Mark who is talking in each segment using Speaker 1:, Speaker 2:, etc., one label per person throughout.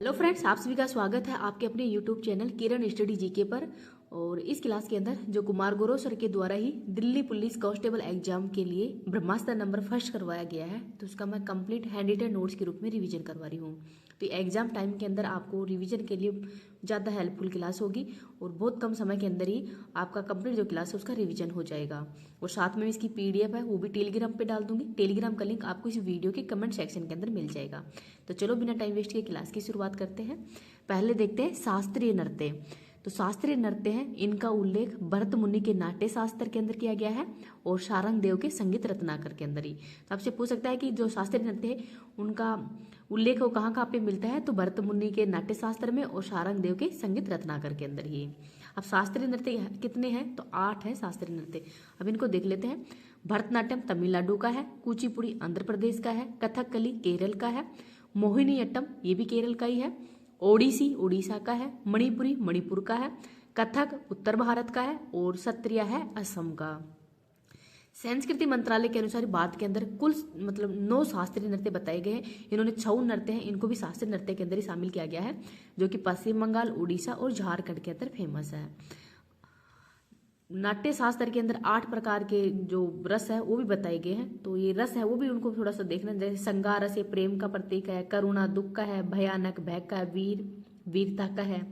Speaker 1: Hello friends, आप सभी का स्वागत है आपके अपने यूट्यूब चैनल किरण स्टडी जीके पर। और इस क्लास के अंदर जो कुमार गौरव सर के द्वारा ही दिल्ली पुलिस कांस्टेबल एग्जाम के लिए ब्रह्मास्त्र नंबर फर्स्ट करवाया गया है, तो उसका मैं कंप्लीट हैंड रिटन नोट्स के रूप में रिवीजन करवा रही हूँ। तो एग्जाम टाइम के अंदर आपको रिवीजन के लिए ज़्यादा हेल्पफुल क्लास होगी और बहुत कम समय के अंदर ही आपका कंप्लीट जो क्लास है उसका रिवीजन हो जाएगा। और साथ में इसकी पीडीएफ है वो भी टेलीग्राम पे डाल दूंगी। टेलीग्राम का लिंक आपको इस वीडियो के कमेंट सेक्शन के अंदर मिल जाएगा। तो चलो बिना टाइम वेस्ट के क्लास की शुरुआत करते हैं। पहले देखते हैं शास्त्रीय नृत्य। तो शास्त्रीय नृत्य है, इनका उल्लेख भरत मुनि के नाट्य शास्त्र के अंदर किया गया है और शारंग देव के संगीत रत्नाकर के अंदर ही। तो आपसे पूछ सकता है कि जो शास्त्रीय नृत्य है उनका उल्लेख वो कहाँ कहाँ पे मिलता है, तो भरत मुनि के नाट्य शास्त्र में और शारंग देव के संगीत रत्नाकर के अंदर ही। अब शास्त्रीय नृत्य कितने हैं, तो 8 है शास्त्रीय नृत्य। अब इनको देख लेते हैं। भरतनाट्यम तमिलनाडु का है, कुचिपुड़ी आंध्र प्रदेश का है, कथकली केरल का है, मोहिनीअट्टम ये भी केरल का ही है, ओडिसी उड़ीसा का है, मणिपुरी मणिपुर का है, कथक उत्तर भारत का है और सत्रिया है असम का। संस्कृति मंत्रालय के अनुसार भारत के अंदर कुल 9 शास्त्रीय नृत्य बताए गए हैं। इन्होंने 6 नृत्य हैं, इनको भी शास्त्रीय नृत्य के अंदर ही शामिल किया गया है, जो कि पश्चिम बंगाल उड़ीसा और झारखंड के अंदर फेमस है। नाट्य शास्त्र के अंदर 8 प्रकार के जो रस है वो भी बताए गए हैं। तो ये रस है वो भी उनको थोड़ा सा देखना, जैसे संगार रस ये प्रेम का प्रतीक है, करुणा दुख का है, भयानक भय का है, वीर वीरता का है,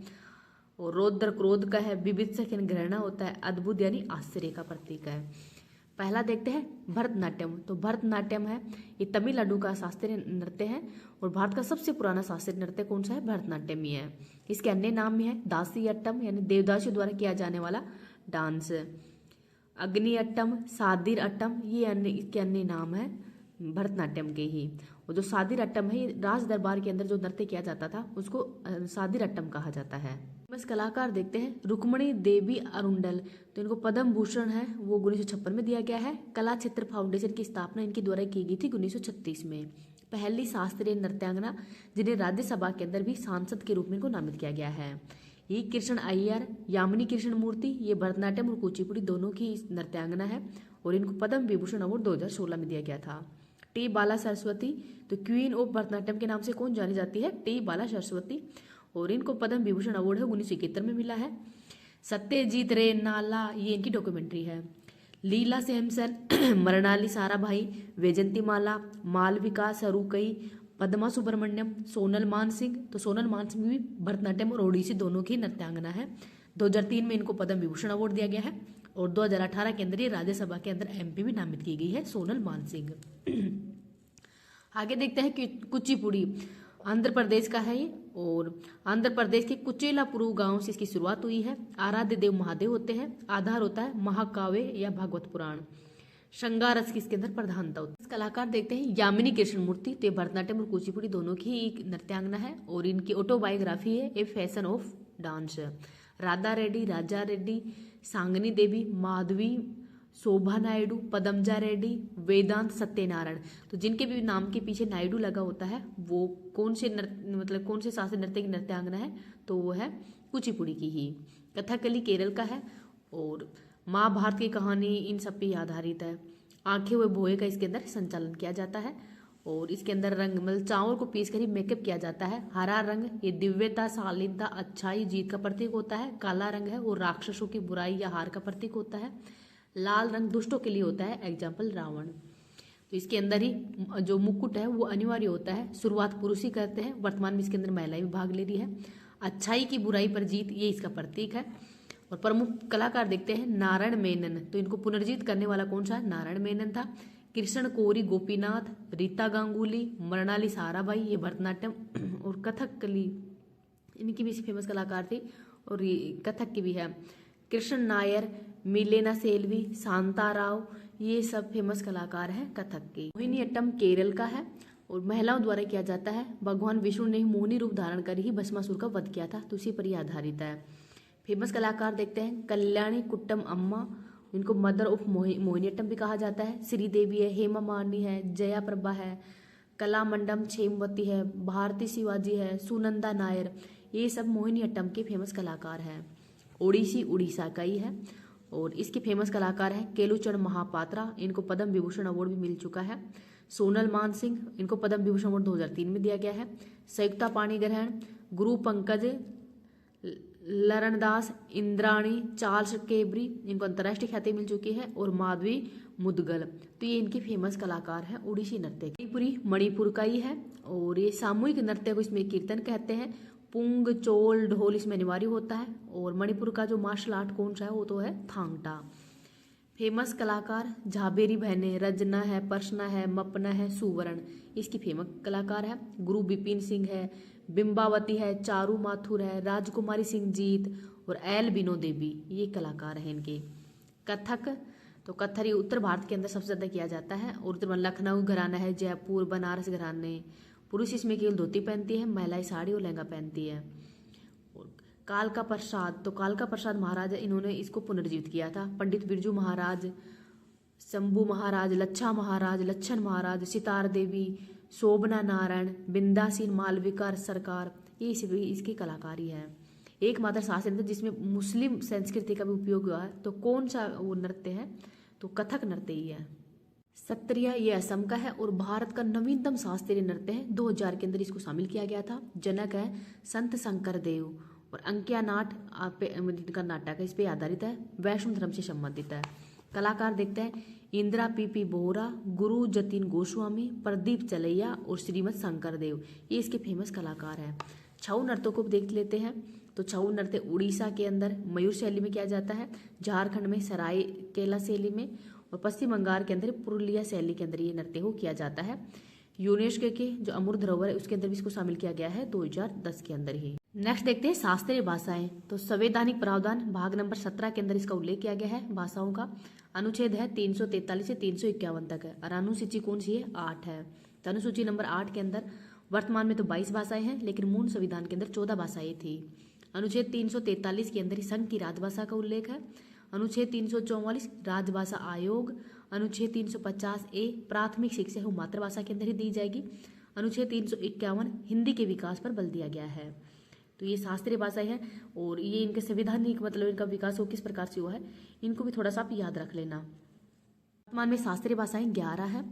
Speaker 1: और रौद्र क्रोध का है, विवित्सक यानी घृणा होता है, अद्भुत यानी आश्चर्य का प्रतीक है। पहला देखते हैं भरतनाट्यम। तो भरतनाट्यम है ये तमिलनाडु का शास्त्रीय नृत्य है और भारत का सबसे पुराना शास्त्रीय नृत्य कौन सा है, भरतनाट्यम ही है। इसके अन्य नाम में है दासी अट्टम यानी देवदासियों द्वारा किया जाने वाला डांस, अग्नि अट्टम, सादिर अट्टम ये इसके अन्य नाम है भरतनाट्यम के ही। और जो सादिर अट्टम है राज दरबार के अंदर जो नृत्य किया जाता था उसको सादिर अट्टम कहा जाता है। बस कलाकार देखते हैं रुक्मणी देवी अरुंडल। तो इनको पद्म भूषण है वो 1956 में दिया गया है। कला क्षेत्र फाउंडेशन की स्थापना इनके द्वारा की गई थी 1936 में। पहली शास्त्रीय नृत्यांगना जिन्हें राज्यसभा के अंदर भी सांसद के रूप में इनको नामित किया गया है। ये कृष्ण अय्यर, यामिनी कृष्ण मूर्ति, ये भरतनाट्यम और कुचिपुड़ी दोनों की नृत्यांगना है और इनको पद्म विभूषण अवार्ड 2016 में दिया गया था। टी बाला सरस्वती, तो क्वीन ऑफ भरतनाट्यम के नाम से कौन जानी जाती है, टी बाला सरस्वती, और इनको पद्म विभूषण अवार्ड है 1971 में मिला है। सत्यजीत रे नाला ये इनकी डॉक्यूमेंट्री है। लीला सेमसन, मरणाली साराभाई, वैजंती माला, मालविका सरुकई, पद्मा सुब्रमण्यम, सोनल मान सिंह। तो सोनल मान सिंह भी भरतनाट्यम और ओडिसी दोनों की नृत्यांगना है। 2003 में इनको पद्म विभूषण अवार्ड दिया गया है और 2018 के अंदर ये राज्यसभा के अंदर एमपी भी नामित की गई है सोनल मान सिंह। आगे देखते हैं कि कुचिपुड़ी आंध्र प्रदेश का है ये, और आंध्र प्रदेश के कुचेलापुरु गांव से इसकी शुरुआत हुई है। आराध्य देव महादेव होते हैं, आधार होता है महाकाव्य या भागवत पुराण। श्रृंगार रस की इसके अंदर प्रधानता होती है। कलाकार देखते हैं यामिनी कृष्ण मूर्ति। तो भरतनाट्यम और कुचिपुड़ी दोनों की एक नृत्यांगना है और इनकी ऑटोबायोग्राफी है a fashion of dance. Radha Reddy, Raja Reddy, Sangani Devi, Madhavi, Shobha Naidu, Padmaja Reddy, Vedant Satyanarayana. तो जिनके भी नाम के पीछे नायडू लगा होता है वो कौन से कौन से शास्त्रीय नृत्य की नृत्यांगना है, तो वो है कुचिपुड़ी की ही। कथकली केरल का है और महाभारत की कहानी इन सब पे आधारित है। आंखें हुए भोए का इसके अंदर संचालन किया जाता है और इसके अंदर रंग चावल को पीस कर ही मेकअप किया जाता है। हरा रंग ये दिव्यता, शालीनता, अच्छाई, जीत का प्रतीक होता है। काला रंग है वो राक्षसों की बुराई या हार का प्रतीक होता है। लाल रंग दुष्टों के लिए होता है, एग्जाम्पल रावण। तो इसके अंदर ही जो मुकुट है वो अनिवार्य होता है। शुरुआत पुरुष ही करते हैं, वर्तमान में इसके अंदर महिलाएं भी भाग ले रही है। अच्छाई की बुराई पर जीत ये इसका प्रतीक है। और प्रमुख कलाकार देखते हैं नारायण मेनन। तो इनको पुनर्जीत करने वाला कौन सा, नारायण मेनन था। कृष्ण कोरी गोपीनाथ, रीता गांगुली, मृणाली साराभाई ये भरतनाट्यम और कथकली इनकी भी फेमस कलाकार थी और ये कथक की भी है। कृष्ण नायर, मिलेना सेल्वी, शांता राव ये सब फेमस कलाकार हैं कथक के। मोहिनीअट्टम केरल का है और महिलाओं द्वारा किया जाता है। भगवान विष्णु ने मोहिनी रूप धारण कर ही भस्मासुर का वध किया था, तो उसी पर यह आधारित है। फेमस कलाकार देखते हैं कल्याणी कुट्टम अम्मा, इनको मदर ऑफ मोहिनीअट्टम भी कहा जाता है। श्रीदेवी है, हेमा मालिनी है, जया प्रभा है, कलामंडम क्षेमवती है, भारती शिवाजी है, सुनंदा नायर ये सब मोहिनीअट्टम के फेमस कलाकार हैं। ओडिसी उड़ीसा का ही है और इसके फेमस कलाकार हैं केलुचरण महापात्रा, इनको पद्म विभूषण अवार्ड भी मिल चुका है। सोनल मान सिंह, इनको पद्म विभूषण अवार्ड 2003 में दिया गया है। संयुक्ता पाणिग्रहण, गुरु पंकज, लरणदास, इंद्राणी, चार्ल्स केबरी, इनको अंतर्राष्ट्रीय ख्याति मिल चुकी है, और माधवी मुदगल, तो ये इनके फेमस कलाकार हैं ओडिसी नृत्य। मणिपुरी मणिपुर का ही है, और ये सामूहिक नृत्य को इसमें कीर्तन कहते हैं। पुंग, चोल, ढोल इसमें अनिवार्य होता है। और मणिपुर का जो मार्शल आर्ट कौन सा है वो तो है थांगटा। फेमस कलाकार झाबेरी बहनें, रजना है, पर्सना है, मपना है, सुवर्ण, इसकी फेमस कलाकार है। गुरु बिपिन सिंह है, बिंबावती है, चारू माथुर है, राजकुमारी सिंह जीत और एल बिनो देवी, ये कलाकार हैं इनके। कथक, तो कत्थक ये उत्तर भारत के अंदर सबसे ज्यादा किया जाता है, और उत्तर लखनऊ घराना है, जयपुर, बनारस घराने। पुरुष इसमें केवल धोती पहनती है, महिलाएं साड़ी और लहंगा पहनती है। और कालका प्रसाद, तो कालका प्रसाद महाराज इन्होंने इसको पुनर्जीवित किया था। पंडित बिरजू महाराज, शंभू महाराज, लच्छा महाराज, लच्छन महाराज, सितार देवी, शोभना नारायण, बिंदासीन मालविका सरकार, ये इसकी कलाकारी है। एकमात्र शास्त्रीय नृत्य जिसमें मुस्लिम संस्कृति का भी उपयोग हुआ है, तो कौन सा वो नृत्य है, तो कथक नृत्य ही है। सत्रिया ये असम का है और भारत का नवीनतम शास्त्रीय नृत्य है। 2000 के अंदर इसको शामिल किया गया था। जनक है संत शंकर देव, और अंकिया नाट का नाटक है, इस पे आधारित है, वैष्णव धर्म से संबंधित है। कलाकार देखते हैं इंदिरा पी बोहरा, गुरु जतिन गोस्वामी, प्रदीप चलैया और श्रीमद शंकर देव, ये इसके फेमस कलाकार हैं। छऊ नृत्यों को देख लेते हैं। तो छऊ नृत्य उड़ीसा के अंदर मयूर शैली में किया जाता है, झारखंड में सरायकेला शैली में, और पश्चिम बंगाल के अंदर पुरुलिया शैली के अंदर ये नृत्य को किया जाता है। यूनेस्को के जो अमूर्त धरोहर है उसके अंदर भी इसको शामिल किया गया है 2010 के अंदर ही। नेक्स्ट देखते हैं शास्त्रीय भाषाएं। तो संवैधानिक प्रावधान भाग नंबर 17 के अंदर इसका उल्लेख किया गया है भाषाओं का। अनुच्छेद है 343 से 351 तक है, और अनुसूची कौन सी है, 8 है। तो अनुसूची नंबर 8 के अंदर वर्तमान में तो 22 भाषाएं हैं, लेकिन मूल संविधान के अंदर 14 भाषाएं थी। अनुच्छेद 343 के अंदर संघ की राजभाषा का उल्लेख है। अनुच्छेद 344 राजभाषा आयोग। अनुच्छेद 350A प्राथमिक शिक्षा एवं मातृभाषा के अंदर ही दी जाएगी। अनुच्छेद 351 हिंदी के विकास पर बल दिया गया है। तो ये शास्त्रीय भाषाएं हैं, और ये इनके संवैधानिक मतलब इनका विकास हो किस प्रकार से हुआ है, इनको भी थोड़ा सा आप याद रख लेना। वर्तमान में शास्त्रीय भाषाएं 11 है।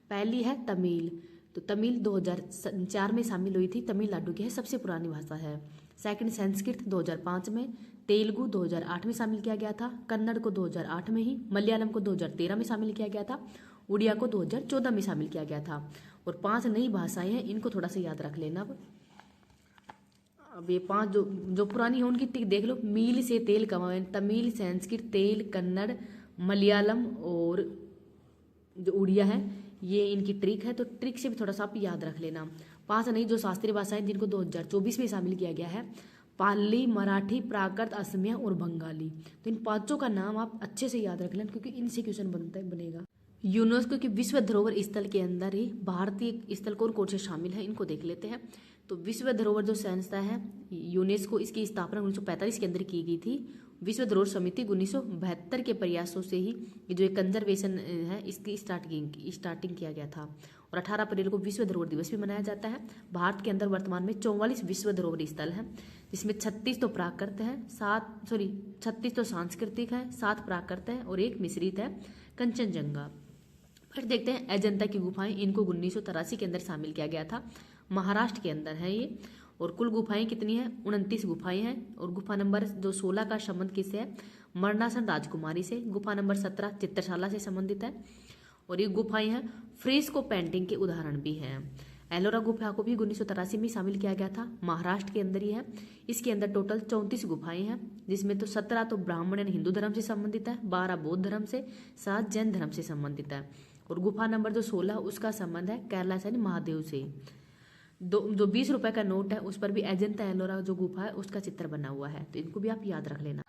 Speaker 1: पहली है तमिल, तो तमिल 2004 में शामिल हुई थी, तमिलनाडु की है, सबसे पुरानी भाषा है। सेकंड संस्कृत 2005 में, तेलुगु 2008 में शामिल किया गया था, कन्नड़ को 2008 में ही, मलयालम को 2013 में शामिल किया गया था, उड़िया को 2014 में शामिल किया गया था। और 5 नई भाषाएं हैं, इनको थोड़ा सा याद रख लेना। अब ये 5 जो पुरानी है उनकी टिक देख लो। मील से तेल कमाएं, तमिल, संस्कृत, तेल, कन्नड़, मलयालम और जो उड़िया है, ये इनकी ट्रिक है, तो ट्रिक से भी थोड़ा सा आप याद रख लेना। 5 नई जो शास्त्रीय भाषाएं जिनको 2024 में शामिल किया गया है, पाली, मराठी, प्राकृत, असमिया और बंगाली। तो इन 5 का नाम आप अच्छे से याद रख लेना, क्योंकि इनसे क्वेश्चन बनेगा। यूनेस्को के विश्व धरोहर स्थल के अंदर ही भारतीय स्थल कौन से शामिल है, इनको देख लेते हैं। तो विश्व धरोहर जो संस्था है यूनेस्को, इसकी स्थापना 1945 के अंदर की गई थी। विश्व धरोहर समिति 1972 के प्रयासों से ही ये जो एक कंजर्वेशन है इसकी स्टार्टिंग किया गया था। और 18 अप्रैल को विश्व धरोहर दिवस भी मनाया जाता है। भारत के अंदर वर्तमान में 44 विश्व धरोहर स्थल हैं, जिसमें 36 तो प्राकृत है, 36 तो सांस्कृतिक है, 7 प्राकृत है और 1 मिश्रित है, कंचनजंगा। फिर देखते हैं अजंता की गुफाएं, इनको 1983 के अंदर शामिल किया गया था, महाराष्ट्र के अंदर है ये। और कुल गुफाएं कितनी है, 29 गुफाएं हैं। और गुफा नंबर जो 16 का संबंध किससे है, मरणासन राजकुमारी से। गुफा नंबर 17 चित्रशाला से संबंधित है। और ये गुफाएं हैं फ्रेस्को पेंटिंग के उदाहरण भी हैं। एलोरा गुफा को भी 1983 में शामिल किया गया था, महाराष्ट्र के अंदर ही है। इसके अंदर टोटल 34 गुफाएं हैं, जिसमें तो 17 तो ब्राह्मण यानी हिंदू धर्म से संबंधित है, 12 बौद्ध धर्म से, 7 जैन धर्म से संबंधित है। और गुफा नंबर जो 16 उसका संबंध है केरला से महादेव से। जो 20 रुपए का नोट है उस पर भी अजंता एलोरा जो गुफा है उसका चित्र बना हुआ है, तो इनको भी आप याद रख लेना।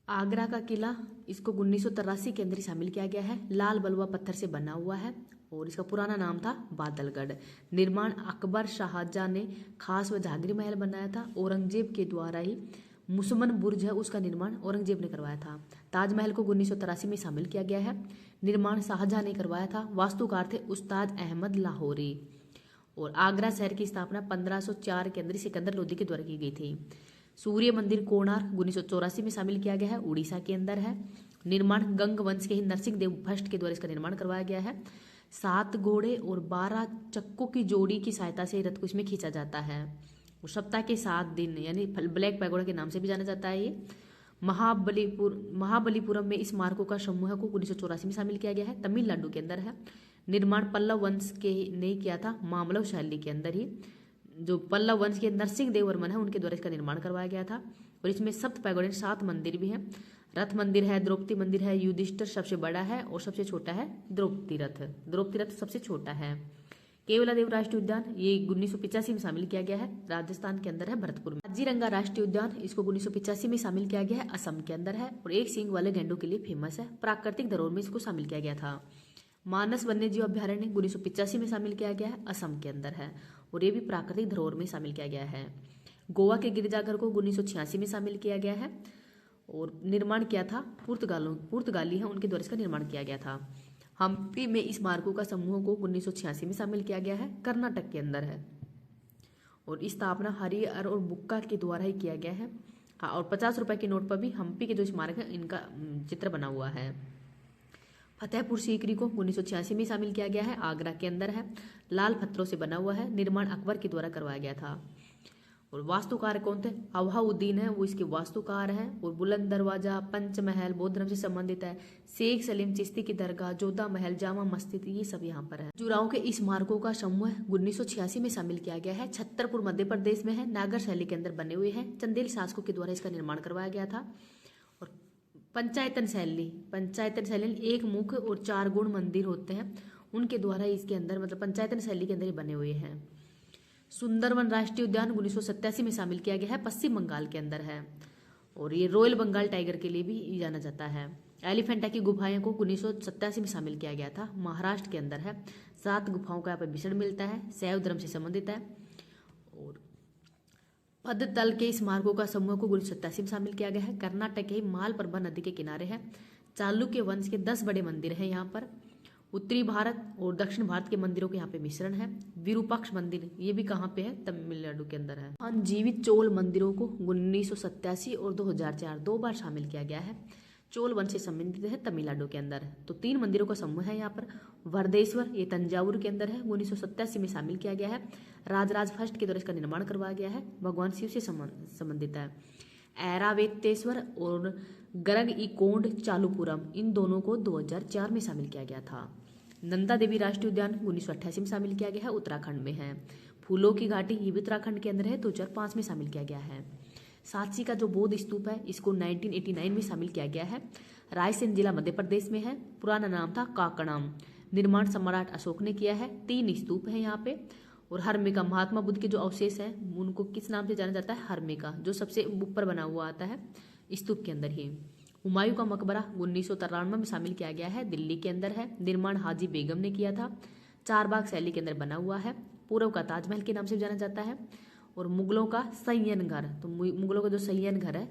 Speaker 1: आगरा का किला, इसको 1983 के अंदर शामिल किया गया है, लाल बलुआ पत्थर से बना हुआ है और इसका पुराना नाम था बादलगढ़। निर्माण अकबर शाहजहां ने खास व जहांगीर महल बनाया था, औरंगजेब के द्वारा ही मुसमन बुर्ज है उसका निर्माण औरंगजेब ने करवाया था। ताजमहल को 1983 में शामिल किया गया है, निर्माण शाहजहां ने करवाया था, वास्तुकार थे उस्ताद अहमद लाहौरी। और आगरा शहर की स्थापना 1504 के अंदर सिकंदर लोदी के द्वारा की गई थी। सूर्य मंदिर कोणार्क 1984 में शामिल किया गया है, उड़ीसा के अंदर है। निर्माण गंग वंश के ही नरसिंह देव फर्स्ट के द्वारा इसका निर्माण करवाया गया है। 7 घोड़े और 12 चक्कों की जोड़ी की सहायता से रथ को इसमें खींचा जाता है। और सप्ताह के 7 दिन यानी ब्लैक पैगोडा के नाम से भी जाना जाता है। ये महाबलीपुरम में इस स्मारकों का समूह को 1984 में शामिल किया गया है। तमिलनाडु के अंदर है। निर्माण पल्लव वंश के ने किया था, मामलव शैली के अंदर ही। जो पल्लव वंश के नरसिंह देव वर्मन है उनके द्वारा इसका निर्माण करवाया गया था। और इसमें सप्त पैगोडे 7 मंदिर भी हैं। रथ मंदिर है, द्रौपदी मंदिर है, युधिष्ठिर सबसे बड़ा है और सबसे छोटा है द्रौपदी रथ। द्रौपदी रथ सबसे छोटा है। केवलादेव राष्ट्रीय उद्यान ये 1985 में शामिल किया गया है, राजस्थान के अंदर है, भरतपुर में। काजीरंगा राष्ट्रीय उद्यान इसको 1985 में शामिल किया गया है, असम के अंदर है और एक सींग वाले गैंडों के लिए फेमस है। प्राकृतिक धरोहर में इसको शामिल किया गया था। मानस वन्यजीव अभ्यारण्य 1985 में शामिल किया गया है, असम के अंदर है और ये भी प्राकृतिक धरोहर में शामिल किया गया है। गोवा के गिरजाघर को 1986 में शामिल किया गया है और निर्माण किया था पुर्तगाली है उनके द्वारा इसका निर्माण किया गया था। हम्पी में इस स्मारकों का समूह को 1986 में शामिल किया गया है, कर्नाटक के अंदर है और स्थापना हरिहर और बुक्का के द्वारा ही किया गया है। हाँ, और 50 रुपए के नोट पर भी हम्पी के जो स्मारक है इनका चित्र बना हुआ है। फतेहपुर सीकरी को 1986 में शामिल किया गया है, आगरा के अंदर है, लाल पत्थरों से बना हुआ है, निर्माण अकबर के द्वारा करवाया गया था। और वास्तुकार कौन थे? अवाउद्दीन है, वो इसके वास्तुकार हैं। और बुलंद दरवाजा, पंचमहल बौद्ध धर्म से संबंधित है, शेख सलीम चिश्ती की दरगाह, जोधा महल, जामा मस्जिद, ये सब यहाँ पर है। जुराओं के इस स्मारकों का समूह 1986 में शामिल किया गया है, छतरपुर मध्य प्रदेश में है, नागर शैली के अंदर बने हुए हैं, चंदेल शासकों के द्वारा इसका निर्माण करवाया गया था। और पंचायतन शैली एक मुख और 4 गुण मंदिर होते हैं, उनके द्वारा इसके अंदर मतलब पंचायतन शैली के अंदर ही बने हुए हैं। सुंदरवन राष्ट्रीय उद्यान 1987 में शामिल किया गया है, पश्चिम बंगाल के अंदर है और ये रॉयल बंगाल टाइगर के लिए भी जाना जाता है। एलिफेंटा की गुफाएं को 1987 में शामिल किया गया था, महाराष्ट्र के अंदर है। 7 गुफाओं का यहाँ पर विषण मिलता है, शैव धर्म से संबंधित है। और पदतल के स्मारकों का समूह को 1987 में शामिल किया गया है, कर्नाटक के मालप्रभा नदी के किनारे है। चालुक्य वंश के 10 बड़े मंदिर हैं यहाँ पर। उत्तरी भारत और दक्षिण भारत के मंदिरों के यहाँ पे मिश्रण है। विरूपाक्ष मंदिर ये भी कहाँ पे है? तमिलनाडु के अंदर है। अनजीवित चोल मंदिरों को 1987 और 2004 2 बार शामिल किया गया है। चोल वंश से संबंधित है, तमिलनाडु के अंदर। तो 3 मंदिरों का समूह है यहाँ पर। वरदेश्वर ये तंजावुर के अंदर है, 1987 में शामिल किया गया है, राजराज फर्स्ट के द्वारा इसका निर्माण करवाया गया है, भगवान शिव से संबंधित है। ऐरावतेश्वर और गरग ई कोंड चालुपुरम इन दोनों को 2004 में शामिल किया गया था। नंदा देवी राष्ट्रीय उद्यान 1988 में शामिल किया गया है, उत्तराखंड में है। फूलों की घाटी ये भी उत्तराखंड के अंदर है, 2005 में शामिल किया गया है। सांची का जो बौद्ध स्तूप है इसको 1989 में शामिल किया गया है, रायसेन जिला मध्य प्रदेश में है। पुराना नाम था काकणाम, निर्माण सम्राट अशोक ने किया है। 3 स्तूप है यहाँ पे। और हर्मिका महात्मा बुद्ध के जो अवशेष है उनको किस नाम से जाना जाता है? हर्मिका, जो सबसे ऊपर बना हुआ आता है स्तूप के अंदर ही। हुमायूं का मकबरा 1993 में शामिल किया गया है, दिल्ली के अंदर है, निर्माण हाजी बेगम ने किया था। 4 बाग शैली के अंदर बना हुआ है, पूर्व का ताजमहल के नाम से जाना जाता है। और मुगलों का सैयन घर, तो मुगलों का जो सैयन घर है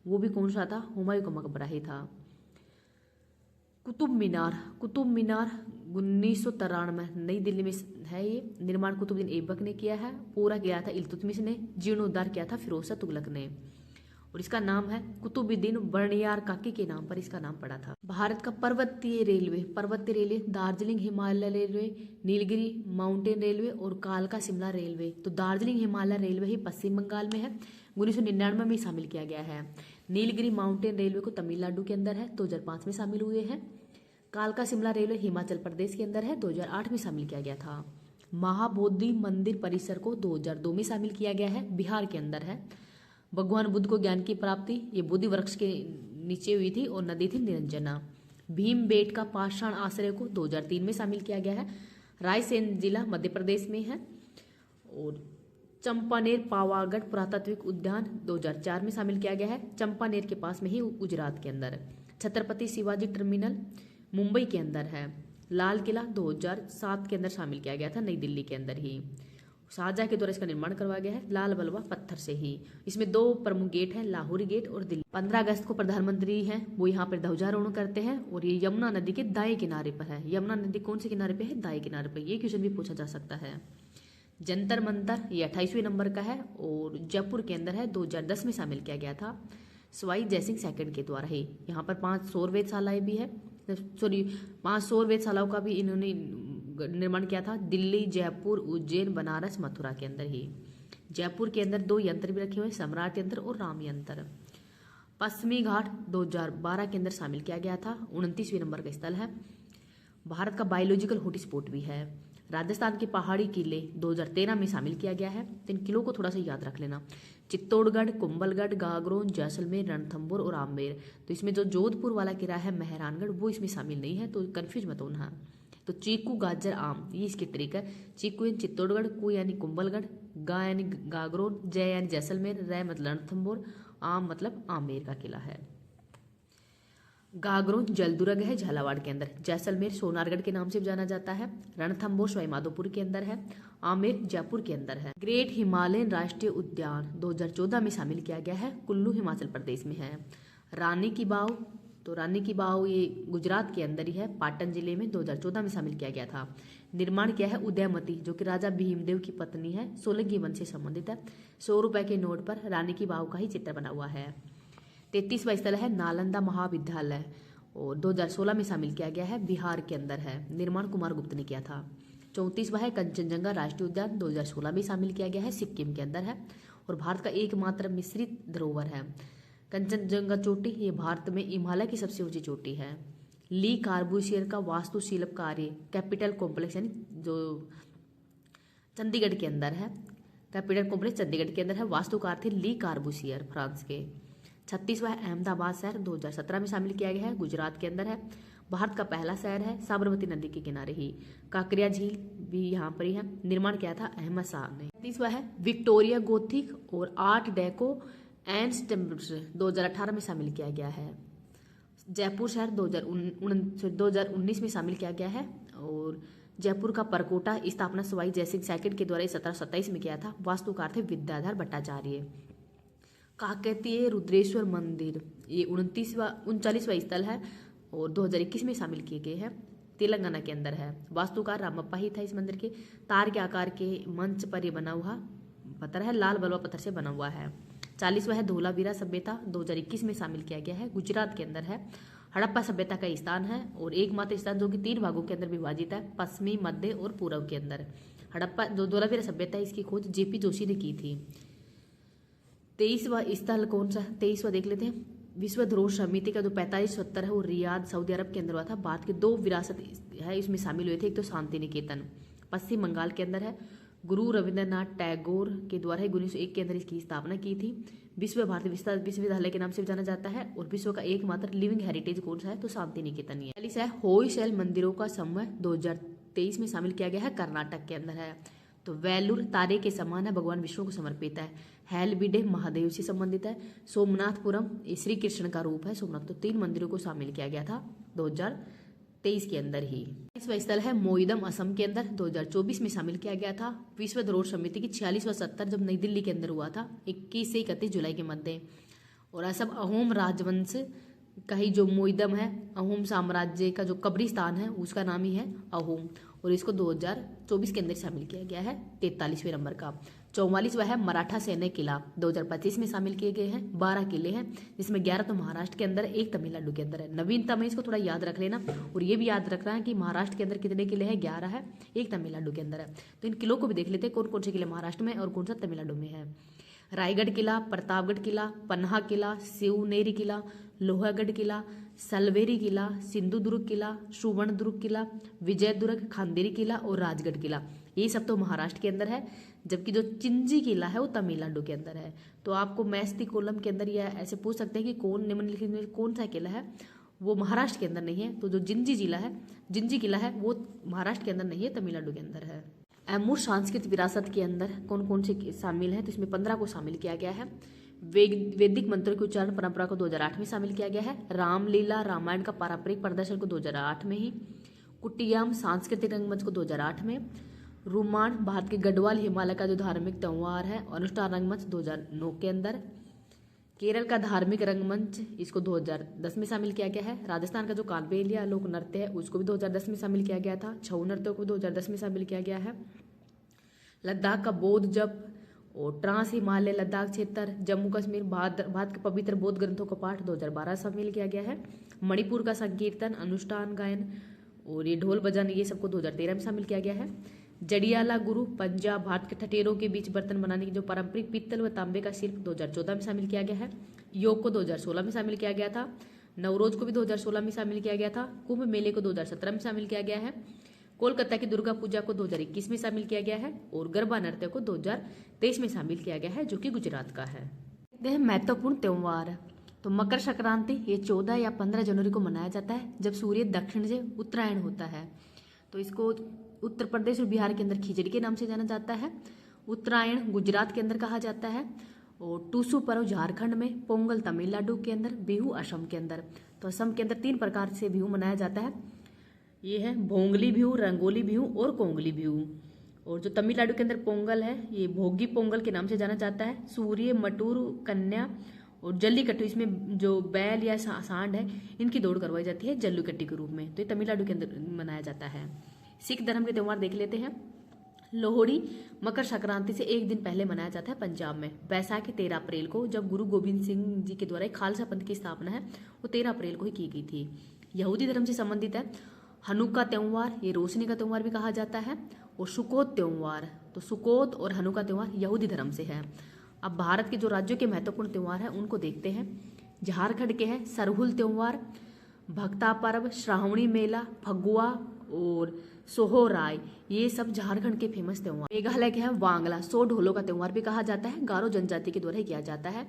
Speaker 1: वो भी कौन सा था? हुमायूं का मकबरा ही था। कुतुब मीनार 1993 नई दिल्ली में है। ये निर्माण कुतुबुद्दीन ऐबक ने किया है, पूरा किया था इल्तुतमिश ने, जीर्णोद्धार किया था फिरोज शाह तुगलक ने। और इसका नाम है कुतुबुद्दीन बर्नियार काकी के नाम पर इसका नाम पड़ा था। भारत का पर्वतीय railway Darjeeling Himalaya railway, Nilgiri mountain railway और कालका शिमला रेलवे। तो दार्जिलिंग हिमालय रेलवे ही पश्चिम बंगाल में है, 1999 में शामिल किया गया है। नीलगिरी माउंटेन रेलवे को तमिलनाडु के अंदर है, 2005 में शामिल हुए हैं। कालका शिमला रेलवे हिमाचल प्रदेश के अंदर है, 2008 में शामिल किया गया था। महाबोधि मंदिर परिसर को 2002 में शामिल किया गया है, बिहार के अंदर है। भगवान बुद्ध को ज्ञान की प्राप्ति ये बोधि वृक्ष के नीचे हुई थी और नदी थी निरंजना। भीम बेट का पाषाण आश्रय को 2003 में शामिल किया गया है, रायसेन जिला मध्य प्रदेश में है। और चंपानेर पावागढ़ पुरातात्विक उद्यान 2004 में शामिल किया गया है, चंपानेर के पास में ही गुजरात के अंदर। छत्रपति शिवाजी टर्मिनल मुंबई के अंदर है। लाल किला 2007 के अंदर शामिल किया गया था, नई दिल्ली के अंदर ही। शाहजहां के द्वारा इसका निर्माण करवाया गया है, लाल बलुआ पत्थर से ही। इसमें 2 प्रमुख गेट हैं, लाहौरी गेट और दिल्ली। 15 अगस्त को प्रधानमंत्री हैं वो यहाँ पर ध्वजारोहण करते हैं और ये यमुना नदी के दाएं किनारे पर है। यमुना नदी कौन से किनारे पे है? दाएं किनारे पर। ये क्वेश्चन भी पूछा जा सकता है। जंतर मंतर ये 28वें नंबर का है और जयपुर के अंदर है, 2010 में शामिल किया गया था सवाई जयसिंह सेकंड के द्वारा ही। यहाँ पर 5 सौर वेधशालाएं भी है, 5 सौर वेधशालाओं का भी इन्होंने निर्माण किया था? दिल्ली, जयपुर, उज्जैन, बनारस, मथुरा के अंदर ही। जयपुर के अंदर 2 यंत्र भी रखे हुए हैं, सम्राट यंत्र और राम यंत्र। पश्चिमी घाट 2012 के अंदर शामिल किया गया था, 29वें नंबर का स्थल है। भारत का बायोलॉजिकल हॉटस्पॉट भी है। राजस्थान के पहाड़ी किले 2013 में शामिल किया गया है। तो इन किलों को थोड़ा सा याद रख लेना। चित्तौड़गढ़, कुंभलगढ़, गागरोन, जैसलमेर, रणथंभौर और आमेर। तो इसमें जो जोधपुर वाला किला है मेहरानगढ़, वो इसमें शामिल नहीं है, तो कन्फ्यूज मत होना। तो चीकू, गाजर, आम, ये इसके तरीका है। चीकू यानी चित्तौड़गढ़, कू यानी कुंभलगढ़, गा यानी गागरोन, जय यानी जैसलमेर, रै मतलब रणथंभौर, आम मतलब आमेर का किला है। गागरोन जलदुर्ग है झालावाड़ के अंदर। जैसलमेर सोनारगढ़ के नाम से भी जाना जाता है। रणथंभौर सवाईमाधोपुर के अंदर है। आमेर जयपुर के अंदर है। ग्रेट हिमालयन राष्ट्रीय उद्यान 2014 में शामिल किया गया है, कुल्लू हिमाचल प्रदेश में है। रानी की वाव, तो रानी की वाव ये गुजरात के अंदर ही है, पाटन जिले में 2014 में शामिल किया गया था। निर्माण किया है उदयमती, जो कि राजा भीमदेव की पत्नी है, सोलंकी वंश से संबंधित है। 100 रुपए के नोट पर रानी की वाव का ही चित्र बना हुआ है। 33वां स्थल है नालंदा महाविद्यालय, और 2016 में शामिल किया गया है, बिहार के अंदर है। निर्माण कुमार गुप्त ने किया था। 34वां है कंचनजंगा राष्ट्रीय उद्यान, 2016 में शामिल किया गया है, सिक्किम के अंदर है और भारत का एकमात्र मिश्रित धरोहर है। कंचनजंगा चोटी ये भारत में हिमालय की सबसे ऊंची चोटी है। ली कार्बूसियर का वास्तुशिल्प कार्य कैपिटल कॉम्प्लेक्स यानी जो चंडीगढ़ के अंदर है, कैपिटल कॉम्प्लेक्स चंडीगढ़ के अंदर है। वास्तुकार थे ली कार्बूसियर, फ्रांस के। 36वां है अहमदाबाद शहर, 2017 में शामिल किया गया है, गुजरात के अंदर है। भारत का पहला शहर है, साबरमती नदी के किनारे ही। काकरिया झील भी यहाँ पर ही है। निर्माण किया था अहमद शाह ने। 30वां है विक्टोरिया गोथिक और आर्ट डेको एंड टेम्पल्स, 2018 में शामिल किया गया है। जयपुर शहर 2019 में शामिल किया गया है। और जयपुर का परकोटा स्थापना सवाई जयसिंह सेकंड के द्वारा 1727 में किया था। वास्तुकार थे विद्याधर भट्टाचार्य। काकतीय रुद्रेश्वर मंदिर ये 39वां स्थल है और 2021 में शामिल किए गए हैं, तेलंगाना के अंदर है। वास्तुकार रामप्पा ही था इस मंदिर के। तार के आकार के मंच पर ये बना हुआ पत्थर है, लाल बलुआ पत्थर से बना हुआ है। 40वां है धोलावीरा सभ्यता, 2021 में शामिल किया गया है, गुजरात के अंदर है। हड़प्पा सभ्यता का स्थान है और एकमात्र स्थान जो कि 3 भागों के अंदर विभाजित है, पश्चिमी, मध्य और पूर्व के अंदर। हड़प्पा जो धोलावीरा सभ्यता है इसकी खोज जेपी जोशी ने की थी। 23वां स्थल कौन सा है? 23वां देख लेते हैं। विश्व धरोहर समिति का जो 4570 है वो रियाद सऊदी अरब के अंदर हुआ था। भारत के 2 विरासत है इसमें शामिल हुए थे, एक तो शांति निकेतन पश्चिम बंगाल के अंदर है, गुरु रविंद्रनाथ टैगोर के द्वारा 1901 के अंदर इसकी स्थापना की थी। विश्व भारती विश्वविद्यालय के नाम से जाना जाता है और विश्व का एकमात्र लिविंग हेरिटेज कौन सा है? तो शांति निकेतन ही है। 40 है होयसल मंदिरों का समूह, 2023 में शामिल किया गया है, कर्नाटक के अंदर है। तो वेलूर तारे के समान है, भगवान विष्णु को समर्पित है। हेलबिडे महादेव से संबंधित है। सोमनाथपुरम श्री कृष्ण का रूप है सोमनाथ। तो 3 मंदिरों को शामिल किया गया था 2023 के अंदर ही। इसवा स्थल है मोइदम असम के अंदर, 2024 में शामिल किया गया था। विश्व धरोहर समिति की 46वां सत्र जब नई दिल्ली के अंदर हुआ था 21 से 31 जुलाई के मध्य। और असम अहोम राजवंश का ही जो मोइदम है, अहोम साम्राज्य का जो कब्रिस्तान है उसका नाम ही है अहोम, और इसको 2024 के अंदर शामिल किया गया है 43वें नंबर का। 44वां है मराठा सैन्य किला, 2025 में शामिल किए गए हैं। 12 किले हैं जिसमें 11 तो महाराष्ट्र के अंदर है, 1 तमिलनाडु के अंदर है। नवीनतम है, इसको थोड़ा याद रख लेना। और ये भी याद रखना है कि महाराष्ट्र के अंदर कितने किले हैं, 11 है, 1 तमिलनाडु के अंदर है। तो इन किलों को भी देख लेते हैं कौन कौन से किले महाराष्ट्र में और कौन सा तमिलनाडु में है। रायगढ़ किला, प्रतापगढ़ किला, पन्हा किला, शिवनेरी किला, लोहागढ़ किला, सलवेरी किला, सिंधुदुर्ग किला, सुवर्णदुर्ग किला, विजयदुर्ग, खांदेरी किला और राजगढ़ किला, ये सब तो महाराष्ट्र के अंदर है। जबकि जो चिंजी किला है वो तमिलनाडु के अंदर है। तो आपको मैथ्स की कॉलम के अंदर या ऐसे पूछ सकते हैं कि कौन निम्नलिखित में कौन सा किला है, वो महाराष्ट्र के अंदर नहीं है। तो जो जिंजी किला है वो महाराष्ट्र के अंदर नहीं है, तमिलनाडु के अंदर है। एमूर सांस्कृतिक विरासत के अंदर कौन कौन से शामिल है? तो इसमें 15 को शामिल किया गया है। वैदिक मंत्रों की उच्चारण परंपरा को 2008 में शामिल किया गया है। रामलीला रामायण का पारंपरिक प्रदर्शन को 2008 में ही। कुटियाम सांस्कृतिक रंगमंच को 2008 में। रुमाण भारत के गढ़वाल हिमालय का जो धार्मिक त्योहार है, अनुष्ठान रंगमंच 2009 के अंदर। केरल का धार्मिक रंगमंच इसको 2010 में शामिल किया गया है। राजस्थान का जो कालबेलिया लोक नृत्य है उसको भी 2010 में शामिल किया गया था। छऊ नृत्य को 2010 में शामिल किया गया है। लद्दाख का बौद्ध जप और ट्रांस हिमालय लद्दाख क्षेत्र, जम्मू कश्मीर, भारत के पवित्र बौद्ध ग्रंथों का पाठ 2012 शामिल किया गया है। मणिपुर का संकीर्तन अनुष्ठान गायन और ये ढोल बजाने ये सबको 2013 में शामिल किया गया है। जड़ियाला गुरु पंजाब भारत के ठठेरों के बीच बर्तन बनाने की जो पारंपरिक पीतल व तांबे का शिल्प 2014 में शामिल किया गया है। योग को 2016 में शामिल किया गया था। नवरोज को भी 2016 में शामिल किया गया था। कुंभ मेले को 2017 में शामिल किया गया है। कोलकाता की दुर्गा पूजा को 2021 में शामिल किया गया है और गरबा नृत्य को 2023 में शामिल किया गया है, जो कि गुजरात का है। देखते हैं महत्वपूर्ण त्योहार। तो मकर संक्रांति ये 14 या 15 जनवरी को मनाया जाता है, जब सूर्य दक्षिण से उत्तरायण होता है। तो इसको उत्तर प्रदेश और बिहार के अंदर खिचड़ी के नाम से जाना जाता है। उत्तरायण गुजरात के अंदर कहा जाता है। और टूसू पर्व झारखंड में, पोंगल तमिलनाडु के अंदर, बिहू असम के अंदर। तो असम के अंदर 3 प्रकार से बिहू मनाया जाता है। ये है भोंगली बिहू, रंगोली बिहू और कोंगली बिहू। और जो तमिलनाडु के अंदर पोंगल है, ये भोगी पोंगल के नाम से जाना जाता है। सूर्य, मटूर, कन्या और जल्लीकट्टू, इसमें जो बैल या सांड है इनकी दौड़ करवाई जाती है जल्लीकट्टी के रूप में। तो ये तमिलनाडु के अंदर मनाया जाता है। सिख धर्म के त्यौहार देख लेते हैं। लोहड़ी मकर संक्रांति से एक दिन पहले मनाया जाता है पंजाब में। बैसाखी 13 अप्रैल को, जब गुरु गोविंद सिंह जी के द्वारा खालसा पंथ की स्थापना है वो 13 अप्रैल को ही की गई थी। यहूदी धर्म से संबंधित है। हनुक्का त्यौहार ये रोशनी का त्यौहार भी कहा जाता है। और सुकोत त्यौहार, तो सुकोत और हनुक्का त्यौहार यहूदी धर्म से है। अब भारत के जो राज्यों के महत्वपूर्ण त्यौहार हैं उनको देखते हैं। झारखंड के हैं सरहुल त्यौहार, भक्ता पर्व, श्रावणी मेला, फगुआ और सोहराय, ये सब झारखंड के फेमस त्यौहार। मेघालय के हैं वांगला, 100 ढोलों का त्यौहार भी कहा जाता है। गारो जनजाति के द्वारा किया जाता है।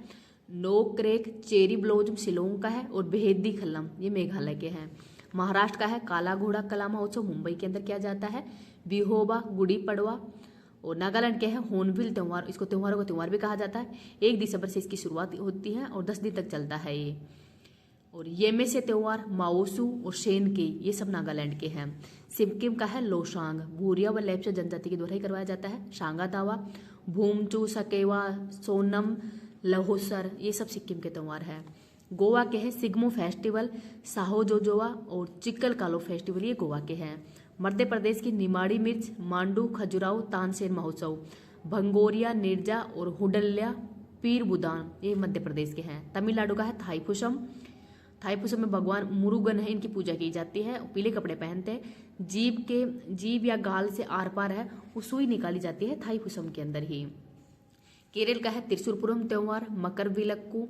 Speaker 1: नोक्रेक चेरी ब्लॉसम शिलोंग का है और बेहेदी खल्लम ये मेघालय के हैं। महाराष्ट्र का है काला घोड़ा कला महोत्सव, मुंबई के अंदर किया जाता है। बिहोबा, गुड़ी पड़वा। और नागालैंड के हैं होर्नबिल त्यौहार, इसको त्योहारों का त्यौहार भी कहा जाता है। 1 दिसंबर से इसकी शुरुआत होती है और 10 दिन तक चलता है ये। और येमे से त्यौहार माओसू और शेनके ये सब नागालैंड के हैं। सिक्किम का है लोसांग, भूरिया व लेप्चा जनजाति के द्वारा ही करवाया जाता है। शांगा दावा, भूमचू, सकेवा, सोनम, लहोसर ये सब सिक्किम के त्यौहार है। गोवा के हैं सिग्मो फेस्टिवल, साहो जोजोवा और चिक्कल कालो फेस्टिवल ये गोवा के हैं। मध्य प्रदेश की निमाड़ी मिर्च, मांडू, खजुराहो, तानसेन महोत्सव, भंगोरिया, निर्जा और हुडल्या, पीर बुदान ये मध्य प्रदेश के हैं। तमिलनाडु का है थाईपुसम, थाईपुसम में भगवान मुरुगन है, इनकी पूजा की जाती है। पीले कपड़े पहनते हैं। जीभ या गाल से आर पार है वो सुई निकाली जाती है थाईपुसम के अंदर ही। केरल का है त्रिशूरपुरम त्यौहार, मकर विलक्कू,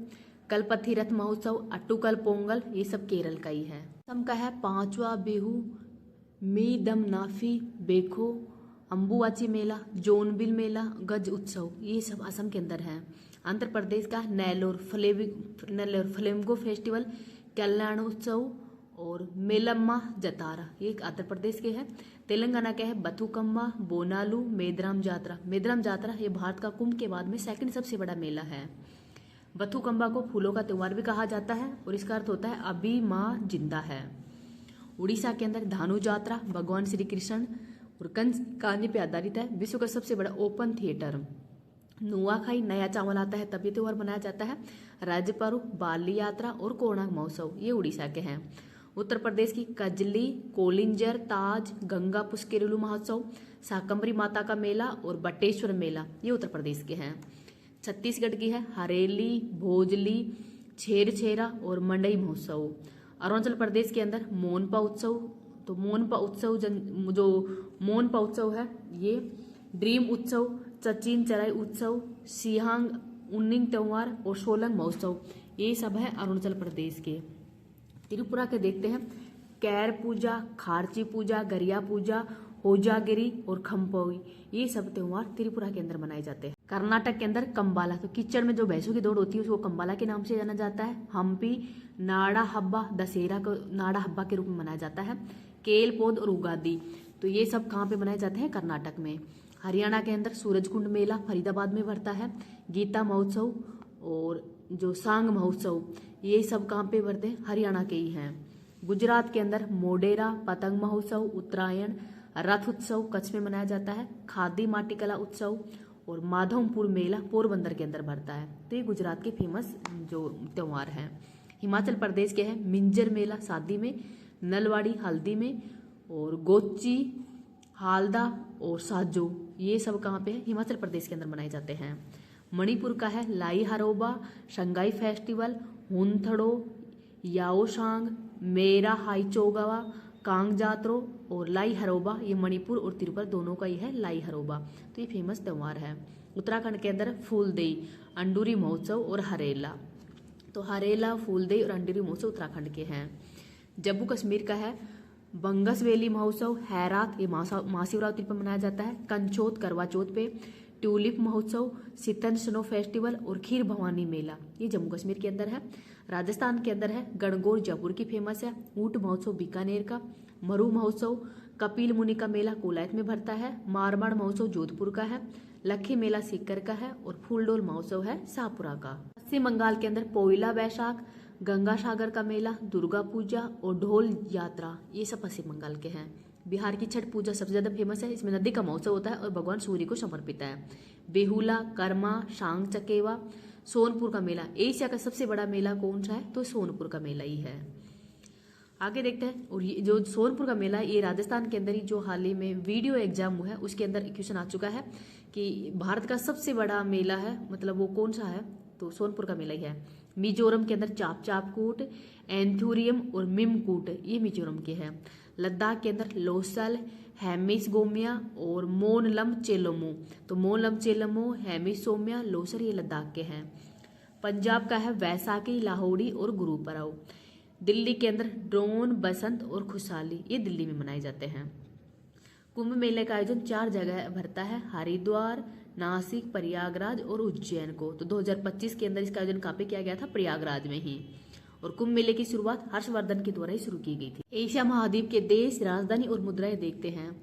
Speaker 1: कलपथी रथ महोत्सव, अट्टूकल पोंगल ये सब केरल का ही है। असम का है 5वां बिहू, मी दम नाफी, बेखो, अम्बुवाची मेला, जोनबिल मेला, गज उत्सव ये सब असम के अंदर है। आंध्र प्रदेश का नेल्लोर फ्लेमिंगो फेस्टिवल, कल्याणोत्सव और मेलम्मा जतारा ये आंध्र प्रदेश के हैं। तेलंगाना के है बथुकम्मा, बोनालू, मेदराम जात्रा। मेदराम जात्रा ये भारत का कुंभ के बाद में 2nd सबसे बड़ा मेला है। बथुकम्बा को फूलों का त्यौहार भी कहा जाता है और इसका अर्थ होता है अभी माँ जिंदा है। उड़ीसा के अंदर धानु यात्रा, भगवान श्री कृष्ण और कंस कहानी पे आधारित है। विश्व का सबसे बड़ा ओपन थिएटर। नुआखाई नया चावल आता है तब ये त्यौहार मनाया जाता है। राज्य पर्व, बाली यात्रा और कोणार्क महोत्सव ये उड़ीसा के हैं। उत्तर प्रदेश की कजली, कोलिंजर, ताज, गंगा पुष्करिलू महोत्सव, शाकंभरी माता का मेला और बटेश्वर मेला ये उत्तर प्रदेश के हैं। छत्तीसगढ़ की है हरेली, भोजली, छेरछेरा और मंडई महोत्सव। अरुणाचल प्रदेश के अंदर मोनपा उत्सव, तो मोनपा उत्सव जो मोनपा उत्सव है ये ड्रीम उत्सव, चचिन चराई उत्सव, सिहांग उन्निंग त्यौहार और सोलंग महोत्सव ये सब है अरुणाचल प्रदेश के। त्रिपुरा के देखते हैं कैर पूजा, खारची पूजा, गरिया पूजा, होजागिरी और खम्पोई ये सब त्यौहार त्रिपुरा के अंदर मनाए जाते हैं। कर्नाटक के अंदर कंबाला, तो कीचड़ में जो भैंसों की दौड़ होती है उसको कंबाला के नाम से जाना जाता है। हम्पी नाड़ा हब्बा, दशहरा को नाड़ा हब्बा के रूप में मनाया जाता है। केल पौध और उगादी, तो ये सब कहाँ पे मनाए जाते हैं? कर्नाटक में। हरियाणा के अंदर सूरजकुंड मेला फरीदाबाद में बढ़ता है। गीता महोत्सव और जो सांग महोत्सव ये सब कहाँ पे बढ़ते हैं? हरियाणा के ही हैं। गुजरात के अंदर मोडेरा, पतंग महोत्सव, उत्तरायण, रथ उत्सव कच्छ में मनाया जाता है। खादी माटी कला उत्सव और माधवपुर मेला पोरबंदर के अंदर बढ़ता है। तो ये गुजरात के फेमस जो त्यौहार हैं। हिमाचल प्रदेश के हैं मिंजर मेला शादी में, नलवाड़ी हल्दी में और गोची, हालदा और साजो ये सब कहाँ पे है? हिमाचल प्रदेश के अंदर मनाए जाते हैं। मणिपुर का है लाई हरोबा, शंघाई फेस्टिवल, हुनथड़ो, याओशांग, मेरा हाईचोगावा, कांगजात्रो और लाई हरोबा, ये मणिपुर और त्रिपुरा दोनों का ही है लाई हरोबा। तो ये फेमस त्यौहार है। उत्तराखंड के अंदर फूलदेई, अंडूरी महोत्सव और हरेला। तो हरेला, फूलदेई और अंडूरी महोत्सव उत्तराखंड के हैं। जम्मू कश्मीर का है बंगस वैली महोत्सव, हैरात ये महाशिवरात्रि पर मनाया जाता है, कंचोत करवा चौथ पे, ट्यूलिप महोत्सव, सितन स्नो फेस्टिवल और खीर भवानी मेला, ये जम्मू कश्मीर के अंदर है। राजस्थान के अंदर है गणगौर जयपुर की फेमस है, ऊंट महोत्सव बीकानेर का, मरु महोत्सव कपिल मुनि का मेला कोलायत में भरता है, मारवाड़ महोत्सव जोधपुर का है, लखी मेला सीकर का है और फूलडोल महोत्सव है शाहपुरा का। पश्चिम बंगाल के अंदर पोइला बैशाख, गंगा सागर का मेला, दुर्गा पूजा और ढोल यात्रा, ये सब पश्चिम बंगाल के हैं। बिहार की छठ पूजा सबसे ज्यादा फेमस है, इसमें नदी का महोत्सव होता है और भगवान सूर्य को समर्पित है। बेहुला, कर्मा, शांग चकेवा, सोनपुर का मेला, एशिया का सबसे बड़ा मेला कौन सा है, तो सोनपुर का मेला ही है। आगे देखते हैं। और ये जो सोनपुर का मेला है ये राजस्थान के अंदर ही जो हाल ही में वीडियो एग्जाम हुआ है उसके अंदर क्वेश्चन आ चुका है कि भारत का सबसे बड़ा मेला है, मतलब वो कौन सा है, तो सोनपुर का मेला ही है। मिजोरम के अंदर चाप चापकूट, एंथुरियम और मिमकूट, ये मिजोरम के हैं। लद्दाख के अंदर लोसल, हेमिस गोमिया और मोनलम चेलोमो, तो मोनलम चेलोमो, हेमिस सोमिया, लोसर ये लद्दाख के हैं। पंजाब का है वैसाखी, लाहौरी और गुरु पर्व। दिल्ली के अंदर ड्रोन, बसंत और खुशहाली, ये दिल्ली में मनाए जाते हैं। कुंभ मेले का आयोजन 4 जगह भरता है, हरिद्वार, नासिक, प्रयागराज और उज्जैन को। तो 2025 के अंदर इसका आयोजन कहाँ पे किया गया था, प्रयागराज में ही। और कुंभ मेले की शुरुआत हर्षवर्धन के द्वारा ही शुरू की गई थी। एशिया महाद्वीप के देश, राजधानी और मुद्राएं देखते हैं।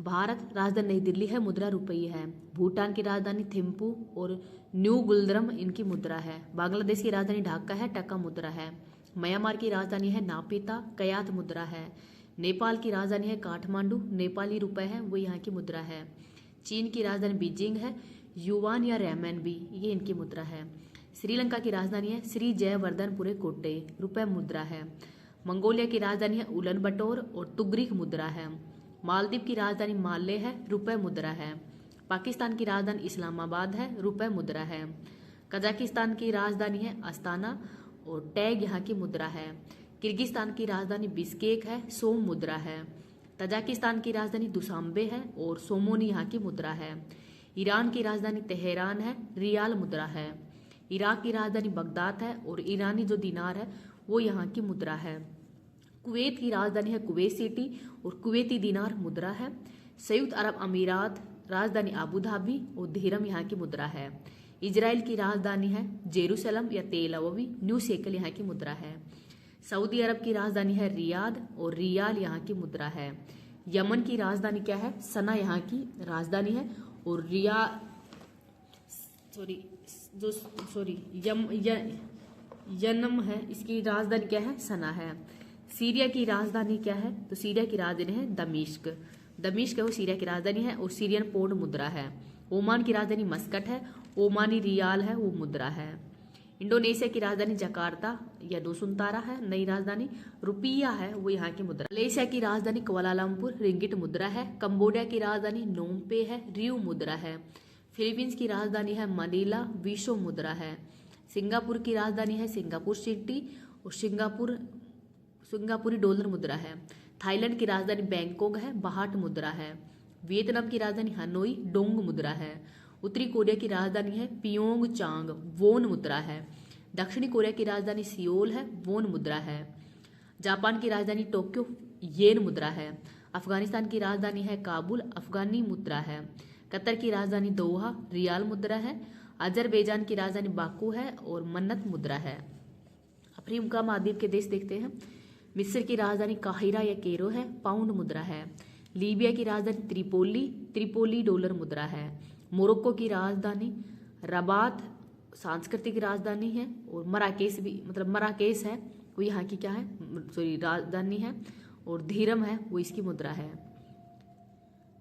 Speaker 1: भारत, राजधानी नई दिल्ली है, मुद्रा रुपये है। भूटान की राजधानी थिम्पू और न्यू गुलद्रम इनकी मुद्रा है। बांग्लादेश की राजधानी ढाका है, टका मुद्रा है। म्यांमार की राजधानी है नापिता, कयात मुद्रा है। नेपाल की राजधानी है काठमांडू, नेपाली रुपए है, वो यहाँ की मुद्रा है। चीन की राजधानी बीजिंग है, युवान या रेमनबी, ये इनकी मुद्रा है। श्रीलंका की राजधानी है श्री जयवर्धनपुरे कोटे, रुपए मुद्रा है। मंगोलिया की राजधानी है उलन बटोर और तुगरिक मुद्रा है। मालदीव की राजधानी माले है, रुपए मुद्रा है। पाकिस्तान की राजधानी इस्लामाबाद है, रुपए मुद्रा है। कजाकिस्तान की राजधानी है अस्ताना और टैग यहाँ की मुद्रा है। किर्गिस्तान की राजधानी बिस्केक है, सोम मुद्रा है। तजाकिस्तान की राजधानी दुशांबे है और सोमोनी यहाँ की मुद्रा है। ईरान की राजधानी तेहरान है, रियाल मुद्रा है। इराक की राजधानी बगदाद है और ईरानी जो दिनार है वो यहाँ की मुद्रा है। कुवैत की राजधानी है कुवैत सिटी और कुवैती दिनार मुद्रा है। संयुक्त अरब अमीरात राजधानी अबू धाबी और दिरहम यहाँ की मुद्रा है। इजराइल की राजधानी है जेरूसलम या तेल अवीव, न्यू शेकल यहाँ की मुद्रा है। सऊदी अरब की राजधानी है रियाद और रियाल यहाँ की मुद्रा है। यमन की राजधानी क्या है, सना यहाँ की राजधानी है और यनम है, इसकी राजधानी क्या है, सना है। सीरिया की राजधानी क्या है, तो सीरिया की राजधानी है दमिश्क, दमिश्क है वो सीरिया की राजधानी है और सीरियन पौंड मुद्रा है। ओमान की राजधानी मस्कट है, ओमानी रियाल है वो मुद्रा है। इंडोनेशिया की राजधानी जकार्ता या नूसुंतारा है, नई राजधानी। रुपया है वो यहाँ की मुद्रा। मलेशिया की राजधानी कुआलालंपुर, रिंगिट मुद्रा है। कंबोडिया की राजधानी नोमपे है, रियू मुद्रा है। फिलीपींस की राजधानी है मनीला, विशो मुद्रा है। सिंगापुर की राजधानी है सिंगापुर सिटी और सिंगापुरी डॉलर मुद्रा है। थाईलैंड की राजधानी बैंकॉक है, बाहट मुद्रा है। वियतनाम की राजधानी हनोई, डोंग मुद्रा है। उत्तरी कोरिया की राजधानी है पियोंग चांग, वोन मुद्रा है। दक्षिणी कोरिया की राजधानी सियोल है, वोन मुद्रा है। जापान की राजधानी टोक्यो, येन मुद्रा है। अफगानिस्तान की राजधानी है काबुल, अफगानी मुद्रा है। कतर की राजधानी दोहा, रियाल मुद्रा है। अजरबैजान की राजधानी बाकू है और मन्नत मुद्रा है। अफ्रीका महाद्वीप के देश देखते हैं। मिस्र की राजधानी काहिरा या कैरो है, पाउंड मुद्रा है। लीबिया की राजधानी त्रिपोली, त्रिपोली डॉलर मुद्रा है। मोरक्को की राजधानी रबात, सांस्कृतिक राजधानी है। और मराकेश भी, मतलब मराकेश है वो यहाँ की क्या है, राजधानी है। और धीरम है वो इसकी मुद्रा है।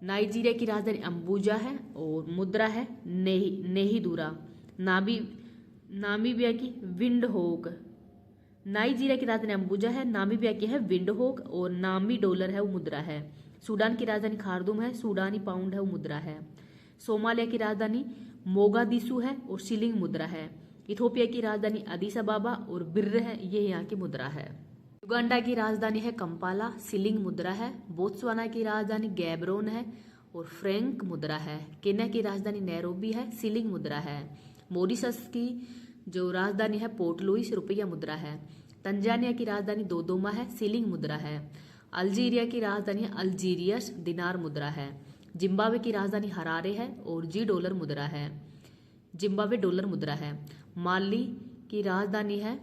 Speaker 1: नाइजीरिया की राजधानी अम्बुजा है और मुद्रा है नेहिदुरा। नामीबिया की विंडहोक, नाइजीरिया की राजधानी अम्बुजा है, नामीबिया की है विंडहोक और नामी डॉलर है वो मुद्रा है। सूडान की राजधानी खार्दूम है, सूडानी पाउंड है वो मुद्रा है। सोमालिया की राजधानी मोगादिशु है और शिलिंग मुद्रा है। इथोपिया की राजधानी अदीस अबाबा और बिर्र है, ये यहाँ की मुद्रा है। युगांडा की राजधानी है कंपाला, शिलिंग मुद्रा है। बोत्सवाना की राजधानी गैबरोन है और फ्रैंक मुद्रा है। केन्या की राजधानी नैरोबी है, शिलिंग मुद्रा है। मॉरिशस की जो राजधानी है पोर्ट लुइस, रुपया मुद्रा है। तंजानिया की राजधानी दोदोमा है, शिलिंग मुद्रा है। अल्जीरिया की राजधानी अल्जीरियस, दिनार मुद्रा है। जिम्बाब्वे की राजधानी हरारे है और जी डॉलर मुद्रा है, जिम्बाब्वे डॉलर मुद्रा है। माली की राजधानी है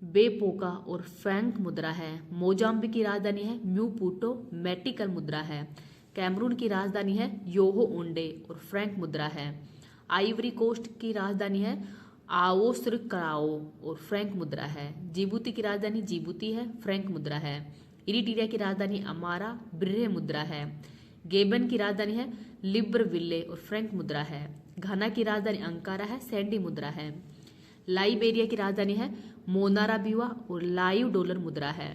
Speaker 1: बेपोका और फ्रैंक मुद्रा है। मोजाम्बिक की राजधानी है म्यूपुटो, मेटिकल मुद्रा है। कैमरून की राजधानी है योहो ओंडे और फ्रैंक मुद्रा है। आइवरी कोस्ट की राजधानी है आओस्त्रकाओ और फ्रैंक मुद्रा है। जिबूती की राजधानी जिबूती है, फ्रैंक मुद्रा है। इरिट्रिया की राजधानी अमारा, ब्रिरे मुद्रा है। गेबन की राजधानी है लिब्रविले और फ्रैंक मुद्रा है। घाना की राजधानी अंकारा है, सैंडी मुद्रा है। लाइबेरिया की राजधानी है मोनाराबिवा और लाइव डॉलर मुद्रा है।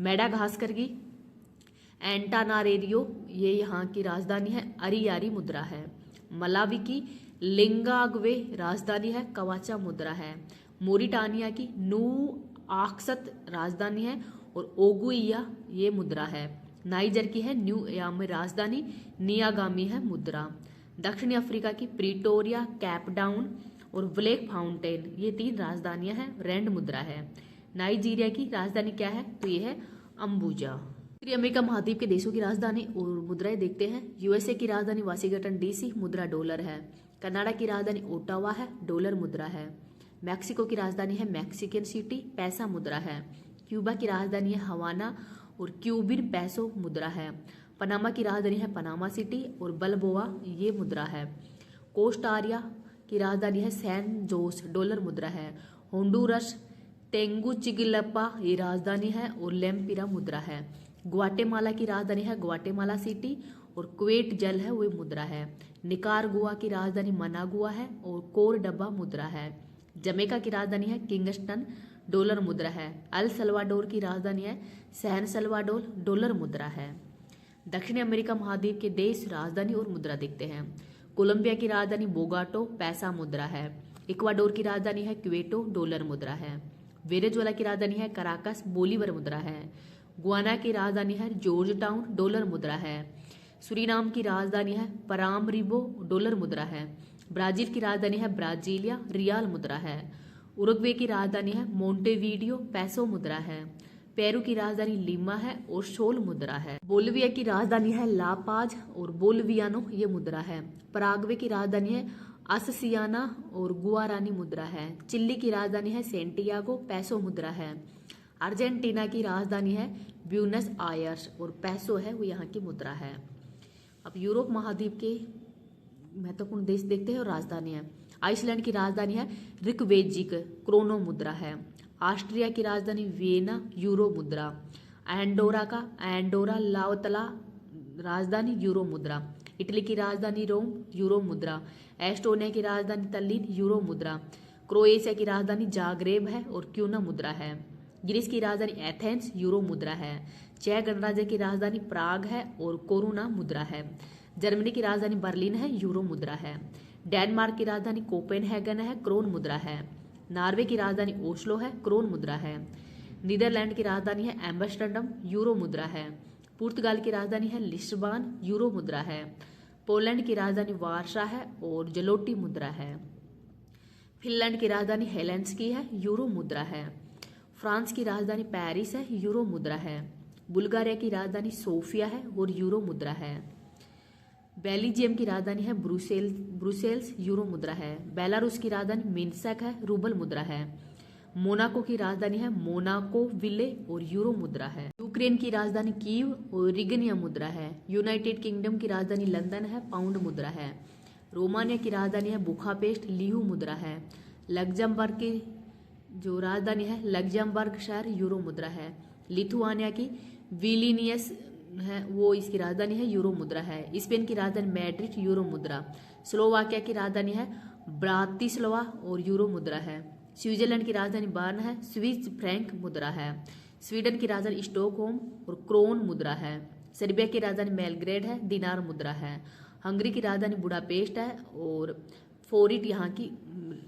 Speaker 1: मेडागास्कर की एंटानारेरियो, ये यहाँ की राजधानी है, अरियारी मुद्रा है। मलावी की लिंगाग्वे राजधानी है, कवाचा मुद्रा है। मोरिटानिया की नू आक्सत राजधानी है और ओगुइया ये मुद्रा है। नाइजर की है न्यू याम राजधानी, नियागामी है मुद्रा। दक्षिणी अफ्रीका की प्रीटोरिया, कैपडाउन और ब्लैक फाउंटेन, ये 3 राजधानियां हैं, रैंड मुद्रा है। नाइजीरिया की राजधानी क्या है, तो ये है अम्बुजा। उत्तरी अमेरिका महाद्वीप के देशों की राजधानी और मुद्राएं देखते हैं। यूएसए की राजधानी वाशिंगटन डीसी, मुद्रा डॉलर है। कनाडा की राजधानी ओटावा है, डॉलर मुद्रा है। मैक्सिको की राजधानी है मैक्सिकन सिटी, पैसा मुद्रा है। क्यूबा की राजधानी है हवाना और क्यूबिन पैसो मुद्रा है। पनामा की राजधानी है पनामा सिटी और बलबोआ ये मुद्रा है। कोस्टारिया की राजधानी है सैन जोस, डॉलर मुद्रा है। होंडुरस टेंगुचिगिलपा ये राजधानी है और लेम्पिरा मुद्रा है। ग्वाटेमाला की राजधानी है ग्वाटेमाला सिटी और कुवेट जल है वही मुद्रा है। निकारागुआ की राजधानी मनागुआ है और कोरडबा मुद्रा है। जमैका की राजधानी है किंगस्टन, डॉलर मुद्रा है। अल सल्वाडोर की राजधानी है सैन सल्वाडोर, डॉलर मुद्रा है। दक्षिण अमेरिका महाद्वीप के देश, राजधानी और मुद्रा देखते हैं। कोलंबिया की राजधानी बोगाटो, पैसा मुद्रा है। इक्वाडोर की राजधानी है क्वेटो, डॉलर मुद्रा है। वेनेजुएला की राजधानी है कराकस, बोलीवर मुद्रा है। गुआना की राजधानी है जॉर्ज टाउन, डॉलर मुद्रा है। सूरीनाम की राजधानी है परामरिबो, डॉलर मुद्रा है। ब्राजील की राजधानी है ब्राजीलिया, रियाल मुद्रा है। उरुग्वे की राजधानी है मोंटेवीडियो, पैसो मुद्रा है। पेरू की राजधानी लीमा है और सोल मुद्रा है। बोलिविया की राजधानी है लापाज और बोलिवियानो ये मुद्रा है। पराग्वे की राजधानी है अससियाना और गुआरानी मुद्रा है। चिली की राजधानी है सेंटियागो, पैसो मुद्रा है। अर्जेंटीना की राजधानी है ब्यूनस आयर्स और पैसो है वो यहाँ की मुद्रा है। अब यूरोप महाद्वीप के महत्वपूर्ण देश देखते हैं और राजधानी है। आइसलैंड की राजधानी है रिकवेजिक, क्रोनो मुद्रा है। ऑस्ट्रिया की राजधानी वियना, यूरो मुद्रा। एंडोरा का एंडोरा लावतला राजधानी, यूरो मुद्रा। इटली की राजधानी रोम, यूरो मुद्रा। एस्टोनिया की राजधानी तल्लीन, यूरो मुद्रा। क्रोएशिया की राजधानी जाग्रेब है और क्यूना मुद्रा है। ग्रीस की राजधानी एथेंस, यूरो मुद्रा है। चेक गणराज्य की राजधानी प्राग है और कोरोना मुद्रा है। जर्मनी की राजधानी बर्लिन है, यूरो मुद्रा है। डेनमार्क की राजधानी कोपेनहेगन है, क्रोन मुद्रा है। नॉर्वे की राजधानी ओस्लो है, क्रोन मुद्रा है। नीदरलैंड की राजधानी है एम्स्टर्डम, यूरो मुद्रा है। पुर्तगाल की राजधानी है लिस्बन, यूरो मुद्रा है। पोलैंड की राजधानी वार्सा है और जलोटी मुद्रा है। फिनलैंड की राजधानी हेलेंस्की है, यूरो मुद्रा है। फ्रांस की राजधानी पेरिस है, यूरो मुद्रा है। बुल्गारिया की राजधानी सोफिया है और यूरो मुद्रा है। बेल्जियम की राजधानी है ब्रुसेल्स, यूरो मुद्रा है। बेलारूस की राजधानी मिन्स्क है, रूबल मुद्रा है। मोनाको की राजधानी है मोनाको विले और यूरो मुद्रा है। यूक्रेन की राजधानी कीव और रिगनिया मुद्रा है। यूनाइटेड किंगडम की राजधानी लंदन है, पाउंड मुद्रा है। रोमानिया की राजधानी है बुखापेस्ट, लीहू मुद्रा है। लग्जमबर्ग की जो राजधानी है लग्जमबर्ग शहर, यूरो मुद्रा है। लिथुआनिया की विलिनियस है वो इसकी राजधानी है, यूरो मुद्रा है। स्पेन की राजधानी मैड्रिड, यूरो मुद्रा। स्लोवाकिया की राजधानी है ब्रातिस्लावा और यूरो मुद्रा है। स्विट्जरलैंड की राजधानी बर्न है, स्विस फ्रैंक मुद्रा है। स्वीडन की राजधानी स्टॉकहोम और क्रोन मुद्रा है। सर्बिया की राजधानी बेलग्रेड है, दिनार मुद्रा है। हंगरी की राजधानी बुडापेस्ट है और फोरिट यहाँ की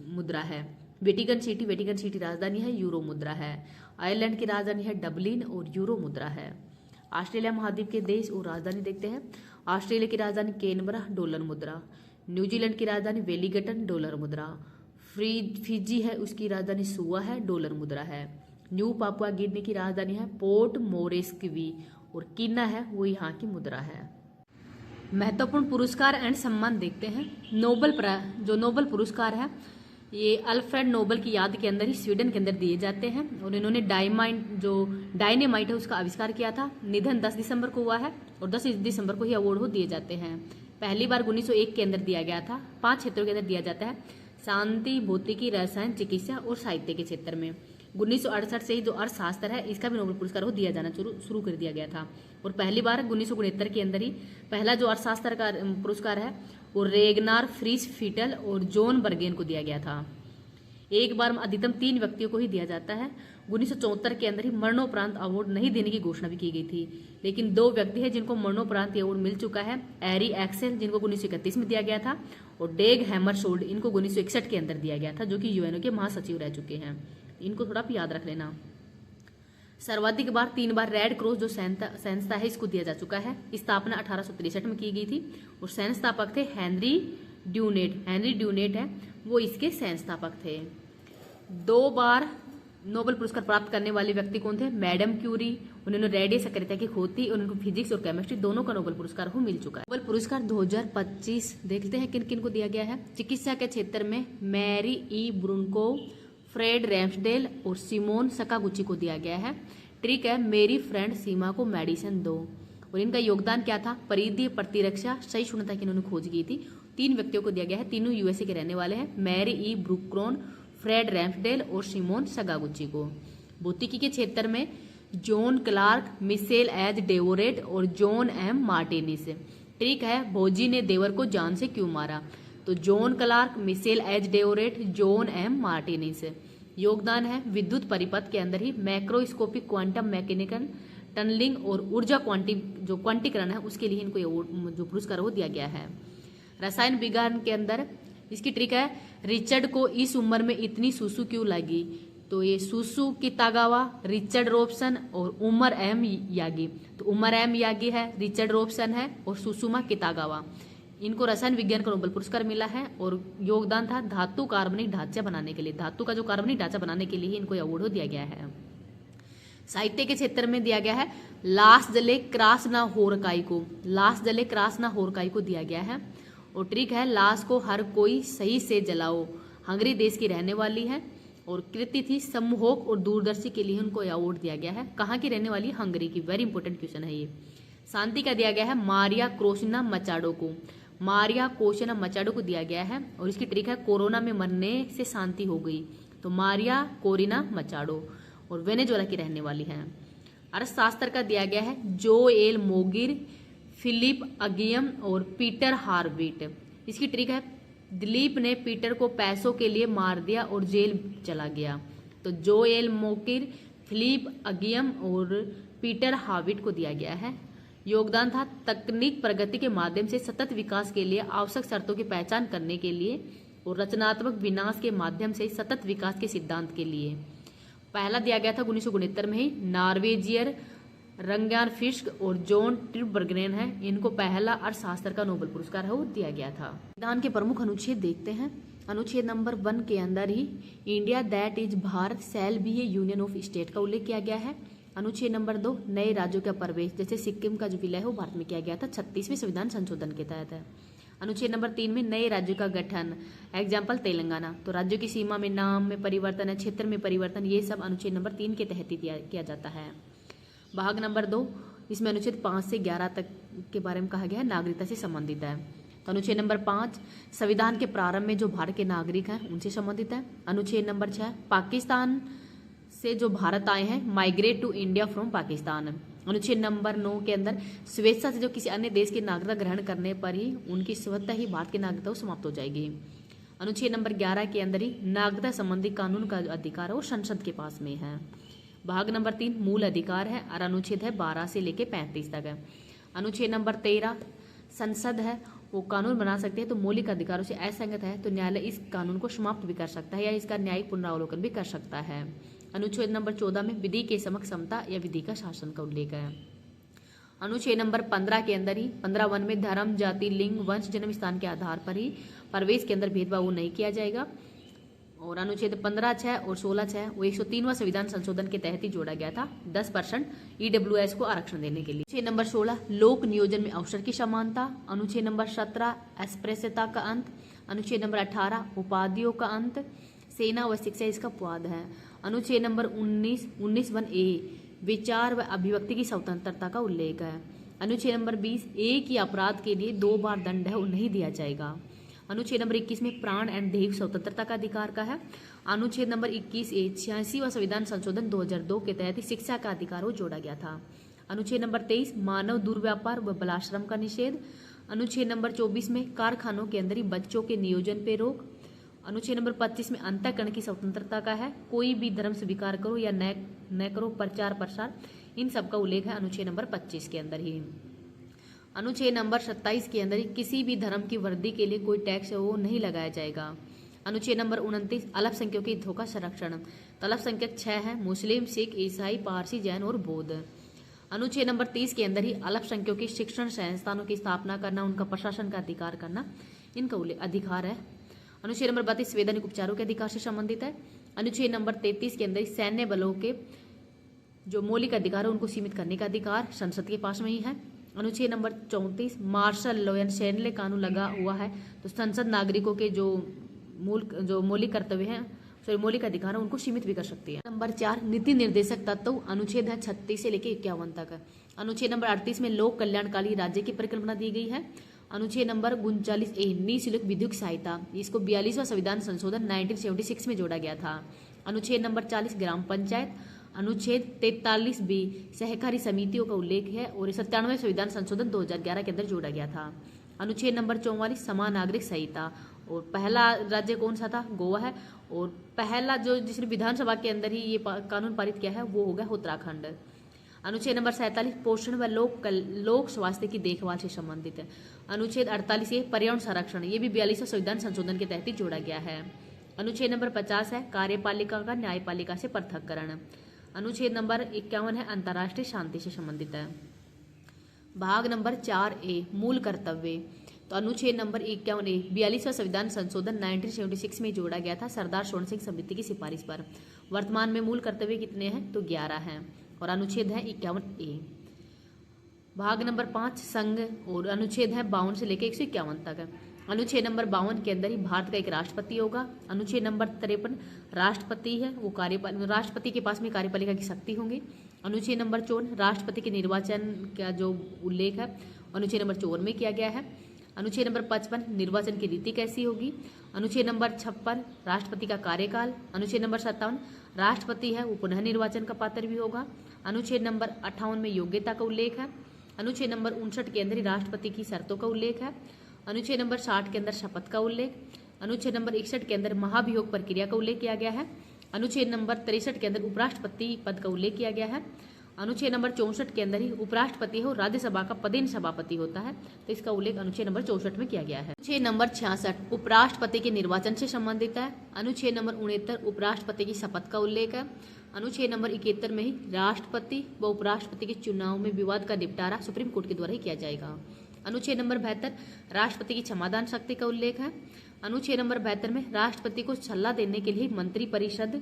Speaker 1: मुद्रा है। वेटिकन सिटी राजधानी है, यूरो मुद्रा है। आयरलैंड की राजधानी है डबलिन और यूरो मुद्रा है। ऑस्ट्रेलिया महाद्वीप के देश और राजधानी देखते हैं। ऑस्ट्रेलिया की राजधानी कैनबरा, डॉलर मुद्रा। न्यूजीलैंड की राजधानी वेलिंगटन, डॉलर मुद्रा। फिजी है, उसकी राजधानी सुआ है, डॉलर मुद्रा है। न्यू पापुआ गिनी की राजधानी है पोर्ट मोरेस्क्वी और कीना है, वो यहाँ की मुद्रा है। महत्वपूर्ण पुरस्कार एंड सम्मान देखते हैं। नोबल पुरस्कार है, ये अल्फ्रेड नोबल की याद के अंदर ही स्वीडन के अंदर दिए जाते हैं और इन्होंने डायनेमाइट है उसका आविष्कार किया था। निधन 10 दिसंबर को हुआ है और 10 दिसंबर को ही अवार्ड हो दिए जाते हैं। पहली बार 1901 के अंदर दिया गया था। 5 क्षेत्रों के अंदर दिया जाता है, शांति, भौतिकी, रसायन, चिकित्सा और साहित्य के क्षेत्र में। 1968 से ही जो अर्थशास्त्र है इसका भी नोबेल पुरस्कार वो दिया जाना शुरू कर दिया गया था और पहली बार 1969 के अंदर ही पहला जो अर्थशास्त्र का पुरस्कार है वो रेगनार फ्रीस फीटल और जॉन बर्गेन को दिया गया था। एक बार अधिकतम 3 व्यक्तियों को ही दिया जाता है। 1974 के अंदर ही मरणोपरांत अवार्ड नहीं देने की घोषणा भी की गई थी, लेकिन 2 व्यक्ति हैं जिनको मरणोपरांत अवार्ड मिल चुका है। एरी एक्सेल, जिनको 1931 में दिया गया था, और डेग हैमरशोल्ड, इनको 1961 के अंदर दिया गया था, जो कि यूएनओ के महासचिव रह चुके हैं। इनको थोड़ा आप याद रख लेना। सर्वाधिक बार 3 बार रेड क्रॉस जो संस्था है इसको दिया जा चुका है। स्थापना 1863 में की गई थी और संस्थापक थे हेनरी ड्यूनेट है, वो इसके संस्थापक थे। 2 बार नोबेल पुरस्कार प्राप्त करने वाले व्यक्ति कौन थे? मैडम क्यूरी, उन्होंने रेडियो सक्रियता की खोज थी और उनको फिजिक्स और केमिस्ट्री दोनों का नोबेल पुरस्कार हो मिल चुका है। नोबेल पुरस्कार 2025 देखते हैं किन किन को दिया गया है। चिकित्सा के क्षेत्र में मैरी ई ब्रुनको, फ्रेड रैम्सडेल और सिमोन सकागुची को दिया गया है। ट्रिक है, मेरी फ्रेंड सीमा को मेडिसिन दो। और इनका योगदान क्या था? परिधीय प्रतिरक्षा सहिष्णुता की इन्होंने खोज की थी। 3 व्यक्तियों को दिया गया है, तीनों यूएसए के रहने वाले हैं, मैरी ई ब्रुक्रोन, फ्रेड रैम्सडेल और सिमोन सगागुची को। भौतिकी के क्षेत्र में जॉन क्लार्क, मिशेल एच डेवोरेट और जॉन एम मार्टिनिस। ट्रिक है, भोजी ने देवर को जान से क्यों मारा? तो John Clarke, Michel H Devoret, John M Martinis. योगदान है विद्युत परिपथ के अंदर ही मैक्रोस्कोपिक क्वांटम मैकेनिकल टनलिंग और ऊर्जा क्वांटीकरण है उसके लिए इनको जो पुरस्कार वो दिया गया है। रसायन विज्ञान के अंदर इसकी ट्रिक है, रिचर्ड को इस उम्र में इतनी सुसु क्यों लगी? तो ये सुसु कितागावा, रिचर्ड रॉबसन और उमर एम यागी। तो उमर एम यागी है, रिचर्ड रॉबसन है और सुसुमा कितागावा। इनको रसायन विज्ञान का नोबेल पुरस्कार मिला है और योगदान था धातु कार्बनिक ढांचा बनाने के लिए। धातु का जो कार्बनिक ढांचा बनाने के लिए इनको अवार्ड दिया गया है। साहित्य के क्षेत्र में दिया गया है लास जले क्रास ना होरकाई को। लास जले क्रास ना होरकाई को दिया गया है और ट्रिक है, लाश को हर कोई सही से जलाओ। हंगरी देश की रहने वाली है और कृति थी सम्मोहक और दूरदर्शी के लिए उनको अवार्ड दिया गया है। कहाँ की रहने वाली? हंगरी की। वेरी इंपॉर्टेंट क्वेश्चन है ये। शांति का दिया गया है मारिया क्रोशिना मचाडो को। मारिया क्रोशिना मचाडो को दिया गया है और इसकी ट्रिक है, कोरोना में मरने से शांति हो गई। तो मारिया कोरिना मचाडो और वेनेजुएला की रहने वाली है। अर्थशास्त्र का दिया गया है जोएल मोगिर, फिलिप अगियम और पीटर हार्विट। इसकी ट्रिक है, दिलीप ने पीटर को पैसों के लिए मार दिया और जेल चला गया। तो जोएल मोगिर, फिलिप अगियम और पीटर हार्विट को दिया गया है। योगदान था तकनीक प्रगति के माध्यम से सतत विकास के लिए आवश्यक शर्तों की पहचान करने के लिए और रचनात्मक विनाश के माध्यम से सतत विकास के सिद्धांत के लिए। पहला दिया गया था 1969 में ही, नॉर्वेजियर रंग्यान फिस्क और जॉन ट्रिबर्गेन है, इनको पहला अर्थशास्त्र का नोबेल पुरस्कार है वो दिया गया था। संविधान के प्रमुख अनुच्छेद देखते हैं। अनुच्छेद नंबर 1 के अंदर ही India that is Bharat shall be a union of state का उल्लेख किया गया है। अनुच्छेद नंबर 2 नए राज्यों का प्रवेश, जैसे सिक्किम का जो विलय है वो भारत में किया गया था 36वें संविधान संशोधन के तहत है। अनुच्छेद नंबर 3 में नए राज्यों का गठन, एग्जाम्पल तेलंगाना। तो राज्यों की सीमा में नाम में परिवर्तन है, क्षेत्र में परिवर्तन, ये सब अनुच्छेद नंबर 3 के तहत ही किया जाता है। भाग नंबर 2 इसमें अनुच्छेद 5 से 11 तक के बारे में कहा गया है, नागरिकता से संबंधित है। तो अनुच्छेद नंबर 5 संविधान के प्रारंभ में जो भारत के नागरिक हैं उनसे संबंधित है। अनुच्छेद नंबर 6 पाकिस्तान से जो भारत आए हैं, migrate to India from Pakistan. अनुच्छेद नंबर 9 के अंदर स्वेच्छा से जो किसी अन्य देश की नागरिकता ग्रहण करने पर ही उनकी स्वतः ही भारत की नागरिकता समाप्त हो जाएगी। अनुच्छेद नंबर 11 के अंदर ही नागरिकता संबंधी कानून का जो अधिकार है वो संसद के पास में है। भाग नंबर 3 मूल अधिकार है और अनुच्छेद है 12 से लेके 35 तक है। अनुच्छेद नंबर 13 संसद है वो कानून बना सकते हैं तो मौलिक अधिकारों से असंगत है तो न्यायालय इस कानून को समाप्त भी कर सकता है या इसका न्यायिक पुनरावलोकन भी कर सकता है। अनुच्छेद नंबर 14 में विधि के समक्ष समता या विधि का शासन का उल्लेख है। अनुच्छेद नंबर 15 के अंदर ही 15(1) में धर्म, जाति, लिंग, वंश, जन्म स्थान के आधार पर ही प्रवेश के अंदर भेदभाव नहीं किया जाएगा। और अनुच्छेद 15(6) और 16(6) वो 103वां संविधान संशोधन के तहत ही जोड़ा गया था 10% EWS को आरक्षण देने के लिए। अनुच्छेद नंबर 16 लोक नियोजन में अवसर की समानता। अनुच्छेद नंबर 17 अस्पृश्यता का अंत। अनुच्छेद नंबर 18 उपाधियों का अंत। सेना व शिक्षा इसका अपवाद है। अनुच्छेद नंबर 19(1)(a) विचार व अभिव्यक्ति की स्वतंत्रता का उल्लेख है। अनुच्छेद नंबर 20 एक ही अपराध के लिए 2 बार दंड है वो नहीं दिया जाएगा। अनुच्छेद नंबर 21 में प्राण एवं देह स्वतंत्रता का अधिकार का है। अनुच्छेद नंबर 21(a) 86वां संविधान संशोधन 2002 के तहत शिक्षा का अधिकार वो जोड़ा गया था। अनुच्छेद नंबर 23 मानव दुर्व्यापार व बलाश्रम का निषेध। अनुच्छेद नंबर 24 में कारखानों के अंदर ही बच्चों के नियोजन पे रोक। अनुच्छेद नंबर 25 में अंतःकरण की स्वतंत्रता का है। कोई भी धर्म स्वीकार करो या न करो, प्रचार प्रसार, इन सब का उल्लेख है अनुच्छेद नंबर 25 के अंदर ही। अनुच्छेद नंबर 27 के अंदर ही किसी भी धर्म की वृद्धि के लिए कोई टैक्स है वो नहीं लगाया जाएगा। अनुच्छेद नंबर 29 अल्पसंख्यकों के हितों का संरक्षण। तो अल्पसंख्यक 6 है, मुस्लिम, सिख, ईसाई, पारसी, जैन और बौद्ध। अनुच्छेद नंबर 30 के अंदर ही अल्पसंख्यकों की शिक्षण संस्थानों की स्थापना करना, उनका प्रशासन का अधिकार करना, इनका अधिकार है। अनुच्छेद नंबर 32 संवैधानिक उपचारों के अधिकार से संबंधित है। अनुच्छेद नंबर 33 के अंदर सैन्य बलों के जो मौलिक अधिकार है उनको सीमित करने का अधिकार संसद के पास में ही है। अनुच्छेद नंबर 34 मार्शल लॉ यानी सैन्य कानून लगा हुआ है तो संसद नागरिकों के जो मौलिक कर्तव्य हैं, मौलिक अधिकार है उनको सीमित भी कर सकती है। नंबर 4 नीति निर्देशक तत्व। अनुच्छेद है 36 से लेकर 51 तक। अनुच्छेद नंबर 38 में लोक कल्याणकारी राज्य की परिकल्पना दी गई है। अनुच्छेद नंबर 39(a) निःशुल्क विद्युत सहायता, इसको 42वां संविधान संशोधन 1976 में जोड़ा गया था। अनुच्छेद नंबर 40 ग्राम पंचायत। अनुच्छेद 43(b) सहकारी समितियों का उल्लेख है और 97वें संविधान संशोधन 2011 के अंदर जोड़ा गया था। अनुच्छेद नंबर 44 समान नागरिक संहिता, और पहला राज्य कौन सा था? गोवा है, और पहला जो जिसने विधानसभा के अंदर ही ये कानून पारित किया है वो हो गया उत्तराखंड। अनुच्छेद नंबर 47 पोषण व लोक स्वास्थ्य की देखभाल से संबंधित है। अनुच्छेद 48 पर्यावरण संरक्षण, ये भी 42वें संविधान संशोधन के तहत ही जोड़ा गया है। अनुच्छेद नंबर 50 है कार्यपालिका का न्यायपालिका से पृथक्करण। अनुच्छेद नंबर 51 है अंतर्राष्ट्रीय शांति से संबंधित है। भाग नंबर 4(a) मूल कर्तव्य। तो अनुच्छेद नंबर 51(a) 42वां संविधान संशोधन 1976 में जोड़ा गया था सरदार स्वर्ण सिंह समिति की सिफारिश पर। वर्तमान में मूल कर्तव्य कितने हैं? तो 11 हैं, और अनुच्छेद है 51(a). भाग नंबर 5 संघ, और अनुच्छेद है 52 से लेकर 151 तक। अनुच्छेद नंबर 52 के अंदर ही भारत का एक राष्ट्रपति होगा। अनुच्छेद नंबर 53 राष्ट्रपति है वो राष्ट्रपति के पास में कार्यपालिका की शक्ति होंगी। अनुच्छेद नंबर 54 राष्ट्रपति के निर्वाचन का जो उल्लेख है अनुच्छेद नंबर 54 में किया गया है। अनुच्छेद नंबर 55 निर्वाचन की रीति कैसी होगी। अनुच्छेद नंबर 56 राष्ट्रपति का कार्यकाल। अनुच्छेद नंबर 57 राष्ट्रपति है वो पुनः निर्वाचन का पात्र भी होगा। अनुच्छेद नंबर 58 में योग्यता का उल्लेख है। अनुच्छेद नंबर 59 के अंदर ही राष्ट्रपति की शर्तों का उल्लेख है। अनुच्छेद नंबर 60 के अंदर शपथ का उल्लेख। अनुच्छेद नंबर 61 के अंदर महाभियोग प्रक्रिया का उल्लेख किया गया है। अनुच्छेद नंबर 63 के अंदर उपराष्ट्रपति पद का उल्लेख किया गया है। अनुच्छेद नंबर 64 के अंदर ही उपराष्ट्रपति हो राज्यसभा का पदेन सभापति होता है, तो इसका उल्लेख अनुच्छेद नंबर 64 में किया गया है। अनुच्छेद नंबर 66 उपराष्ट्रपति के निर्वाचन से संबंधित है। अनुच्छेद नंबर 69 उपराष्ट्रपति की शपथ का उल्लेख है। अनुच्छेद नंबर 71 में ही राष्ट्रपति व उपराष्ट्रपति के चुनाव में विवाद का निपटारा सुप्रीम कोर्ट के द्वारा ही किया जाएगा। अनुच्छेद नंबर 72 राष्ट्रपति की क्षमादान शक्ति का उल्लेख है। अनुच्छेद नंबर 72 में राष्ट्रपति को सलाह देने के लिए मंत्रिपरिषद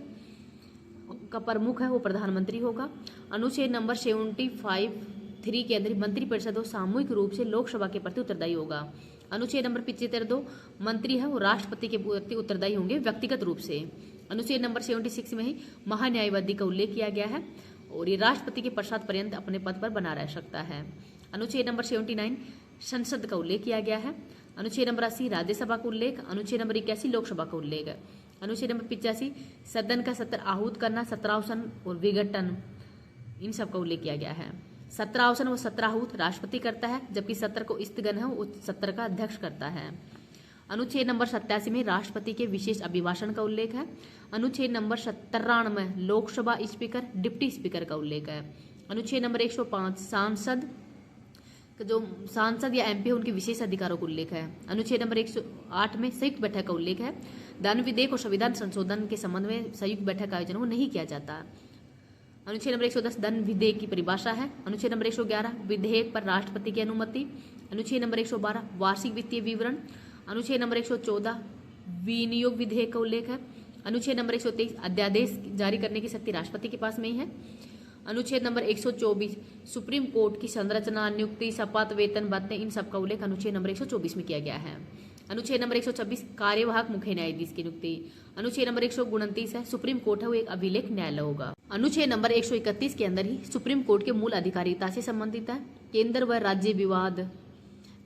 Speaker 1: का प्रमुख है वो प्रधानमंत्री होगा। अनुच्छेद नंबर 75(3) के अंदर मंत्रिपरिषद सामूहिक रूप से लोकसभा के प्रति उत्तरदायी होगा। अनुच्छेद नंबर 75(2) मंत्री है वो राष्ट्रपति के प्रति उत्तरदायी होंगे व्यक्तिगत रूप से। अनुच्छेद नंबर 76 में ही महान्यायवादी का उल्लेख किया गया है और ये राष्ट्रपति के पश्चात पर्यंत अपने पद पर बना रह सकता है। अनुच्छेद नंबर 79 संसद का उल्लेख किया गया है। अनुच्छेद नंबर 80 राज्यसभा का उल्लेख। अनुच्छेद नंबर 81 लोकसभा का उल्लेख है। अनुच्छेद नंबर 85 सदन का सत्र आहूत करना, सत्रावसन और विघटन, इन सब का उल्लेख किया गया है। सत्रावसन व सत्राहूत राष्ट्रपति करता है, जबकि सत्र को स्थगन है वो सत्र का अध्यक्ष करता है। अनुच्छेद नंबर 87 में राष्ट्रपति के विशेष अभिभाषण का उल्लेख है। अनुच्छेद नंबर 93 में लोकसभा स्पीकर डिप्टी स्पीकर का उल्लेख है। अनुच्छेद नंबर 105 सांसद जो सांसद या एमपी है उनके विशेष अधिकारों का उल्लेख है। अनुच्छेद नंबर 108 में संयुक्त बैठक का उल्लेख है। धन विधेयक और संविधान संशोधन के संबंध में संयुक्त बैठक का आयोजन नहीं किया जाता। अनुच्छेद नंबर 110 धन विधेयक की परिभाषा है। अनुच्छेद नंबर 111 विधेयक पर राष्ट्रपति की अनुमति। अनुच्छेद नंबर 112 वार्षिक वित्तीय विवरण। अनुच्छेद नंबर 114 विनियोग विधेयक का उल्लेख है। अनुच्छेद नंबर 123 अध्यादेश जारी करने की शक्ति राष्ट्रपति के पास में ही है। अनुच्छेद नंबर 124 सुप्रीम कोर्ट की संरचना, नियुक्ति, शपथ, वेतन, भत्ते, इन सब का उल्लेख अनुच्छेद नंबर 124 में किया गया है। अनुच्छेद नंबर 126 कार्यवाहक मुख्य न्यायाधीश की नियुक्ति। अनुच्छेद नंबर 129 है सुप्रीम कोर्ट है वो एक अभिलेख न्यायालय होगा। अनुच्छेद नंबर 131 के अंदर ही सुप्रीम कोर्ट के मूल अधिकारिता से संबंधित है। केंद्र व राज्य विवाद।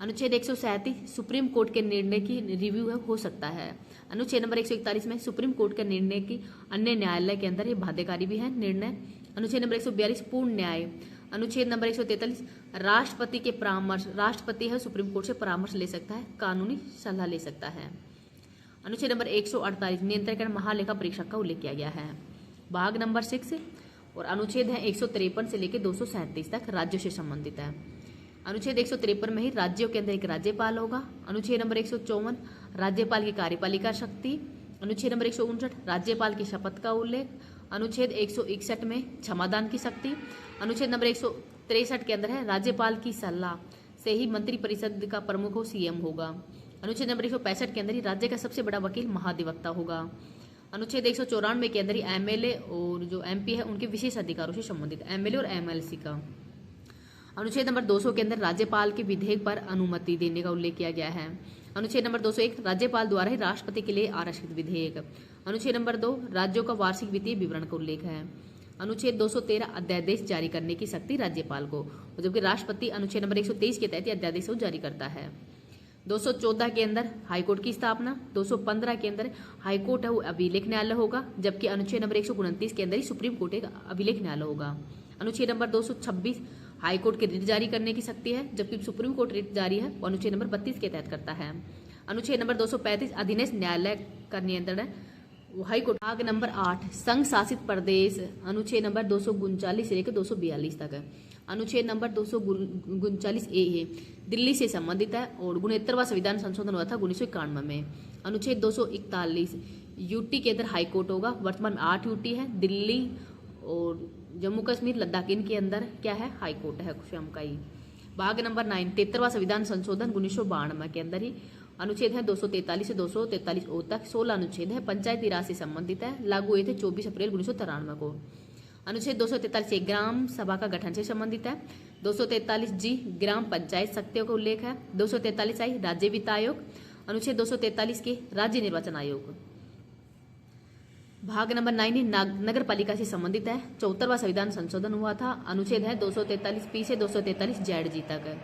Speaker 1: अनुच्छेद 137 सुप्रीम कोर्ट के निर्णय की रिव्यू हो सकता है। अनुच्छेद नंबर 141 में सुप्रीम कोर्ट के निर्णय की अन्य न्यायालय के अंदर ये बाध्यकारी भी है निर्णय। अनुच्छेद नंबर 142 पूर्ण न्याय। अनुच्छेद नंबर 143 राष्ट्रपति के परामर्श। राष्ट्रपति है सुप्रीम कोर्ट से परामर्श ले सकता है, कानूनी सलाह ले सकता है। अनुच्छेद नंबर 148 नियंत्रण महालेखा परीक्षक का उल्लेख किया गया है। भाग नंबर 6 और अनुच्छेद है 153 से लेकर 237 तक राज्यों से संबंधित है। अनुच्छेद 153 में ही राज्यों के अंदर एक राज्यपाल होगा। अनुच्छेद नंबर 154 राज्यपाल की कार्यपालिका शक्ति। अनुच्छेद नंबर 159 राज्यपाल की शपथ का उल्लेख। अनुच्छेद 161 में क्षमादान की शक्ति। अनुच्छेद नंबर 163 के अंदर है राज्यपाल की सलाह से ही मंत्रिपरिषद का प्रमुख हो सीएम होगा। अनुच्छेद नंबर 165 के अंदर ही राज्य का सबसे बड़ा वकील महाधिवक्ता होगा। अनुच्छेद 194 के अंदर ही एमएलए और जो एमपी है उनके विशेष अधिकारों से संबंधित एमएलए और एमएलसी का। अनुच्छेद नंबर 200 के अंदर राज्यपाल के विधेयक पर अनुमति देने का उल्लेख किया गया है। अनुच्छेद नंबर 201 राज्यपाल द्वारा ही राष्ट्रपति के लिए आरक्षित विधेयक। अनुच्छेद नंबर 2 राज्यों का वार्षिक वित्तीय विवरण का उल्लेख है। अनुच्छेद 213 अध्यादेश जारी करने की शक्ति राज्यपाल को, जबकि राष्ट्रपति अनुच्छेद नंबर 123 के तहत अध्यादेश को जारी करता है। 214 के अंदर हाईकोर्ट की स्थापना। 215 के अंदर हाईकोर्ट है वो अभिलेख न्यायालय होगा, जबकि अनुच्छेद नंबर 129 के अंदर ही सुप्रीम कोर्ट एक अभिलेख न्यायालय होगा। अनुच्छेद नंबर 226 हाईकोर्ट के रिट जारी करने की शक्ति है, जबकि सुप्रीम कोर्ट रिट जारी है वो अनुच्छेद नंबर 32 के तहत करता है। अनुच्छेद नंबर 235 अधीनस्थ न्यायालय का नियंत्रण है वो हाईकोर्ट। भाग नंबर 8 संघ शासित प्रदेश। अनुच्छेद नंबर 239 से लेकर 242 तक है। अनुच्छेद नंबर 239 ए है दिल्ली से संबंधित है और 69वां संविधान संशोधन हुआ था 1991 में। अनुच्छेद 241 यूटी के अंदर हाईकोर्ट होगा। वर्तमान में 8 यूटी है, दिल्ली और जम्मू कश्मीर लद्दाख इनके अंदर क्या है हाईकोर्ट है स्वयं का ही। भाग नंबर 9 73वां संविधान संशोधन 1992 के अंदर ही। अनुच्छेद है 243 से 243 ओ तक। 16 अनुच्छेद है पंचायती राज से संबंधित है, लागू हुए थे 24 अप्रैल 1993 को। अनुच्छेद 243 ग्राम सभा का गठन से संबंधित है। 243 जी ग्राम पंचायत शक्तियों का उल्लेख है। 243 आई राज्य वित्त आयोग। अनुच्छेद 243 के राज्य निर्वाचन आयोग। भाग नंबर 9 नगर पालिका से संबंधित है। 74वां संविधान संशोधन हुआ था। अनुच्छेद है 243 पी से 243 जेड जी तक है।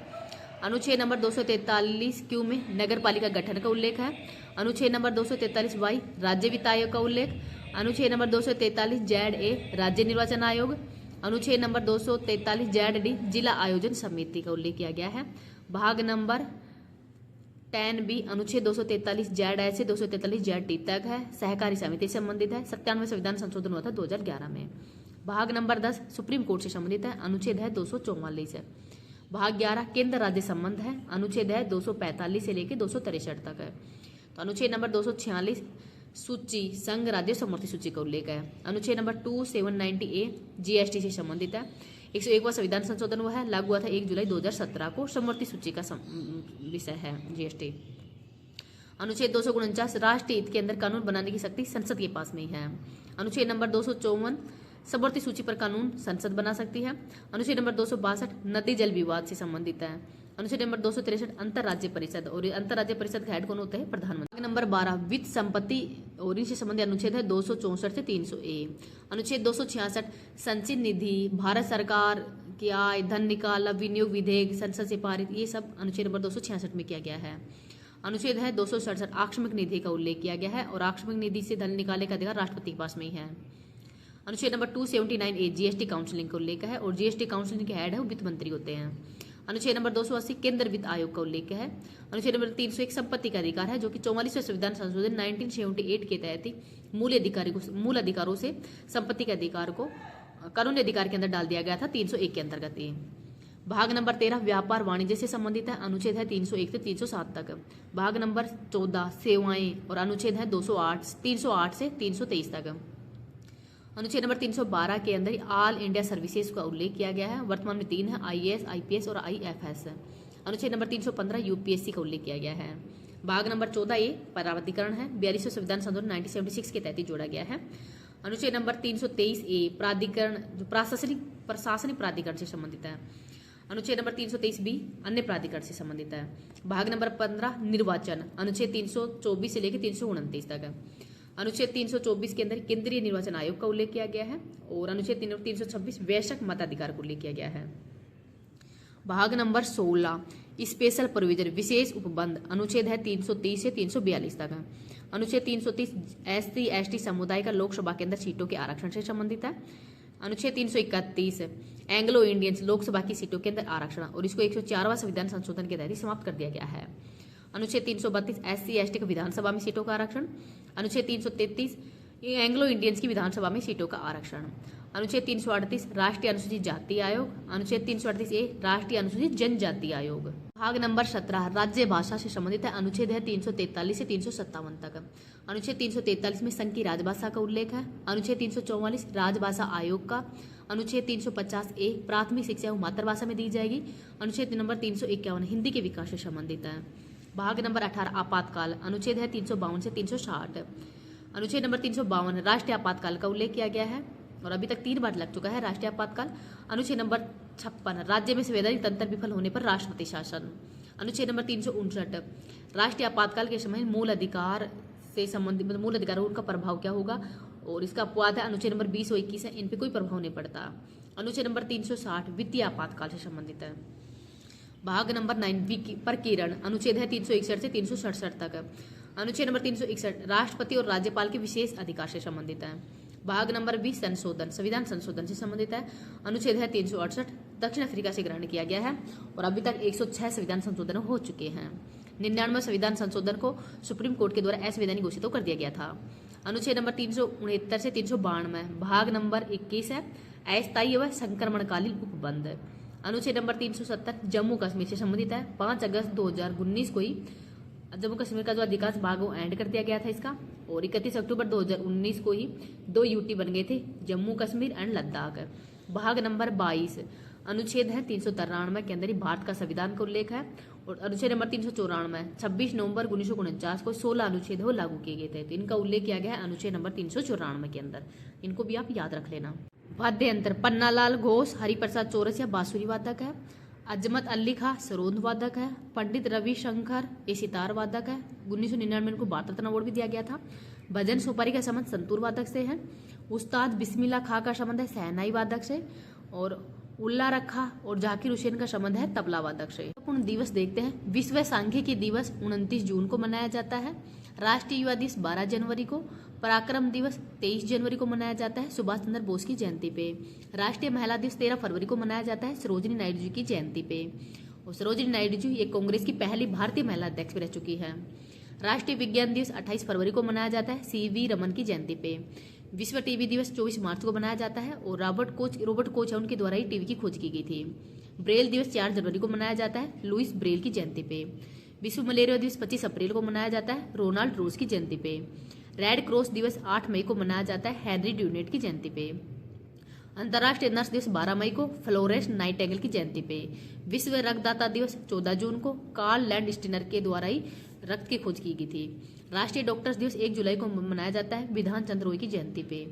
Speaker 1: अनुच्छेद नंबर 243 क्यू में नगर पालिका गठन का उल्लेख है। अनुच्छेद नंबर 243 वाई राज्य वित्त आयोग का उल्लेख। अनुच्छेद नंबर 243 जेड ए राज्य निर्वाचन आयोग। अनुच्छेद नंबर 243 जेड डी जिला आयोजन समिति का उल्लेख किया गया है। भाग नंबर 10 बी अनुच्छेद 243 जेड ए से 243 जेड टी तक है, सहकारी समिति से संबंधित है। 97वें संविधान संशोधन हुआ था 2011 में। भाग नंबर 10 सुप्रीम कोर्ट से संबंधित है। अनुच्छेद है 244 है। भाग 11 केंद्र राज्य संबंध है। अनुच्छेद है 245 से लेकर 263 तक है। तो अनुच्छेद नंबर 246 सूची संघ राज्य समवर्ती सूची का उल्लेख है। अनुच्छेद नंबर 2790 ए जीएसटी से संबंधित है। 101वां संविधान संशोधन हुआ है, लागू हुआ था 1 जुलाई 2017 को। समवर्ती सूची का विषय है जीएसटी। अनुच्छेद 249 राष्ट्रीय हित के अंदर कानून बनाने की शक्ति संसद के पास में ही है। अनुच्छेद नंबर 254 समवर्ती सूची पर कानून संसद बना सकती है। अनुच्छेद नंबर 262 नदी जल विवाद से संबंधित है। अनुच्छेद नंबर 263 अंतर्राज्य परिषद, और अंतर्राज्य परिषद का हेड कौन होता है? प्रधानमंत्री। नंबर 12 वित्त संपत्ति और इनसे संबंधित अनुच्छेद है 264 से 300 ए। अनुच्छेद 266 संचित निधि, भारत सरकार की आय, धन निकाला, विनियोग विधेयक संसद से पारित, ये सब अनुच्छेद नंबर 266 में किया गया है। अनुच्छेद है 267 आकस्मिक निधि का उल्लेख किया गया है और आकस्मिक निधि से धन निकालने का अधिकार राष्ट्रपति के पास में ही है। अनुच्छेद नंबर 279 ए जीएसटी काउंसिलिंग का उल्लेख है और जीएसटी काउंसिलिंग के हेड है वो वित्त मंत्री होते हैं। अनुच्छेद नंबर 280 केंद्र वित्त आयोग का उल्लेख है। अनुच्छेद नंबर 301 संपत्ति का अधिकार है, जो कि 44वें संविधान संशोधन 1978 के तहत ही मूल अधिकारों से संपत्ति के अधिकार को कानूनी अधिकार के अंदर डाल दिया गया था 301 के अंतर्गत ही। भाग नंबर 13 व्यापार वाणिज्य से संबंधित है, अनुच्छेद है 301 से 307 तक। भाग नंबर 14 सेवाएं और अनुच्छेद है 308 से 323 तक। अनुच्छेद नंबर 312 के अंदर ऑल इंडिया सर्विसेज का उल्लेख किया गया है। वर्तमान में 3 है, IAS, IPS और IFS। अनुच्छेद नंबर 315 UPSC का उल्लेख किया गया है। भाग नंबर 14 ए प्राधिकरण है, 42वें संविधान संशोधन 1976 के तहत जोड़ा गया है। अनुच्छेद नंबर 323 ए प्राधिकरण जो प्रशासनिक प्राधिकरण से संबंधित है। अनुच्छेद नंबर 323 बी अन्य प्राधिकरण से संबंधित है। भाग नंबर 15 निर्वाचन, अनुच्छेद 324 से लेकर 329 तक है। अनुच्छेद 324 के अंदर केंद्रीय निर्वाचन आयोग का उल्लेख किया गया है और अनुच्छेद 326 वयस्क मताधिकार को उल्लेख किया गया है। भाग नंबर 16 स्पेशल प्रोविजन विशेष उपबंध, अनुच्छेद है 330 से 342 तक है। अनुच्छेद 330 SC ST समुदाय का लोकसभा के अंदर सीटों के आरक्षण से संबंधित है। अनुच्छेद 331 एंग्लो इंडियंस लोकसभा की सीटों के अंदर आरक्षण और इसको 104वां संविधान संशोधन के तहत समाप्त कर दिया गया है। अनुच्छेद 332 SC ST का विधानसभा में सीटों का आरक्षण। अनुच्छेद 333 एंग्लो इंडियंस की विधानसभा में सीटों का आरक्षण। अनुच्छेद 338 राष्ट्रीय अनुसूचित जाति आयोग। अनुच्छेद 338 ए राष्ट्रीय अनुसूचित जनजाति आयोग। भाग नंबर 17 राज्य भाषा से संबंधित है, अनुच्छेद है 343 से 357 तक। अनुच्छेद 343 में संघ की राजभाषा का उल्लेख है। अनुच्छेद 344 राजभाषा आयोग का। अनुच्छेद 350 ए प्राथमिक शिक्षा मातृभाषा में दी जाएगी। अनुच्छेद नंबर 351 हिंदी के विकास से संबंधित है। भाग नंबर 18 आपातकाल, अनुच्छेद है 352 से 360। अनुच्छेद नंबर 352 राष्ट्रीय आपातकाल का उल्लेख किया गया है और अभी तक 3 बार लग चुका है राष्ट्रीय आपातकाल। अनुच्छेद नंबर 56 राज्य में संवैधानिक तंत्र विफल होने पर राष्ट्रपति शासन। अनुच्छेद नंबर 359 राष्ट्रीय आपातकाल के समय मूल अधिकार से संबंधित मूल अधिकार उनका प्रभाव क्या होगा और इसका अपवाद है अनुच्छेद नंबर 20 और 21 है, इन पर कोई प्रभाव नहीं पड़ता। अनुच्छेद नंबर 360 वित्तीय आपातकाल से संबंधित है। भाग नंबर 9 प्रकीर्ण, अनुच्छेद है 361 से 367 तक। अनुच्छेद नंबर 361 राष्ट्रपति और राज्यपाल के विशेष अधिकार से संबंधित है। भाग नंबर 20 संशोधन संविधान संशोधन से संबंधित है। अनुच्छेद है 368 दक्षिण अफ्रीका से ग्रहण किया गया है और अभी तक 106 संविधान संशोधन हो चुके हैं। 99वें संविधान संशोधन को सुप्रीम कोर्ट के द्वारा असंवैधानिक घोषित कर दिया गया था। अनुच्छेद नंबर 369 से 392 भाग नंबर 21 है अस्थायी व संक्रमणकालीन उपबंध। अनुच्छेद नंबर 370 जम्मू कश्मीर से संबंधित है। 5 अगस्त 2019 को ही जम्मू कश्मीर का जो अधिकांश भाग वो एंड कर दिया गया था इसका और 31 अक्टूबर 2019 को ही 2 यूटी बन गए थे, जम्मू कश्मीर एंड लद्दाख। भाग नंबर 22 अनुच्छेद है 393 के अंदर ही भारत का संविधान का उल्लेख है और अनुच्छेद नंबर 394 26 नवंबर 1949 को 16 अनुच्छेद वो लागू किए गए थे, तो इनका उल्लेख किया गया है अनुच्छेद नंबर 394 के अंदर। इनको भी आप याद रख लेना। वाद्य यंत्र पन्नालाल घोष हरिप्रसाद चौरसिया बांसुरी वादक है। अजमत अली खां सरोद वादक है। पंडित रविशंकर ये सितार वादक है। 1999 में इनको भारत रत्न अवार्ड भी दिया गया था। भजन सोपारी का संबंध संतूर वादक से है। उस्ताद बिस्मिल्ला खां का संबंध है सहनाई वादक से और उल्ला रखा और जाकिर हुसैन का संबंध है तबला वादक से। पूर्ण दिवस देखते हैं। विश्व सांख्यिकी दिवस 29 जून को मनाया जाता है। राष्ट्रीय युवा दिवस 12 जनवरी को। पराक्रम दिवस 23 जनवरी को मनाया जाता है सुभाष चंद्र बोस की जयंती पे। राष्ट्रीय महिला दिवस 13 फरवरी को मनाया जाता है सरोजिनी नायडू जी की जयंती पे। और सरोजिनी नायडू जी ये कांग्रेस की पहली भारतीय महिला अध्यक्ष रह चुकी है। राष्ट्रीय विज्ञान दिवस 28 फरवरी को मनाया जाता है CV रमन की जयंती पे। विश्व टीबी दिवस 24 मार्च को मनाया जाता है और रॉबर्ट कोच है उनके द्वारा ही टीबी की खोज की गई थी। ब्रेल दिवस 4 जनवरी को मनाया जाता है लुइस ब्रेल की जयंती पे। विश्व मलेरिया दिवस 25 अप्रैल को मनाया जाता है रोनाल्ड रोज की जयंती पे। रेड क्रॉस दिवस 8 मई को मनाया जाता है हेनरी ड्यूनेट की जयंती पे। अंतर्राष्ट्रीय नर्स दिवस 12 मई को फ्लोरेंस नाइटिंगेल की जयंती पे। विश्व रक्तदाता दिवस 14 जून को कार्ल लैंड स्टीनर के द्वारा ही रक्त की खोज की गई थी। राष्ट्रीय डॉक्टर्स दिवस 1 जुलाई को मनाया जाता है विधान चंद्र रॉय की जयंती पे।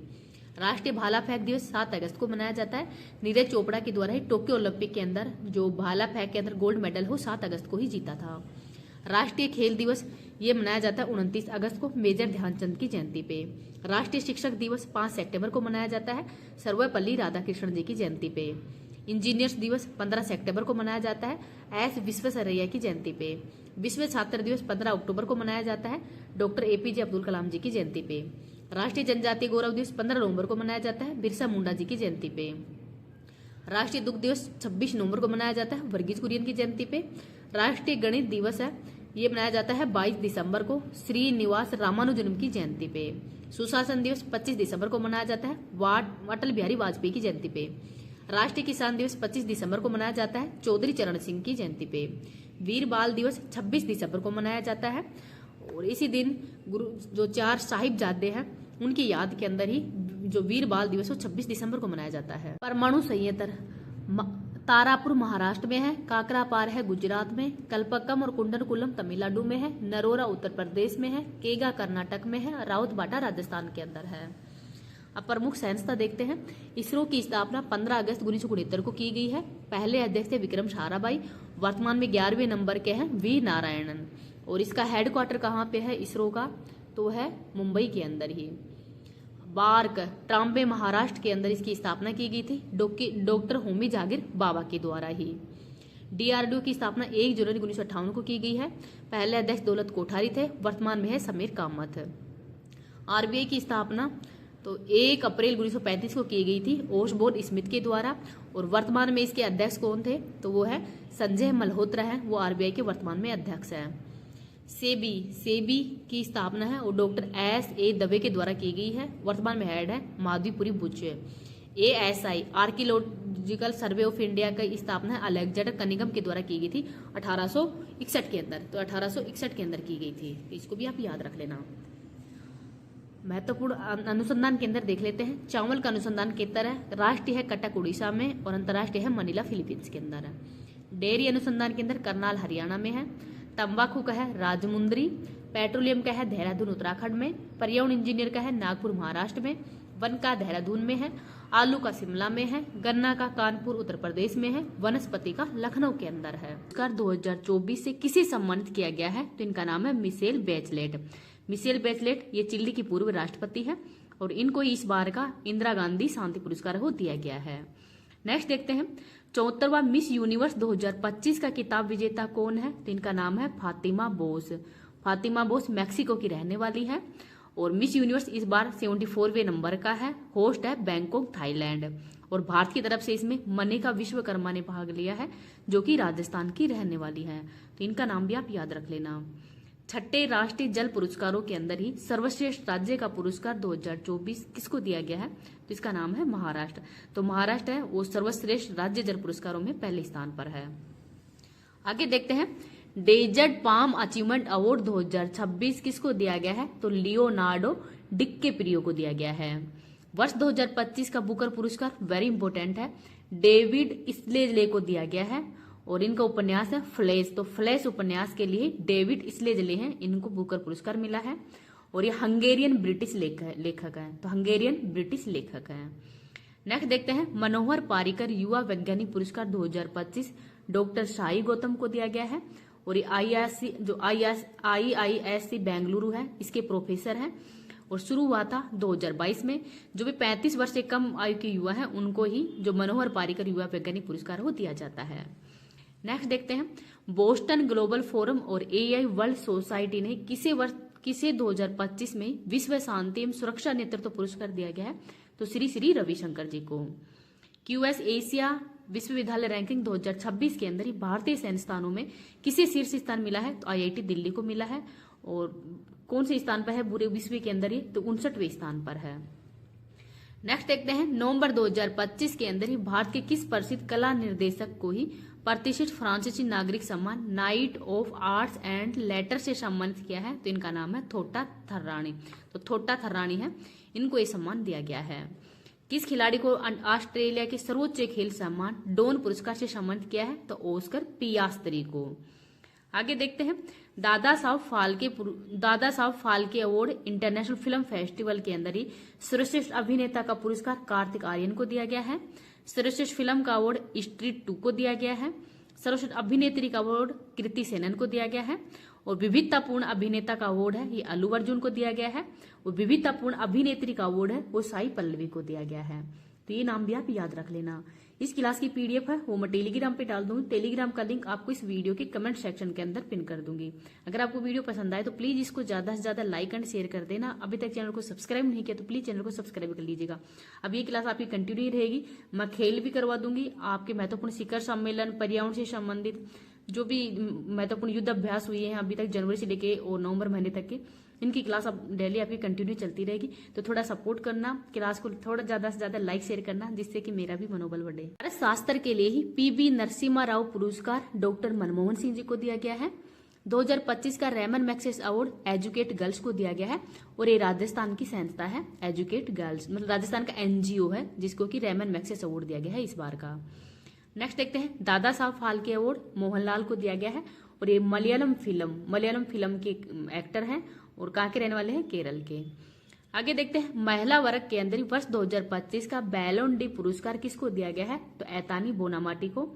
Speaker 1: राष्ट्रीय भाला फेंक दिवस 7 अगस्त को मनाया जाता है नीरज चोपड़ा के द्वारा ही टोक्यो ओलंपिक के अंदर जो भाला फेंक के अंदर गोल्ड मेडल हो 7 अगस्त को ही जीता था। राष्ट्रीय खेल दिवस ये मनाया जाता है 29 अगस्त को मेजर ध्यानचंद की जयंती पे। राष्ट्रीय शिक्षक दिवस 5 सितंबर को मनाया जाता है सर्वपल्ली राधाकृष्णन जी की जयंती पे। इंजीनियर्स दिवस 15 सितंबर को मनाया जाता है एस विश्वेश्वरैया की जयंती पे। विश्व छात्र दिवस 15 अक्टूबर को मनाया जाता है डॉक्टर APJ अब्दुल कलाम जी की जयंती पे। राष्ट्रीय जनजातीय गौरव दिवस 15 नवंबर को मनाया जाता है बिरसा मुंडा जी की जयंती पे। राष्ट्रीय दुग्ध दिवस 26 नवंबर को मनाया जाता है वर्गीज कुरियन की जयंती पे। राष्ट्रीय गणित दिवस है ये मनाया जाता है 22 दिसंबर को श्रीनिवास रामानुजन की जयंती पे। सुशासन दिवस 25 दिसंबर को मनाया जाता है अटल बिहारी वाजपेयी की जयंती पे। राष्ट्रीय किसान दिवस 25 दिसंबर को मनाया जाता है चौधरी चरण सिंह की जयंती पे। वीर बाल दिवस 26 दिसंबर को मनाया जाता है और इसी दिन गुरु जो 4 साहिबजादे हैं उनकी याद के अंदर ही जो वीर बाल दिवस वो 26 दिसंबर को मनाया जाता है। परमाणु संयंत्र तारापुर महाराष्ट्र में है, काकरापार है गुजरात में, कल्पक्कम और कुंडनकुलम तमिलनाडु में है, नरोरा उत्तर प्रदेश में है, केगा कर्नाटक में है, राउतबाटा राजस्थान के अंदर है। अब प्रमुख संस्था देखते हैं। इसरो की स्थापना 15 अगस्त 1969 को की गई है। पहले अध्यक्ष थे विक्रम साराभाई, वर्तमान में 11वें नंबर के हैं वी नारायणन। और इसका हेडक्वार्टर कहाँ पे है इसरो का, तो है मुंबई के अंदर ही। बार्क ट्राम्बे महाराष्ट्र के अंदर इसकी स्थापना की गई थी डॉक्टर होमी जागिर बाबा के द्वारा ही। डीआरडीओ की स्थापना 1 जनवरी 1958 को की गई है। पहले अध्यक्ष दौलत कोठारी थे, वर्तमान में है समीर कामत। आरबीआई की स्थापना तो 1 अप्रैल 1935 को की गई थी ओशबोर्न स्मिथ के द्वारा और वर्तमान में इसके अध्यक्ष कौन थे, तो वो है संजय मल्होत्रा है, वो आरबीआई के वर्तमान में अध्यक्ष है। सेबी की स्थापना है और डॉक्टर S.A. दवे के द्वारा की गई है, वर्तमान में हेड है Madhabi Puri बुच्चे। ASI archaeological survey of India की स्थापना अलेक्जेंडर कनिंघम के द्वारा की गई थी 1861 के अंदर, तो 1861 के अंदर की गई थी, इसको भी आप याद रख लेना। महत्वपूर्ण अनुसंधान केंद्र देख लेते हैं। चावल का अनुसंधान केंद्र है, राष्ट्रीय है कटक उड़ीसा में और अंतर्राष्ट्रीय है मनीला फिलीपींस के अंदर है। डेयरी अनुसंधान केंद्र करनाल हरियाणा में है। तंबाकू का है राजमुंदरी। पेट्रोलियम का है देहरादून उत्तराखंड में। पर्यावरण इंजीनियर का है नागपुर महाराष्ट्र में। वन का देहरादून में है। आलू का शिमला में है। गन्ना का कानपुर उत्तर प्रदेश में है। वनस्पति का लखनऊ के अंदर है। 2024 से किसे सम्मानित किया गया है, तो इनका नाम है मिशेल बेचलेट। मिशेल बेचलेट ये चिली की पूर्व राष्ट्रपति है और इनको इस बार का इंदिरा गांधी शांति पुरस्कार को दिया गया है। नेक्स्ट देखते हैं 74वां मिस यूनिवर्स 2025 का किताब विजेता कौन है, तो इनका नाम है फातिमा बोस। फातिमा बोस मैक्सिको की रहने वाली है और मिस यूनिवर्स इस बार 74वें नंबर का है। होस्ट है बैंकॉक थाईलैंड और भारत की तरफ से इसमें मनिका विश्वकर्मा ने भाग लिया है जो कि राजस्थान की रहने वाली है, तो इनका नाम भी आप याद रख लेना। 6ठे राष्ट्रीय जल पुरस्कारों के अंदर ही सर्वश्रेष्ठ राज्य का पुरस्कार 2024 किसको दिया गया है, तो इसका नाम है महाराष्ट्र। तो महाराष्ट्र है वो सर्वश्रेष्ठ राज्य जल पुरस्कारों में पहले स्थान पर है। आगे देखते हैं डेजर्ट पाम अचीवमेंट अवार्ड 2026 किसको दिया गया है, तो लियोनार्डो डिकैप्रियो को दिया गया है। वर्ष 2025 का बुकर पुरस्कार वेरी इंपॉर्टेंट है, डेविड स्लेजले को दिया गया है और इनका उपन्यास है फ्लैश। तो फ्लैश उपन्यास के लिए डेविड स्लेजले हैं, इनको बुकर पुरस्कार मिला है और ये हंगेरियन ब्रिटिश लेखक है, तो हंगेरियन ब्रिटिश लेखक है। नेक्स्ट देखते हैं मनोहर पारिकर युवा वैज्ञानिक पुरस्कार 2025 डॉक्टर शाही गौतम को दिया गया है और ये IISc बेंगलुरु है, इसके प्रोफेसर हैं और शुरू हुआ था 2022 में। जो भी 35 वर्ष से कम आयु के युवा हैं उनको ही जो मनोहर पारिकर युवा वैज्ञानिक पुरस्कार वो दिया जाता है। नेक्स्ट देखते हैं बोस्टन ग्लोबल फोरम और AI वर्ल्ड सोसाइटी ने किसे 2025 में विश्व शांति एवं सुरक्षा नेतृत्व पुरस्कार दिया गया है, तो श्री रविशंकर जी को। QS एशिया विश्वविद्यालय रैंकिंग 2026 के अंदर ही भारतीय संस्थानों में किसे शीर्ष स्थान मिला है, तो IIT दिल्ली को मिला है और कौन से स्थान पर है पूरे विश्व के अंदर ही, तो 59वें स्थान पर है। नेक्स्ट देखते हैं नवंबर 2025 के अंदर ही भारत के किस प्रसिद्ध कला निर्देशक को ही प्रतिष्ठित फ्रांसीसी नागरिक सम्मान night of arts and later से सम्मानित किया है, तो इनका नाम है थोट्टा थर्रानी। तो थोट्टा थर्रानी है, इनको ये सम्मान दिया गया है। किस खिलाड़ी को ऑस्ट्रेलिया के सर्वोच्च खेल सम्मान डोन पुरस्कार से सम्मानित किया है, तो ऑस्कर पियास्त्री को। आगे देखते हैं Dada Saheb Phalke award international film festival के अंदर ही सर्वश्रेष्ठ अभिनेता का पुरस्कार कार्तिक आर्यन को दिया गया है। सर्वश्रेष्ठ फिल्म का अवार्ड स्ट्रीट 2 को दिया गया है। सर्वश्रेष्ठ अभिनेत्री का अवार्ड कृति सेनन को दिया गया है और विविधतापूर्ण अभिनेता का अवार्ड है ये अल्लू अर्जुन को दिया गया है और विविधतापूर्ण अभिनेत्री का अवार्ड है वो साई पल्लवी को दिया गया है। तो ये नाम भी आप याद रख लेना। इस क्लास की PDF है वो मैं टेलीग्राम पे डाल दूंगी, टेलीग्राम का लिंक आपको इस वीडियो के कमेंट सेक्शन के अंदर पिन कर दूंगी। अगर आपको वीडियो पसंद आए तो प्लीज इसको ज्यादा से ज्यादा लाइक एंड शेयर कर देना। अभी तक चैनल को सब्सक्राइब नहीं किया तो प्लीज चैनल को सब्सक्राइब कर लीजिएगा। अब ये क्लास आपकी कंटिन्यू रहेगी, मैं खेल भी करवा दूंगी, आपके महत्वपूर्ण शिखर सम्मेलन पर्यावरण से संबंधित जो भी महत्वपूर्ण युद्ध अभ्यास हुए हैं अभी तक जनवरी से लेके और नवंबर महीने तक के, इनकी क्लास अब डेली आपकी कंटिन्यू चलती रहेगी, तो थोड़ा सपोर्ट करना, क्लास को थोड़ा ज्यादा से ज्यादा लाइक शेयर करना, जिससे कि मेरा भी मनोबल बढ़े। भारत शास्त्र के लिए ही पीवी नरसिम्हा राव पुरस्कार डॉक्टर मनमोहन सिंह जी को दिया गया है। 2025 का Ramon Magsaysay award Educate Girls को दिया गया है, और ये राजस्थान की संस्था है एजुकेट गर्ल्स, मतलब राजस्थान का एनजीओ है जिसको कि रेमन मैग्सेसे अवार्ड दिया गया है इस बार का। नेक्स्ट देखते हैं, दादा साहब फाल्के अवार्ड मोहनलाल को दिया गया है, और ये मलयालम फिल्म के एक्टर हैं और कहाँ के रहने वाले हैं, केरल के। आगे देखते हैं, महिला वर्ग के अंदर वर्ष 2025 का बैलोन डी पुरस्कार किसको दिया गया है, तो ऐतानी बोनामाटी को,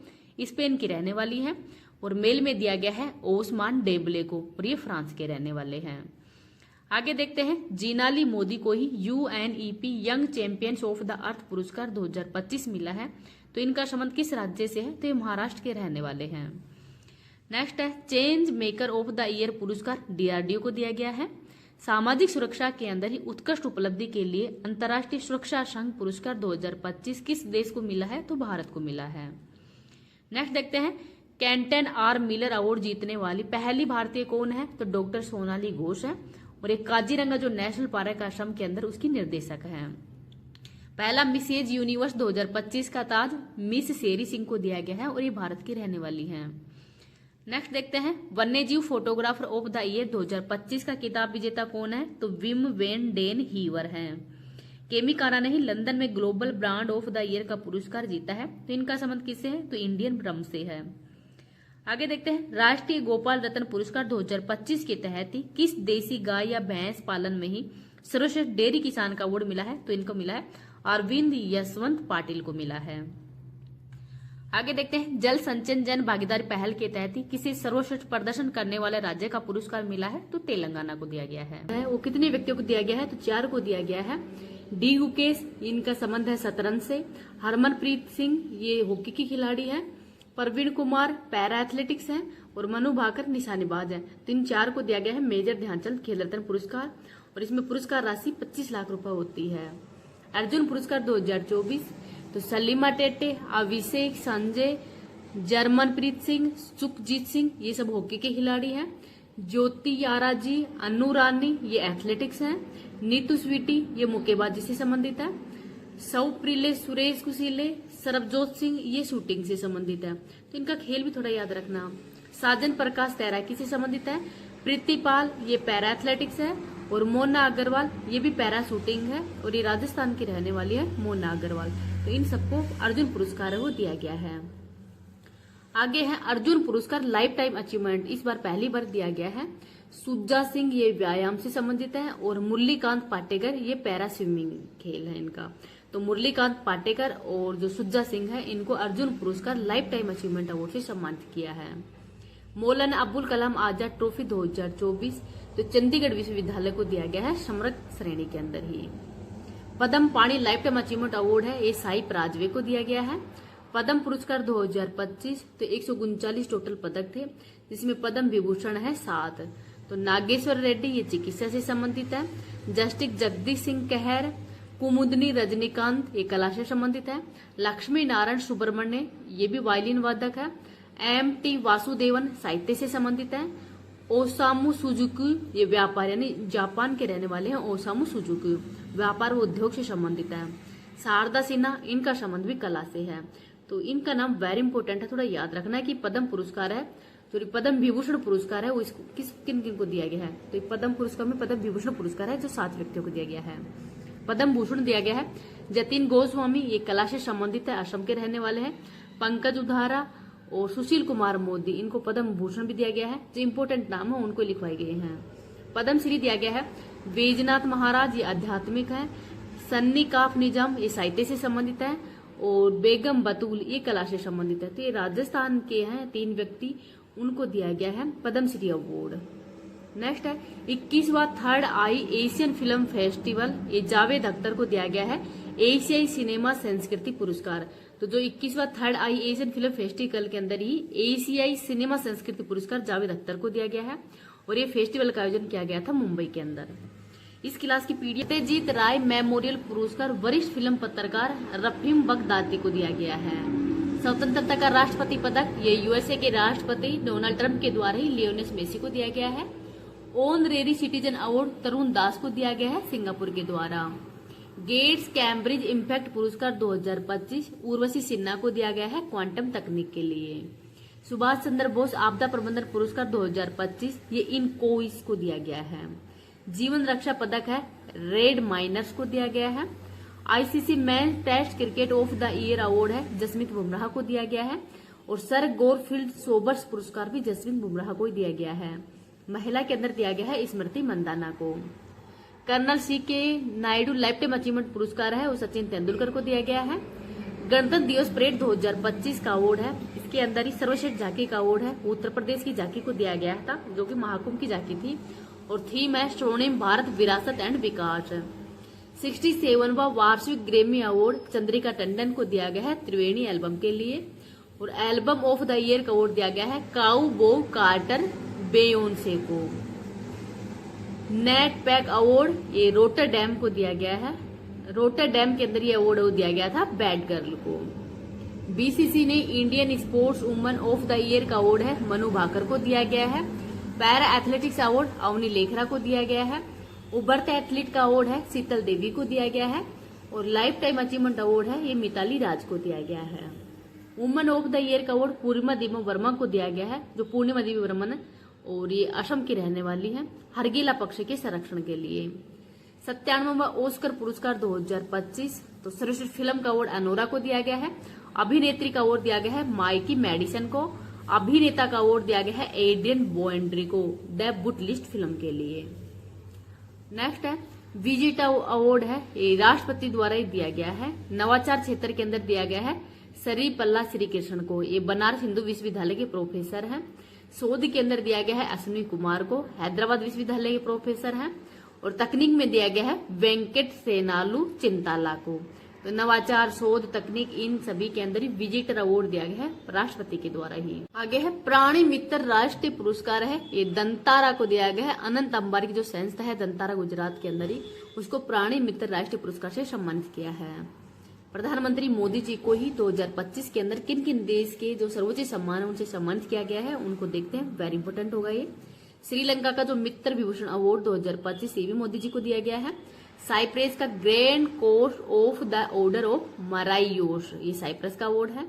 Speaker 1: स्पेन की रहने वाली है, और मेल में दिया गया है ओस्मान डेबले को, और ये फ्रांस के रहने वाले हैं। आगे देखते हैं, जीनाली मोदी को ही UNEP young champions of the earth पुरस्कार 2025 मिला है, तो इनका संबंध किस राज्य से है, तो ये महाराष्ट्र के रहने वाले हैं। नेक्स्ट है, change maker of the year पुरस्कार डीआरडीओ को दिया गया है। सामाजिक सुरक्षा के अंदर ही उत्कृष्ट उपलब्धि के लिए अंतर्राष्ट्रीय सुरक्षा संघ पुरस्कार 2025 किस देश को मिला है, तो भारत को मिला है। नेक्स्ट देखते हैं, कैंटन आर मिलर अवार्ड जीतने वाली पहली भारतीय कौन है, तो डॉक्टर सोनाली घोष है, और एक काजीरंगा जो नेशनल पार्क असम के अंदर उसकी निर्देशक है। पहला मिसेज यूनिवर्स 2025 का ताज मिस शेरी सिंह को दिया गया है, और ये भारत की रहने वाली हैं। नेक्स्ट देखते हैं, वन्यजीव फोटोग्राफर ऑफ द ईयर 2025 का किताब विजेता कौन है, तो विम वेन डेन हीवर हैं। केमिकारा ने ही लंदन में global brand of the year का पुरस्कार जीता है, तो इनका संबंध किससे है, तो इंडियन ब्रह्म से है। आगे देखते हैं, राष्ट्रीय गोपाल रत्न पुरस्कार 2025 के तहत ही किस देसी गाय या भैंस पालन में ही सर्वश्रेष्ठ डेयरी किसान का अवार्ड मिला है, तो इनको मिला है अरविंद यशवंत पाटिल को मिला है। आगे देखते हैं, जल संचयन जन भागीदारी पहल के तहत ही किसी सर्वश्रेष्ठ प्रदर्शन करने वाले राज्य का पुरस्कार मिला है, तो तेलंगाना को दिया गया है। वो कितने व्यक्तियों को दिया गया है, तो 4 को दिया गया है। डी गुकेश, इनका संबंध है शतरंज से। हरमनप्रीत सिंह, ये हॉकी की खिलाड़ी है। प्रवीण कुमार पैरा एथलेटिक्स है, और मनु भाकर निशानेबाज है। तो इन 4 को दिया गया है मेजर ध्यानचंद खेल रत्न पुरस्कार, और इसमें पुरस्कार राशि 25 लाख रुपए होती है। अर्जुन पुरस्कार 2024, तो सलीमा टेटे, अभिषेक, संजय, जर्मनप्रीत सिंह, सुखजीत सिंह, ये सब हॉकी के खिलाड़ी हैं। ज्योति याराजी, अनु रानी, ये एथलेटिक्स हैं। नीतू स्वीटी, ये मुक्केबाजी से संबंधित है। सौप्रिले सुरेश कुशीले, सरबजोत सिंह, ये शूटिंग से संबंधित है, तो इनका खेल भी थोड़ा याद रखना। साजन प्रकाश तैराकी से संबंधित है। प्रीतिपाल, ये पैरा एथलेटिक्स है, और मोना अग्रवाल, ये भी पैरा शूटिंग है, और ये राजस्थान की रहने वाली है मोना अग्रवाल। तो इन सबको अर्जुन पुरस्कार वो दिया गया है। आगे है अर्जुन पुरस्कार लाइफ टाइम अचीवमेंट, इस बार पहली बार दिया गया है। सुज्जा सिंह, ये व्यायाम से संबंधित है, और मुरलीकांत पाटेकर, ये पैरा स्विमिंग खेल है इनका। तो मुरलीकांत पाटेकर और जो सुज्जा सिंह है, इनको अर्जुन पुरस्कार लाइफ टाइम अचीवमेंट अवार्ड से सम्मानित किया है। मौलाना अब्दुल कलाम आजाद ट्रॉफी 2024, तो चंडीगढ़ विश्वविद्यालय को दिया गया है समृद्ध श्रेणी के अंदर ही। पद्म पाणी लाइफ टाइम अचीवमेंट अवार्ड है, ये साई प्राजवे को दिया गया है। पद्म पुरस्कार 2025, तो 139 टोटल पदक थे, जिसमें पद्म विभूषण है 7। तो नागेश्वर रेड्डी, ये चिकित्सा से संबंधित है। जस्टिस जगदीश सिंह कहर, कुमुदनी रजनीकांत, ये कला से संबंधित है। लक्ष्मी नारायण सुब्रमण्य, ये भी वायलिन वादक है। एम.टी. वासुदेवन, साहित्य से संबंधित है। ओसामू सुजुकी, ये व्यापार यानी जापान के रहने वाले हैं। ओसामू सुजुकी व्यापार व उद्योग से संबंधित है। शारदा सिन्हा, इनका संबंध भी कला से है, तो इनका नाम वेरी इंपॉर्टेंट है, थोड़ा याद रखना है कि पद्म पुरस्कार है, तो पद्म विभूषण पुरस्कार है वो इसको किन किन को दिया गया है, तो पद्म पुरस्कार में पद्म विभूषण पुरस्कार है जो 7 व्यक्तियों को दिया गया है। पद्म भूषण दिया गया है जतिन गोस्वामी, ये कला से संबंधित है, असम के रहने वाले हैं। पंकज उधारा और सुशील कुमार मोदी, इनको पद्म भूषण भी दिया गया है, जो इंपोर्टेंट नाम है उनको लिखवाए गए हैं। पद्म श्री दिया गया है बैजनाथ महाराज, ये आध्यात्मिक है। सन्नी काफ निजाम, ये साहित्य से संबंधित है, और बेगम बतूल, ये कला से संबंधित है। तो ये राजस्थान के हैं 3 व्यक्ति, उनको दिया गया है पद्मश्री अवार्ड। नेक्स्ट है 21वां थर्ड आई एशियन फिल्म फेस्टिवल, ये जावेद अख्तर को दिया गया है एशियाई सिनेमा संस्कृति पुरस्कार। तो जो 21वां थर्ड आई एशियन फिल्म फेस्टिवल के अंदर ही एशियाई सिनेमा संस्कृति पुरस्कार जावेद अख्तर को दिया गया है, और ये फेस्टिवल का आयोजन किया गया था मुंबई के अंदर। इस क्लास की पीडीएफ सत्यजीत राय मेमोरियल पुरस्कार वरिष्ठ फिल्म पत्रकार रफीम बगदादी को दिया गया है। स्वतंत्रता का राष्ट्रपति पदक, ये यूएसए के राष्ट्रपति डोनाल्ड ट्रंप के द्वारा ही लियोनेल मेसी को दिया गया है। ऑनरेरी सिटीजन अवार्ड तरुण दास को दिया गया है सिंगापुर के द्वारा। गेट्स कैम्ब्रिज इम्पैक्ट पुरस्कार 2025 उर्वशी सिन्हा को दिया गया है क्वांटम तकनीक के लिए। सुभाष चंद्र बोस आपदा प्रबंधन पुरस्कार 2025 ये इनकोइस को दिया गया है। जीवन रक्षा पदक है रेड माइनर्स को दिया गया है। ICC man test cricket of the year award है जसमीत बुमराह को दिया गया है। और सर गोरफील्ड सोबर्स पुरस्कार भी जसमीत बुमराह को दिया गया है। महिला के अंदर दिया गया है स्मृति मंदाना को। कर्नल सी के नायडू लाइफ टाइम अचीवमेंट पुरस्कार है वो सचिन तेंदुलकर को दिया गया है। गणतंत्र दिवस परेड 2025 का अवार्ड है, इसके अंदर ही सर्वश्रेष्ठ झांकी का अवार्ड है उत्तर प्रदेश की झांकी को दिया गया था जो कि महाकुंभ की झांकी थी। और थीम है स्वर्णिम भारत विरासत एंड विकास। 67वां वार्षिक ग्रेमी अवार्ड चंद्रिका टंडन को दिया गया है त्रिवेणी एल्बम के लिए। और एल्बम ऑफ द ईयर का अवार्ड दिया गया है काउबो कार्टर बेयोंसे को। नेट पैक अवार्ड ये रोटरडैम को दिया गया है। रोटरडैम के अंदर ये अवार्ड दिया गया था बैड गर्ल को। बीसीसी ने Indian sports woman of the year का अवार्ड है मनु भाकर को दिया गया है। Para athletics award Avani Lekhara को दिया गया है। उभरते एथलीट का अवार्ड है शीतल देवी को दिया गया है। और लाइफ टाइम अचीवमेंट अवार्ड है ये मिताली राज को दिया गया है। वुमन ऑफ द ईयर का अवार्ड पूर्णिमा दिमा वर्मा को दिया गया है जो पूर्णिमा देवी वर्मा है और ये असम की रहने वाली है हरगिला पक्ष के संरक्षण के लिए। 97वां ऑस्कर पुरस्कार 2025 तो सर्वश्रेष्ठ फिल्म का अवार्ड अनोरा को दिया गया है। अभिनेत्री का अवार्ड दिया गया है माइकी मेडिसन को। अभिनेता का अवार्ड दिया गया है एड्रियन बोएंड्री को द बुट लिस्ट फिल्म के लिए। नेक्स्ट है विजेता अवार्ड है ये राष्ट्रपति द्वारा ही दिया गया है। नवाचार क्षेत्र के अंदर दिया गया है सरी पल्ला श्री कृष्ण को, ये बनारस हिंदू विश्वविद्यालय के प्रोफेसर हैं। शोध के अंदर दिया गया है अश्विनी कुमार को, हैदराबाद विश्वविद्यालय के प्रोफेसर हैं। और तकनीक में दिया गया है वेंकट सेनालू चिंताला को। तो नवाचार शोध तकनीक इन सभी के अंदर ही विजेटर अवार्ड दिया गया है राष्ट्रपति के द्वारा ही। आगे है प्राणी मित्र राष्ट्रीय पुरस्कार है ये दंतारा को दिया गया है। अनंत अंबारी की जो संस्था है दंतारा गुजरात के अंदर ही उसको प्राणी मित्र राष्ट्रीय पुरस्कार से सम्मानित किया है। प्रधानमंत्री मोदी जी को ही 2025 के अंदर किन किन देश के जो सर्वोच्च सम्मान है उनसे सम्मानित किया गया है उनको देखते हैं, वेरी इंपोर्टेंट होगा ये। श्रीलंका का जो मित्र विभूषण अवार्ड 2025 ये भी मोदी जी को दिया गया है। साइप्रस का grand course of the order of Makarios ये साइप्रस का अवार्ड है।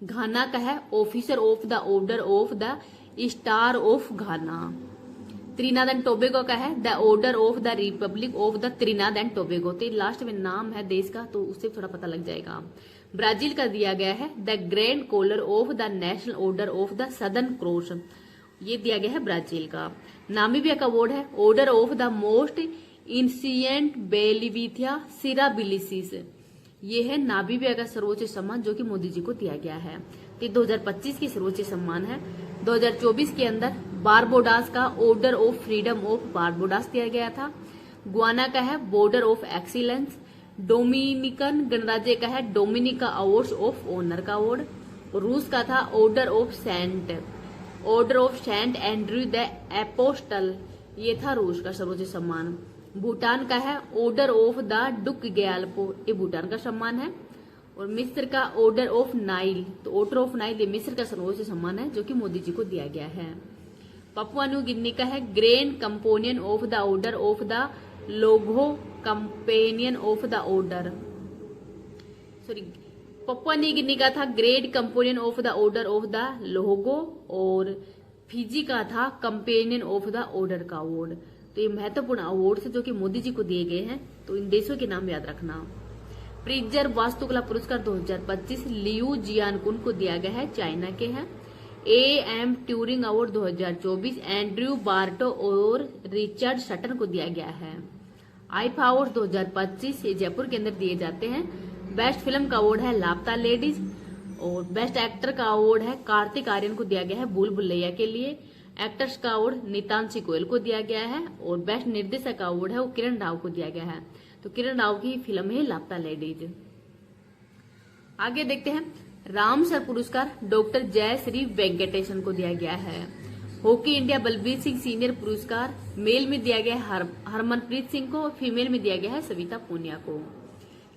Speaker 1: घाना का है officer of the order of the star of Ghana. Trinidad and Tobago का है the order of the republic of the Trinidad and Tobago. तो last में नाम है देश का तो उससे थोड़ा पता लग जाएगा। ब्राजील का दिया गया है the grand collar of the national order of the Southern Cross, ये दिया गया है ब्राजील का। नामीबिया का अवार्ड है ऑर्डर ऑफ द मोस्ट इंसिएंट बेलिविथिया सिराबिलिसिस, ये है नामीबिया का सर्वोच्च सम्मान जो कि मोदी जी को दिया गया है। तो 2025 की सर्वोच्च सम्मान है। 2024 के अंदर बारबोडास का ऑर्डर ऑफ फ्रीडम ऑफ बारबोडास दिया गया था। गुआना का है बॉर्डर ऑफ एक्सीलेंस। डोमिनिकन गणराज्य का है डोमिनिका अवार्ड ऑफ ऑनर का अवार्ड। रूस का था order of Saint Andrew the apostle, ये था रूस का सर्वोच्च सम्मान। भूटान का है order of the Druk Gyalpo, ये भूटान का सम्मान है। और मिस्र का ऑर्डर ऑफ नाइल, तो ऑर्डर ऑफ नाइल ये मिस्र का सर्वोच्च सम्मान है जो कि मोदी जी को दिया गया है। पपुआ न्यू गिनी का है grand companion of the order of the Logohu companion of the order, sorry Papua New Guinea का था grade companion of the order of the Logohu. और फिजी का था कंपेनियन ऑफ द ऑर्डर का award. तो ये महत्वपूर्ण अवार्ड जो कि मोदी जी को दिए गए हैं, तो इन देशों के नाम याद रखना। प्रिजर वास्तुकला पुरस्कार 2025 लियू जियानकुन को दिया गया है, चाइना के हैं। AM Turing award 2024 Andrew Barto और रिचर्ड सटन को दिया गया है। आईफा अवार्ड 2025 ये जयपुर के अंदर दिए जाते हैं। बेस्ट फिल्म का अवार्ड है लापता लेडीज। और बेस्ट एक्टर का अवार्ड है कार्तिक आर्यन को दिया गया है भूल भुलैया के लिए। एक्टर्स का अवार्ड नितांशी गोयल को दिया गया है। और बेस्ट निर्देशक का अवार्ड है वो किरण राव को दिया गया है। तो किरण राव की फिल्म है लापता लेडीज। आगे देखते हैं रामसर पुरस्कार डॉक्टर जयश्री वेंकटेशन को दिया गया है। Hockey India Balbir Singh senior पुरस्कार मेल में दिया गया है हरमनप्रीत सिंह को और फीमेल में दिया गया है सविता पूनिया को।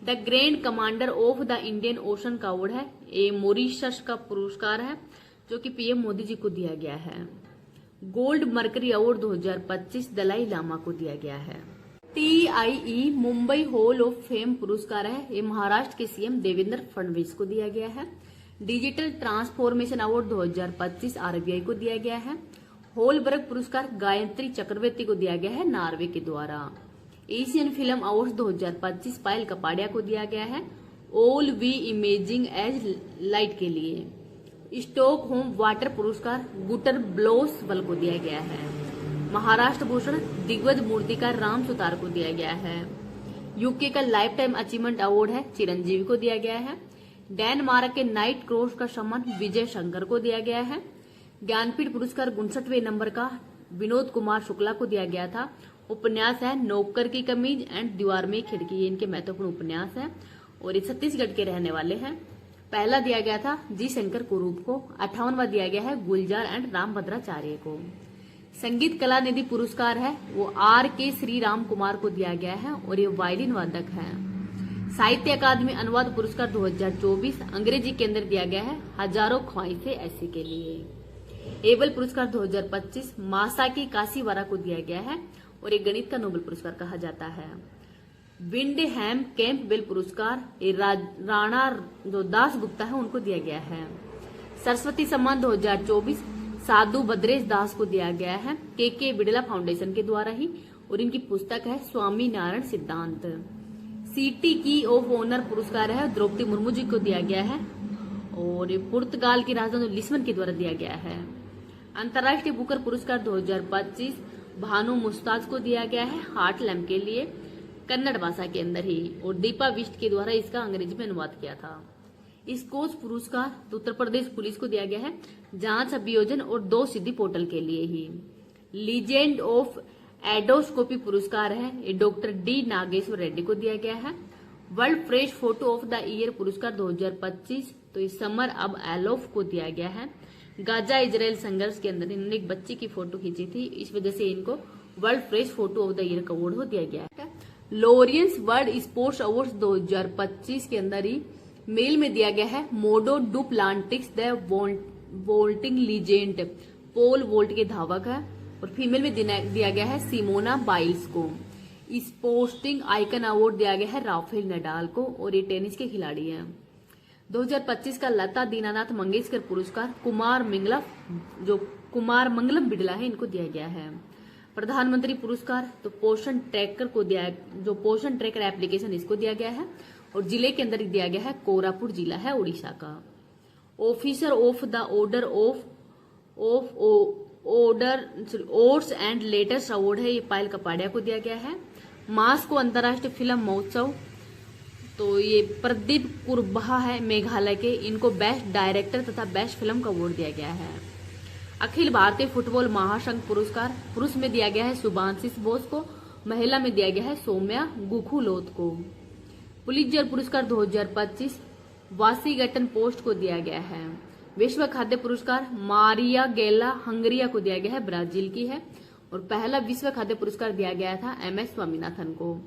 Speaker 1: The grand commander of the Indian ocean का अवार्ड है ये मॉरिशस का पुरस्कार है जो कि PM मोदी जी को दिया गया है। Gold Mercury award 2025 Dalai Lama को दिया गया है। TIE Mumbai hall of fame पुरस्कार है, ये महाराष्ट्र के सीएम देवेंद्र फडणवीस को दिया गया है। डिजिटल ट्रांसफॉर्मेशन अवार्ड 2025 RBI को दिया गया है। होलबर्ग पुरस्कार गायत्री चक्रवर्ती को दिया गया है नॉर्वे के द्वारा। Asian film award 2025 Payal Kapadia को दिया गया है All We Imagine as Light के लिए। स्टॉकहोम वाटर पुरस्कार गुटर ब्लोसवल को दिया गया है। महाराष्ट्र भूषण दिग्गज मूर्तिकार राम सुतार को दिया गया है। यूके का लाइफ टाइम अचीवमेंट अवार्ड है चिरंजीवी को दिया गया है। डेनमार्क के नाइट क्रॉस का सम्मान विजय शंकर को दिया गया है। ज्ञानपीठ पुरस्कार 59वें नंबर का विनोद कुमार शुक्ला को दिया गया था। उपन्यास है नौकर की कमीज एंड दीवार में खिड़की, ये इनके महत्वपूर्ण उपन्यास है और ये छत्तीसगढ़ के रहने वाले हैं। पहला दिया गया था जी शंकर कुरूप को। 58वां दिया गया है गुलजार एंड रामभद्राचार्य को। संगीत कला निधि पुरस्कार है वो RK श्रीराम कुमार को दिया गया है और ये वायलिन वादक है। साहित्य अकादमी अनुवाद पुरस्कार 2024 अंग्रेजी के अंदर दिया गया है हजारों ख्वाहिशें ऐसी के लिए। एबल पुरस्कार 2025 मासाकी काशीवारा को दिया गया है और एक गणित का नोबेल पुरस्कार कहा जाता है। विंडहैम कैंपबेल पुरस्कार राणा जो दास गुप्ता है उनको दिया गया है। सरस्वती सम्मान 2024 साधु भद्रेश दास को दिया गया है KK बिड़ला फाउंडेशन के द्वारा ही और इनकी पुस्तक है स्वामी नारायण सिद्धांत। सिटी की ऑफ ऑनर पुरस्कार है द्रौपदी मुर्मू जी को दिया गया है और पुर्तगाल की राजधानी लिस्बन के द्वारा दिया गया है। अंतर्राष्ट्रीय बुकर पुरस्कार 2025 भानु मुस्ताज को दिया गया है हार्ट लैम्प के लिए कन्नड़ भाषा के अंदर ही और दीपा विष्ट के द्वारा इसका अंग्रेजी में अनुवाद किया था। स्कोच पुरस्कार तो उत्तर प्रदेश पुलिस को दिया गया है जांच अभियोजन और 2 सिद्धि पोर्टल के लिए ही। लीजेंड ऑफ एडोस्कोपी पुरस्कार है ये डॉक्टर D नागेश्वर रेड्डी को दिया गया है। World fresh photo of the year पुरस्कार 2025 तो इस समर अब एलोफ को दिया गया है। गाजा इजराइल संघर्ष के अंदर इन्होंने एक बच्ची की फोटो खींची थी, इस वजह से इनको world fresh photo of the year का अवार्ड दिया गया है। लॉरियंस वर्ल्ड स्पोर्ट्स अवार्ड 2025 के अंदर ही मेल में दिया गया है मोडो डुप्लांटिक्स द वोल्टिंग लीजेंड पोल वोल्ट के धावक है और फीमेल में दिया गया है सिमोना बाइल्स को। स्पोर्टिंग आइकन अवार्ड दिया गया है राफेल नडाल को और ये टेनिस के खिलाड़ी हैं। 2025 का लता दीनानाथ मंगेशकर पुरस्कार कुमार मंगलम बिड़ला है इनको दिया गया है। प्रधानमंत्री पुरस्कार तो पोषण ट्रैकर को दिया जो पोषण ट्रैकर एप्लीकेशन इसको दिया गया है और जिले के अंदर दिया गया है कोरापुट जिला है उड़ीसा का। Officer of the order of ores and letters award है ये पायल कपाड़िया को दिया गया है। मास्को अंतर्राष्ट्रीय फिल्म महोत्सव तो ये प्रदीप कुरबाहा है मेघालय के, इनको बेस्ट डायरेक्टर तथा बेस्ट फिल्म का अवार्ड दिया गया है। अखिल भारतीय फुटबॉल महासंघ पुरस्कार पुरुष में दिया गया है सुभांशिष बोस को, महिला में दिया गया है सौम्या गुखुलोत को। पुलित्जर पुरस्कार 2025 वाशिंगटन पोस्ट को दिया गया है। विश्व खाद्य पुरस्कार मारिया गेला हंगरिया को दिया गया है, ब्राजील की है और पहला विश्व खाद्य पुरस्कार दिया गया था MS स्वामीनाथन को।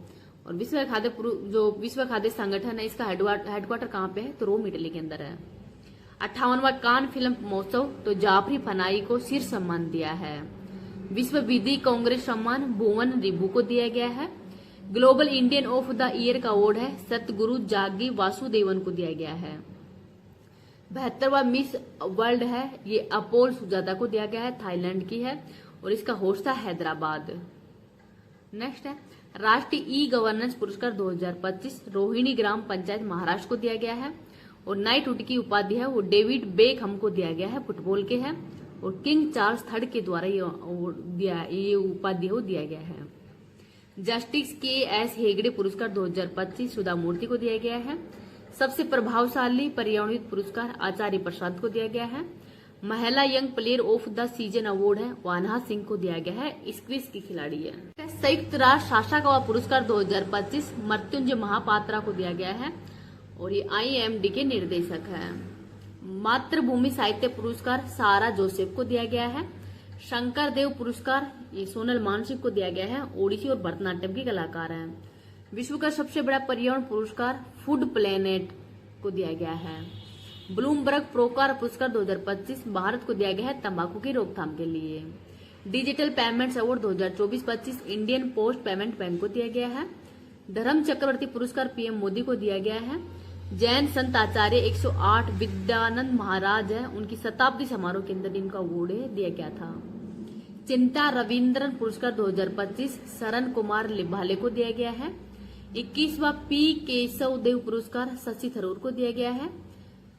Speaker 1: और विश्व खाद्य संगठन है इसका हेडक्वार्टर कहाँ पे है तो रोम इटली के अंदर है। 58वां कान फिल्म महोत्सव तो जाफरी फनाई को शीर्ष सम्मान दिया है। विश्व विधि कांग्रेस सम्मान भुवन रिबू को दिया गया है। Global Indian of the year का अवार्ड है सतगुरु जागी वासुदेवन को दिया गया है। 72वां मिस वर्ल्ड है ये अपोल सुजाता को दिया गया है, थाईलैंड की है और इसका होस्ट था हैदराबाद। नेक्स्ट है राष्ट्रीय ई गवर्नेंस पुरस्कार 2025 रोहिणी ग्राम पंचायत महाराष्ट्र को दिया गया है और नाइटहुड की उपाधि है वो डेविड बेकहम को दिया गया है, फुटबॉल के हैं और किंग चार्ल्स III के द्वारा ये उपाधि दिया गया है। जस्टिस KS हेगड़े पुरस्कार 2025 सुधा मूर्ति को दिया गया है। सबसे प्रभावशाली पर्यावरण पुरस्कार आचार्य प्रसाद को दिया गया है। महिला young player of the season award है वान्हा सिंह को दिया गया है, स्क्विश की खिलाड़ी है। संयुक्त राष्ट्र साशाकावा पुरस्कार 2025 मृत्युंजय महापात्रा को दिया गया है और ये IMD के निर्देशक है। मातृभूमि साहित्य पुरस्कार सारा जोसेफ को दिया गया है। शंकर देव पुरस्कार ये सोनल मानसिक को दिया गया है, ओडिसी और भरतनाट्यम की कलाकार हैं। विश्व का सबसे बड़ा पर्यावरण पुरस्कार फूड प्लेनेट को दिया गया है। ब्लूमबर्ग प्रोकार पुरस्कार 2025 भारत को दिया गया है तंबाकू की रोकथाम के लिए। Digital payments award 2024-25 Indian post payment bank को दिया गया है। धर्म चक्रवर्ती पुरस्कार पीएम मोदी को दिया गया है। जैन संत आचार्य 108 विद्यानंद महाराज है, उनकी शताब्दी समारोह के अंदर इनका अवार्ड दिया गया था। चिंता रविंद्रन पुरस्कार 2025 शरण कुमार लिभाले को दिया गया है। 21वां पी केशव देव पुरस्कार शशि थरूर को दिया गया है।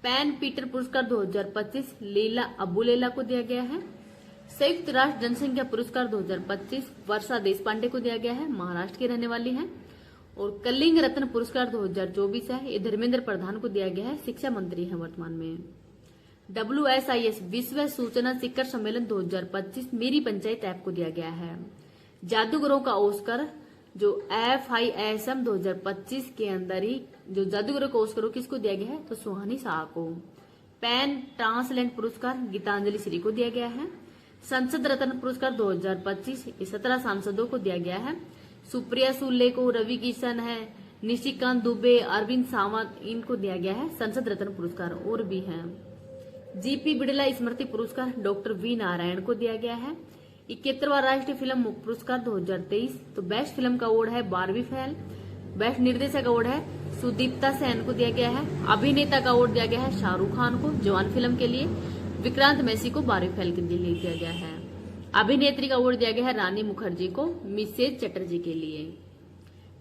Speaker 1: पैन पीटर पुरस्कार 2025 लीला अबुलेला को दिया गया है। संयुक्त राष्ट्र जनसंख्या पुरस्कार 2025 वर्षा देशपांडे को दिया गया है, महाराष्ट्र की रहने वाली है। और कलिंग रत्न पुरस्कार 2024 है, ये धर्मेंद्र प्रधान को दिया गया है, शिक्षा मंत्री है वर्तमान में। WSIS विश्व सूचना शिखर सम्मेलन 2025 मेरी पंचायत ऐप को दिया गया है। जादूगरों का ऑस्कर जो FISM 2025 के अंदर ही जो जादूगरों का ऑस्कर किसको दिया गया है, तो सुहानी शाह को। पैन ट्रांसलेंट पुरस्कार गीतांजलि श्री को दिया गया है। संसद रत्न पुरस्कार 2025 17 सांसदों को दिया गया है। सुप्रिया सुले को, रवि किशन है, निशिकांत दुबे, अरविंद सावंत, इनको दिया गया है संसद रत्न पुरस्कार। और भी हैं GP बिड़ला स्मृति पुरस्कार डॉक्टर V नारायण को दिया गया है। 71वां राष्ट्रीय फिल्म पुरस्कार 2023 तो बेस्ट फिल्म का अवार्ड है बारहवीं फेल। बेस्ट निर्देशक अवार्ड है सुदीप्ता सेन को दिया गया है। अभिनेता का अवार्ड दिया गया है शाहरुख खान को जवान फिल्म के लिए। विक्रांत मैसी को बारहवीं फेल के लिए दिया गया है। अभिनेत्री का अवार्ड दिया गया है रानी मुखर्जी को मिसेज चटर्जी के लिए।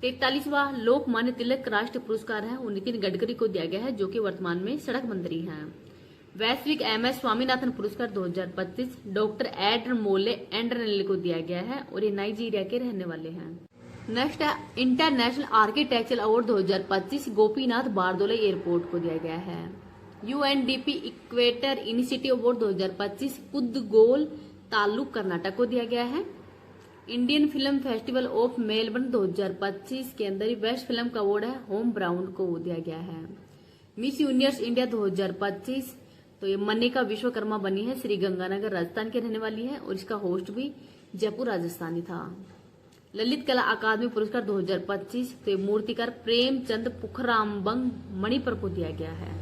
Speaker 1: 43वां लोकमान्य तिलक राष्ट्रीय पुरस्कार है वो नितिन गडकरी को दिया गया है, जो कि वर्तमान में सड़क मंत्री हैं। वैश्विक MS स्वामीनाथन पुरस्कार 2025 डॉक्टर एडर मोले एंड्रनेल को दिया गया है और ये नाइजीरिया के रहने वाले हैं। नेक्स्ट है international architectural award 2025 Gopinath Bardoloi airport को दिया गया है। UNDP equator initiative award 2025 Kundgol taluk Karnataka को दिया गया है। Indian film festival of Melbourne 2025 के अंदर ही बेस्ट फिल्म का अवार्ड है होम ब्राउन को दिया गया है। मिस यूनिवर्स इंडिया 2025 तो ये मनिका विश्वकर्मा बनी है, श्री गंगानगर राजस्थान के रहने वाली है और इसका होस्ट भी जयपुर राजस्थानी था। ललित कला अकादमी पुरस्कार 2025 तो ये मूर्तिकार प्रेमचंद पुखरामबंग मणिपुर को दिया गया है,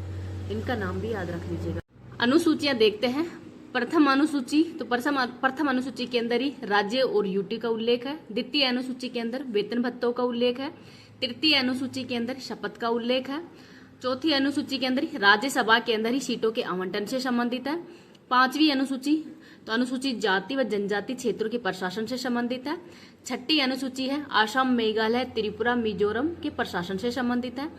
Speaker 1: इनका नाम भी याद रख लीजिएगा। अनुसूचियां देखते हैं। प्रथम अनुसूची तो प्रथम अनुसूची के अंदर ही राज्य और यूटी का उल्लेख है। द्वितीय अनुसूची के अंदर वेतन भत्तों का उल्लेख है। तृतीय अनुसूची के अंदर शपथ का उल्लेख है। चौथी अनुसूची के अंदर ही राज्यसभा के अंदर ही सीटों के आवंटन से संबंधित है। पांचवी अनुसूची तो अनुसूचित जाति व जनजाति क्षेत्रों के प्रशासन से संबंधित है। छठी अनुसूची है असम, मेघालय, त्रिपुरा, मिजोरम के प्रशासन से संबंधित है।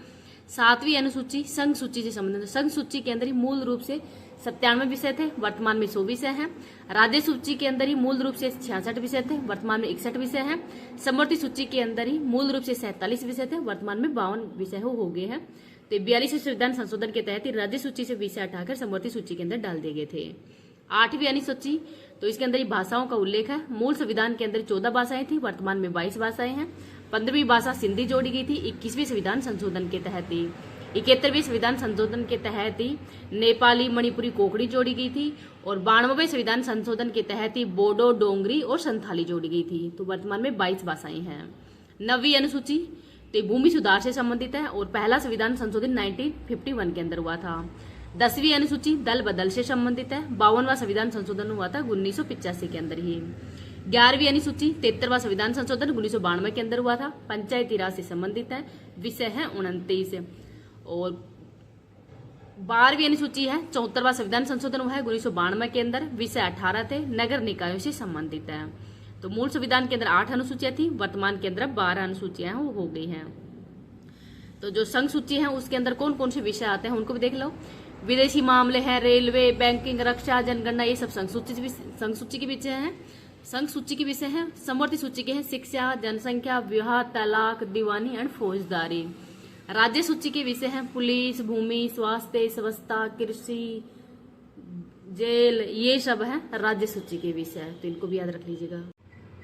Speaker 1: सातवीं अनुसूची संघ सूची से संबंधित है। संघ सूची के अंदर ही मूल रूप से 97 विषय थे, वर्तमान में 100 विषय हैं। राज्य सूची के अंदर ही मूल रूप से 66 विषय थे, वर्तमान में 61 विषय हैं। समवर्ती सूची के अंदर ही मूल रूप से 47 विषय थे, वर्तमान में 52 विषय हो गए हैं। तो 42वें संविधान संशोधन के तहत ही राज्य सूची से विषय हटाकर समवर्ती सूची के अंदर डाल दिए गए थे। 8वीं अनुसूची तो इसके अंदर ही भाषाओं का उल्लेख है। मूल संविधान के अंदर 14 भाषाएं थी, वर्तमान में 22 भाषाएं हैं। 15वीं भाषा सिंधी जोड़ी गई थी 21वें संविधान संशोधन के तहत ही। 71वें संविधान संशोधन के तहत ही नेपाली, मणिपुरी, कोकड़ी जोड़ी गई थी और 92वें संविधान संशोधन के तहत ही बोडो, डोंगरी और संथाली जोड़ी गई थी। तो वर्तमान में 22 भाषाएं हैं। 9वीं अनुसूची तो भूमि सुधार से संबंधित है और पहला संविधान संशोधन 1951 के अंदर हुआ था। 10वीं अनुसूची दल बदल से संबंधित है। 52वां संविधान संशोधन हुआ था 1985 के अंदर ही। 11वीं अनुसूची 73वां संविधान संशोधन 1992 के अंदर हुआ था, पंचायती राज से संबंधित है। विषय है 29 और 12वीं अनुसूची है 74वां संविधान संशोधन हुआ है 1992 के अंदर, विषय 18 थे, नगर निकायों से संबंधित है। तो मूल संविधान के अंदर 8 अनुसूचियां थी, वर्तमान के अंदर 12 अनुसूचियां वो हो गई हैं। तो जो संघ सूची है उसके अंदर कौन कौन से विषय आते हैं उनको भी देख लो। विदेशी मामले हैं, रेलवे, बैंकिंग, रक्षा, जनगणना, ये सब संघ सूची के विषय हैं। संघ सूची के विषय हैं। समवर्ती सूची के हैं शिक्षा, जनसंख्या, विवाह, तलाक, दीवानी एंड फौजदारी। राज्य सूची के विषय हैं पुलिस, भूमि, स्वास्थ्य, स्वच्छता, कृषि, जेल, ये सब है राज्य सूची के विषय, तो इनको भी याद रख लीजिएगा।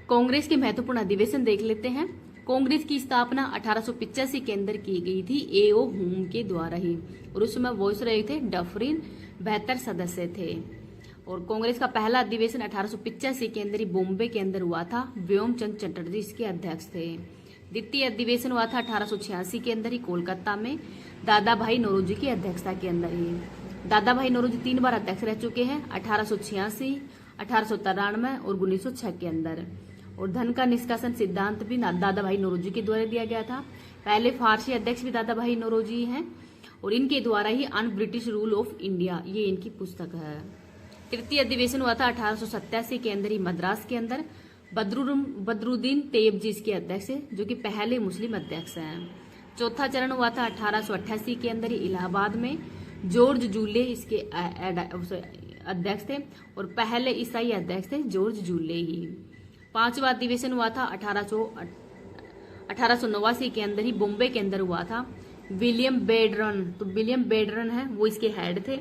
Speaker 1: कांग्रेस के महत्वपूर्ण अधिवेशन देख लेते हैं। कांग्रेस की स्थापना 1885 के अंदर की गई थी A.O. हुम के द्वारा ही और उस समय वॉइसरॉय थे डफरिन, 72 सदस्य थे। और कांग्रेस का पहला अधिवेशन 1885 के अंदर ही बॉम्बे के अंदर हुआ था, व्योमचंद चटर्जी इसके अध्यक्ष थे। द्वितीय अधिवेशन हुआ था 1886 के अंदर ही कोलकाता में, दादा भाई नौरोजी की अध्यक्षता के अंदर ही। दादा भाई नौरोजी 3 बार अध्यक्ष रह चुके हैं, 1886, 1893 और 1906 के अंदर। और धन का निष्कासन सिद्धांत भी दादा भाई नौरोजी के द्वारा दिया गया था। पहले फारसी अध्यक्ष भी दादा भाई नौरोजी हैं और इनके द्वारा ही un British rule of India, ये इनकी पुस्तक है। तृतीय अधिवेशन हुआ था 1887 के अंदर ही मद्रास के अंदर। बदरुद्दीन तैयब जी इसके अध्यक्ष है, जो कि पहले मुस्लिम अध्यक्ष हैं। चौथा चरण हुआ था 1888 के अंदर ही इलाहाबाद में। जॉर्ज जूले इसके अध्यक्ष थे और पहले ईसाई अध्यक्ष थे जॉर्ज जूले ही। पांचवा अधिवेशन हुआ था 1889 के अंदर ही बॉम्बे के अंदर हुआ था। विलियम बेडरन, तो विलियम बेडरन है वो इसके हेड थे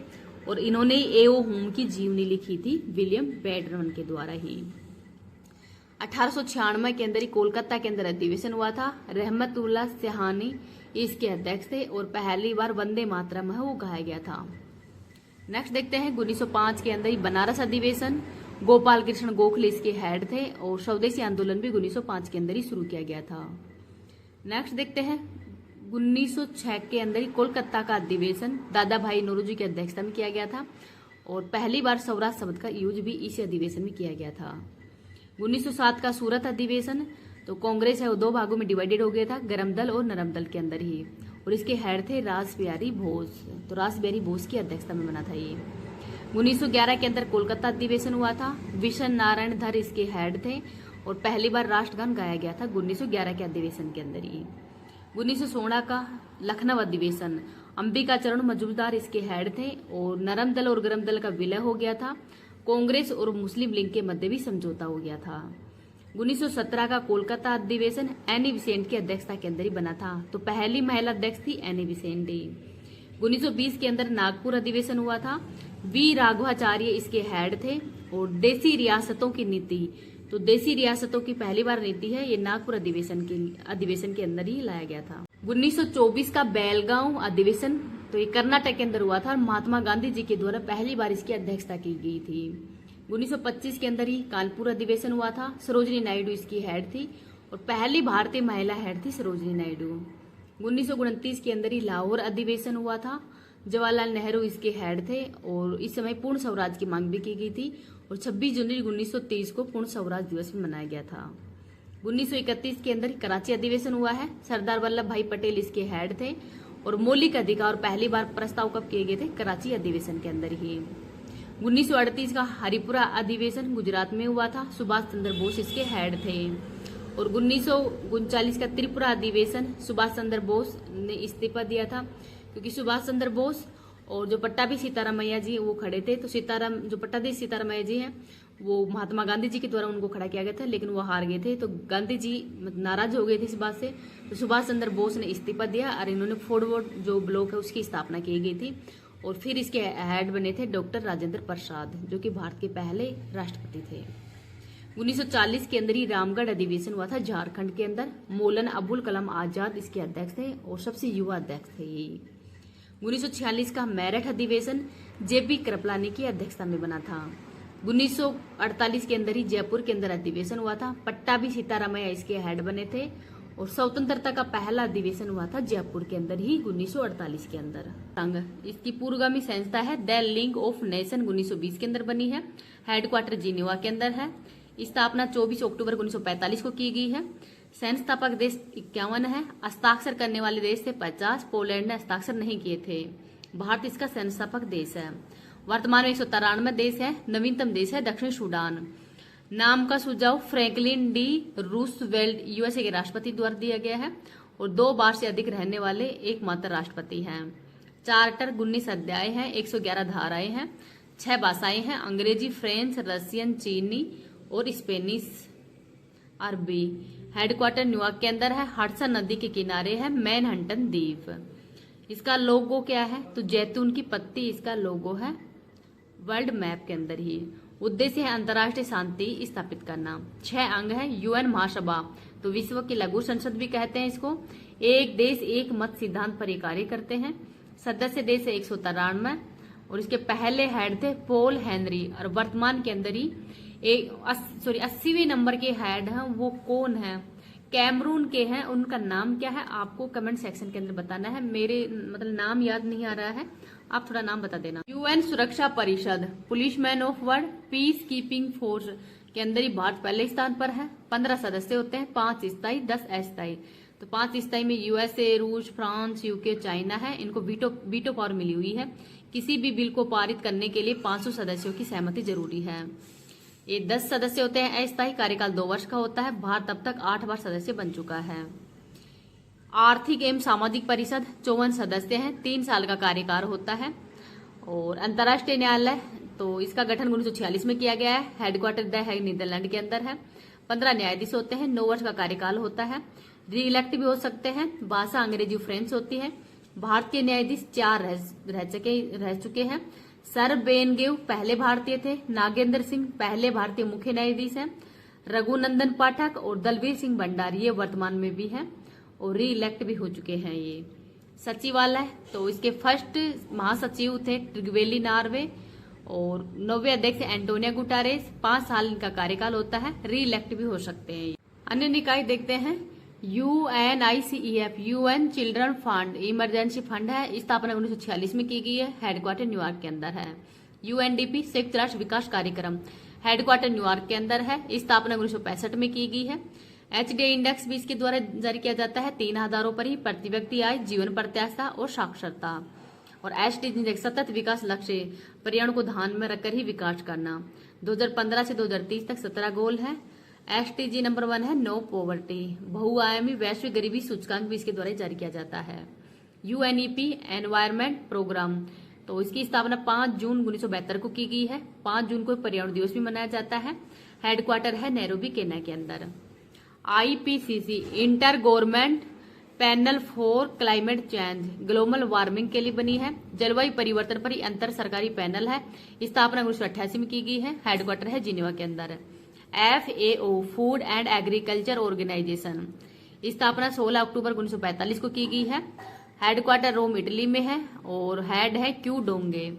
Speaker 1: और इन्होंने एओ होम की जीवनी लिखी थी विलियम बेडरन के द्वारा ही। 1896 के अंदर ही कोलकाता के अंदर अधिवेशन हुआ था। रहमतुल्लाह सहानी इसके अध्यक्ष थे और पहली बार वंदे मातरम है वो गाया गया था। नेक्स्ट देखते हैं 1905 के अंदर ही बनारस अधिवेशन। गोपाल कृष्ण गोखले इसके हेड थे और स्वदेशी आंदोलन भी 1905 के अंदर ही शुरू किया गया था। नेक्स्ट देखते हैं 1906 के अंदर ही कोलकाता का अधिवेशन दादा भाई नौरोजी की अध्यक्षता में किया गया था और पहली बार स्वराज शब्द का यूज भी इस अधिवेशन में किया गया था। 1907 का सूरत अधिवेशन, तो कांग्रेस है वो दो भागों में डिवाइडेड हो गया था, गरम दल और नरम दल के अंदर ही, और इसके हेड थे रासबिहारी बोस। तो रासबिहारी बोस की अध्यक्षता में बना था ये। 1911 के अंदर कोलकाता अधिवेशन हुआ था। विशन नारायण धर इसके हेड थे और पहली बार राष्ट्रगान गाया गया था 1911 के अधिवेशन के अंदर ही। 1916 का लखनऊ अधिवेशन, अंबिका चरण मजूमदार इसके हेड थे और नरम दल और गरम दल का विलय हो गया था। कांग्रेस और मुस्लिम लीग के मध्य भी समझौता हो गया था। 1917 का कोलकाता अधिवेशन एनी बिसेंट की अध्यक्षता के अंदर ही बना था, तो पहली महिला अध्यक्ष थी एनी बिसेंट ही। 1920 के अंदर नागपुर अधिवेशन हुआ था। वी राघवाचार्य इसके हेड थे और देसी रियासतों की नीति, तो देसी रियासतों की पहली बार नीति है ये नागपुर अधिवेशन के अंदर ही लाया गया था। 1924 का बेलगांव अधिवेशन, तो ये कर्नाटक के अंदर हुआ था और महात्मा गांधी जी के द्वारा पहली बार इसकी अध्यक्षता की गई थी। 1925 के अंदर ही कानपुर अधिवेशन हुआ था। सरोजिनी नायडू इसकी हेड थी और पहली भारतीय महिला हेड थी सरोजिनी नायडू। 1929 के अंदर ही लाहौर अधिवेशन हुआ था। जवाहरलाल नेहरू इसके हेड थे और इस समय पूर्ण स्वराज की मांग भी की गई थी और 26 जनवरी 1930 को पूर्ण स्वराज दिवस में मनाया गया था। 1931 के अंदर कराची अधिवेशन हुआ है। सरदार वल्लभ भाई पटेल इसके हेड थे और मौलिक अधिकार पहली बार प्रस्ताव कब किए गए थे? कराची अधिवेशन के अंदर ही। 1938 का हरिपुरा अधिवेशन गुजरात में हुआ था। सुभाष चंद्र बोस इसके हेड थे। और 1939 का त्रिपुरा अधिवेशन, सुभाष चंद्र बोस ने इस्तीफा दिया था क्योंकि सुभाष चंद्र बोस और जो पट्टाभी सीतारामैया जी वो खड़े थे, तो जो पट्टाधी सीतारामैया जी हैं वो महात्मा गांधी जी के द्वारा उनको खड़ा किया गया था, लेकिन वो हार गए थे, तो गांधी जी नाराज हो गए थे इस बात से, तो सुभाष चंद्र बोस ने इस्तीफा दिया और इन्होंने फॉरवर्ड जो ब्लॉक है उसकी स्थापना की गई थी और फिर इसके हेड बने थे डॉक्टर राजेंद्र प्रसाद, जो कि भारत के पहले राष्ट्रपति थे। 1940 के अंदर ही रामगढ़ अधिवेशन हुआ था झारखंड के अंदर। मौलाना अबुल कलाम आजाद इसके अध्यक्ष थे और सबसे युवा अध्यक्ष थे ये। 1946 का मेरठ अधिवेशन जेपी कृपलानी की अध्यक्षता में बना था। 1948 के अंदर ही जयपुर के अंदर अधिवेशन हुआ था। पट्टाभी सीतारामैया इसके हेड बने थे और स्वतंत्रता का पहला अधिवेशन हुआ था जयपुर के अंदर ही 1948 के अंदर। संघ इसकी पूर्वगामी संस्था है द लीग ऑफ नेशन, 1920 के अंदर बनी है। हेडक्वार्टर जिनेवा के अंदर है। स्थापना 24 अक्टूबर 1945 को की गई है। संस्थापक देश 51 है। हस्ताक्षर करने वाले देश थे 50। पोलैंड ने हस्ताक्षर नहीं किए थे। भारत इसका संस्थापक देश है। वर्तमान में 193 देश है। नवीनतम देश है दक्षिण सूडान। नाम का सुझाव फ्रैंकलिन डी रूसवेल्ट यूएसए के राष्ट्रपति द्वारा दिया गया है और 2 बार से अधिक रहने वाले एकमात्र राष्ट्रपति हैं। चार्टर 19 अध्याय हैं, 111 धाराएं हैं, 6 भाषाएं हैं, अंग्रेजी, फ्रेंच, रशियन, चीनी और स्पेनिश, अरबी। हेडक्वार्टर न्यूयॉर्क के अंदर है। हडसन नदी के किनारे है मैनहट्टन द्वीप। इसका लोगो क्या है? तो जैतून की पत्ती इसका लोगो है वर्ल्ड मैप के अंदर ही। उद्देश्य है अंतर्राष्ट्रीय शांति स्थापित करना। 6 अंग है। यूएन महासभा, तो विश्व की लघु संसद भी कहते हैं इसको। एक देश एक मत सिद्धांत पर कार्य करते हैं। सदस्य देश है 193 और इसके पहले हेड थे पॉल हेनरी और वर्तमान के अंदर ही 80वें नंबर के हेड हैं वो कौन है? कैमरून के हैं। उनका नाम क्या है आपको कमेंट सेक्शन के अंदर बताना है। मेरे नाम याद नहीं आ रहा है, आप थोड़ा नाम बता देना। यूएन सुरक्षा परिषद, policeman of world, peace keeping force के अंदर ही भारत पहले स्थान पर है। 15 सदस्य होते हैं, 5 स्थायी 10 अस्थायी। तो 5 स्थायी में यूएसए, रूस, फ्रांस, यूके, चाइना है। इनको वीटो पावर मिली हुई है। किसी भी बिल को पारित करने के लिए 500 सदस्यों की सहमति जरूरी है। ये 10 सदस्य होते हैं अस्थायी, कार्यकाल 2 वर्ष का होता है। भारत अब तक 8 बार सदस्य बन चुका है। आर्थिक एवं सामाजिक परिषद 54 सदस्य हैं, 3 साल का कार्यकाल होता है। और अंतर्राष्ट्रीय न्यायालय, तो इसका गठन 1946 में किया गया है। हेडक्वार्टर द हैग नीदरलैंड के अंदर है। 15 न्यायाधीश होते हैं, 9 वर्ष का कार्यकाल होता है। री-इलेक्ट भी हो सकते हैं। भाषा अंग्रेजी फ्रेंच होती है। भारतीय न्यायाधीश 4 रह चुके हैं। सर बेनगेव पहले भारतीय थे। नागेंद्र सिंह पहले भारतीय मुख्य न्यायाधीश हैं। रघुनंदन पाठक और दलवीर सिंह भंडारी ये वर्तमान में भी हैं और री-इलेक्ट भी हो चुके हैं। ये सचिवालय, तो इसके फर्स्ट महासचिव थे ट्रिगवेली नार्वे और 9वें अध्यक्ष एंटोनिया गुटारेस। 5 साल इनका कार्यकाल होता है। री-इलेक्ट भी हो सकते हैं। अन्य निकाय देखते हैं। UNICEF, UN children fund, emergency fund है। स्थापना 1946 में की गई है। हेडक्वार्टर न्यूयॉर्क के अंदर है। UNDP, संयुक्त राष्ट्र विकास कार्यक्रम, हेडक्वार्टर न्यूयॉर्क के अंदर है। स्थापना 1965 में की गई है। HDI इंडेक्स भी इसके द्वारा जारी किया जाता है। 3 आधारों पर ही, प्रति व्यक्ति आय, जीवन प्रत्याशा और साक्षरता। और SDG इंडेक्स सतत विकास लक्ष्य, पर्यावरण को ध्यान में रखकर ही विकास करना। 2015 से 2030 तक 17 गोल है। SDG नंबर 1 है नो पॉवर्टी, बहुआयामी वैश्विक गरीबी सूचकांक भी इसके द्वारा जारी किया जाता है। UNEP एनवायरमेंट प्रोग्राम, तो इसकी स्थापना 5 जून 1972 को की गई है। 5 जून को पर्यावरण दिवस भी मनाया जाता है। हेडक्वार्टर है नैरोबी, केन्या के अंदर। IPCC, inter government panel for climate change, global warming के लिए बनी है। जलवायु परिवर्तन पर ही अंतर सरकारी पैनल है। स्थापना 1988 में की गई है। हेडक्वार्टर है जिनेवा के अंदर। FAO, food and agriculture organization, स्थापना 16 अक्टूबर 1945 को की गई है। हेडक्वार्टर रोम, इटली में है और हेड है Qu Dongyu.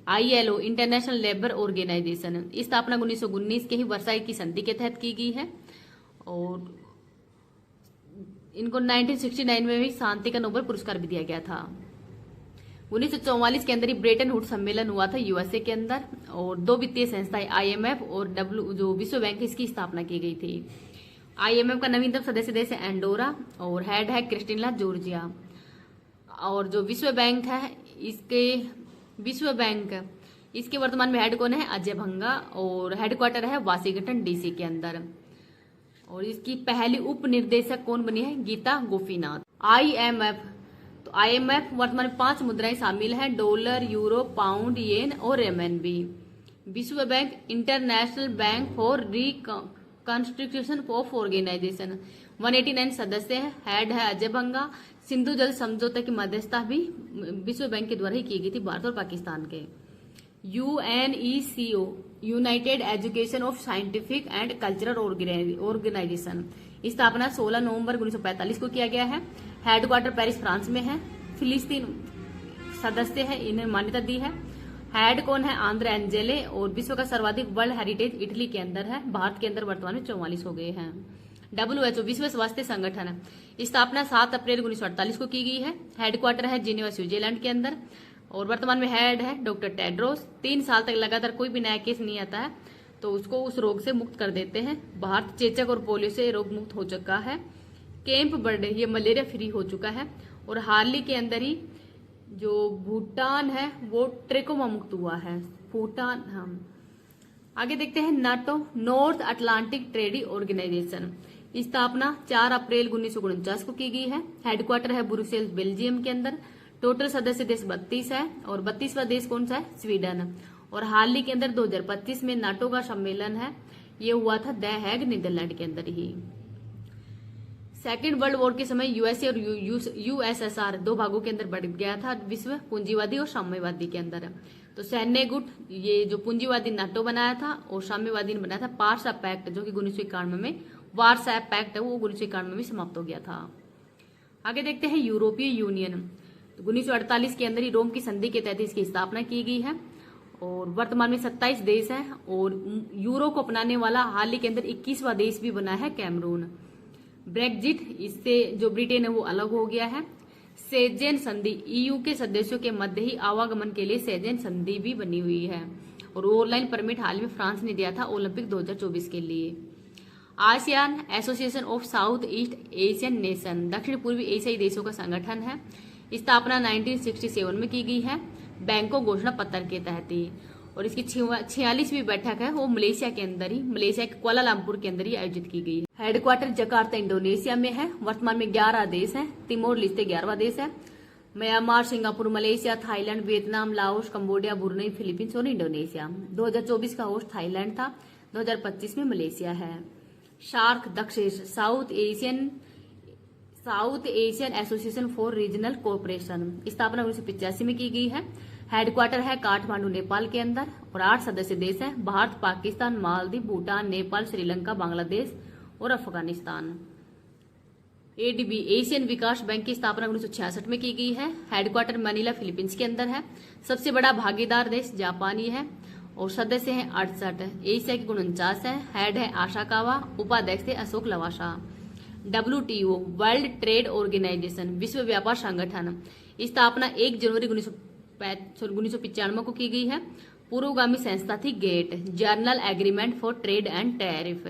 Speaker 1: ILO, international labour organisation, स्थापना 1919 के ही वर्साई की संधि के तहत की गई है। और इनको 1969 में भी शांति का नोबेल पुरस्कार भी दिया गया था। 1944 के अंदर ही ब्रेटन वुड्स सम्मेलन हुआ था यूएसए के अंदर। और 2 वित्तीय संस्थाएं IMF और जो विश्व बैंक, इसकी स्थापना की गई थी। IMF का नवीनतम सदस्य देश है एंडोरा और हेड है क्रिस्टिना जॉर्जिया। और जो विश्व बैंक है, इसके वर्तमान में हेड कौन है? अजय भंगा। और हेडक्वार्टर है वाशिंगटन DC के अंदर। और इसकी पहली उप निर्देशक कौन बनी है? गीता गोपीनाथ। IMF, तो IMF वर्तमान में 5 मुद्राएं शामिल हैं, डॉलर, यूरो, पाउंड, येन और RMB। विश्व bank, international bank for reconstruction of organization, 189 सदस्य हैं। हेड है अजय भंगा। सिंधु जल समझौते की मध्यस्थता भी विश्व बैंक के द्वारा ही की गई थी, भारत और पाकिस्तान के। UNECO, united education of scientific and cultural organization, स्थापना 16 नवंबर 1945 को किया गया है। हेडक्वार्टर पेरिस, फ्रांस में है। फिलिस्तीन सदस्य है, इन्हें मान्यता दी है। हेड कौन है? आंद्रे एंजेले। और विश्व का सर्वाधिक वर्ल्ड हेरिटेज इटली के अंदर है। भारत के अंदर वर्तमान में 44 हो गए हैं। WHO, विश्व स्वास्थ्य संगठन, स्थापना 7 अप्रैल 1948 को की गई है। हेडक्वार्टर है जिनेवा, स्विट्जरलैंड के अंदर। और वर्तमान में हेड है डॉक्टर टेड्रोस। 3 साल तक लगातार कोई भी नया केस नहीं आता है तो उसको उस रोग से मुक्त कर देते हैं। भारत चेचक और पोलियो से रोग मुक्त हो चुका है। कैंप बर्डे, ये मलेरिया फ्री हो चुका है। और हाल ही के अंदर ही जो भूटान है वो ट्रेकोमा मुक्त हुआ है। भूटान। हम आगे देखते हैं। NATO, North Atlantic treaty organization, स्थापना 4 अप्रैल 1949 को की गई है। हेडक्वार्टर है ब्रुसेल्स, बेल्जियम के अंदर। टोटल सदस्य देश 32 है और 32वां देश कौन सा है? स्वीडन। और हाल ही के अंदर 2025 में नाटो का सम्मेलन है, ये हुआ था द हैग, नीदरलैंड के अंदर ही। सेकेंड वर्ल्ड वॉर के समय यूएसए और USSR 2 भागों के अंदर बढ़ गया था, विश्व पूंजीवादी और साम्यवादी के अंदर। तो सैन्य गुट, ये जो पूंजीवादी नाटो बनाया था और साम्यवादी ने बनाया था वार्सा पैक्ट, जो कि 1991 में वार्सा पैक्ट है, वो 1991 में समाप्त हो गया था। आगे देखते हैं यूरोपीय यूनियन। 1948 के अंदर ही रोम की संधि के तहत इसकी स्थापना की गई है। और वर्तमान में 27 देश हैं। और यूरो को अपनाने वाला हाल ही के अंदर 21वां देश भी बना है, कैमरून। ब्रेक्जिट, इससे जो ब्रिटेन है वो अलग हो गया है। सेजेन संधि ईयू के सदस्यों के मध्य ही आवागमन के लिए सेजेन संधि भी बनी हुई है। और ऑनलाइन परमिट हाल में फ्रांस ने दिया था ओलंपिक 2024 के लिए। ASEAN association of south east Asian nation दक्षिण पूर्वी एशियाई देशों का संगठन है। स्थापना 1967 में की गई है बैंकॉक घोषणा पत्र के तहत ही। और इसकी 46वीं बैठक है वो मलेशिया के अंदर ही, मलेशिया के कुआलालंपुर के अंदर ही आयोजित की गई है। हेडक्वार्टर जकार्ता इंडोनेशिया में है। वर्तमान में 11 देश हैं। तिमोर लिस्ते 11वां देश है। Myanmar, Singapore, Malaysia, Thailand, Vietnam, Laos, Cambodia, Brunei, Philippines और इंडोनेशिया। 2024 का होस्ट थाईलैंड था। 2025 में मलेशिया है। शार्क दक्षिण south Asian association for regional cooperation स्थापना 1985 में की गई है। हेडक्वार्टर है काठमांडू नेपाल के अंदर। और 8 सदस्य देश हैं भारत, पाकिस्तान, मालदीव, भूटान, नेपाल, श्रीलंका, बांग्लादेश और अफगानिस्तान। एडीबी एशियन विकास बैंक की स्थापना 1966 में की गई है। हेडक्वार्टर मनीला फिलीपींस के अंदर है। सबसे बड़ा भागीदार देश जापानी है और सदस्य हैं 68। एशिया की 49 है। हेड है आशाकावा, उपाध्यक्ष है Ashok Lavasa. WTO world trade organization विश्व व्यापार संगठन स्थापना 1 जनवरी 1995 को की गई है। पूर्वगामी संस्था थी GATT general agreement for trade and tariff.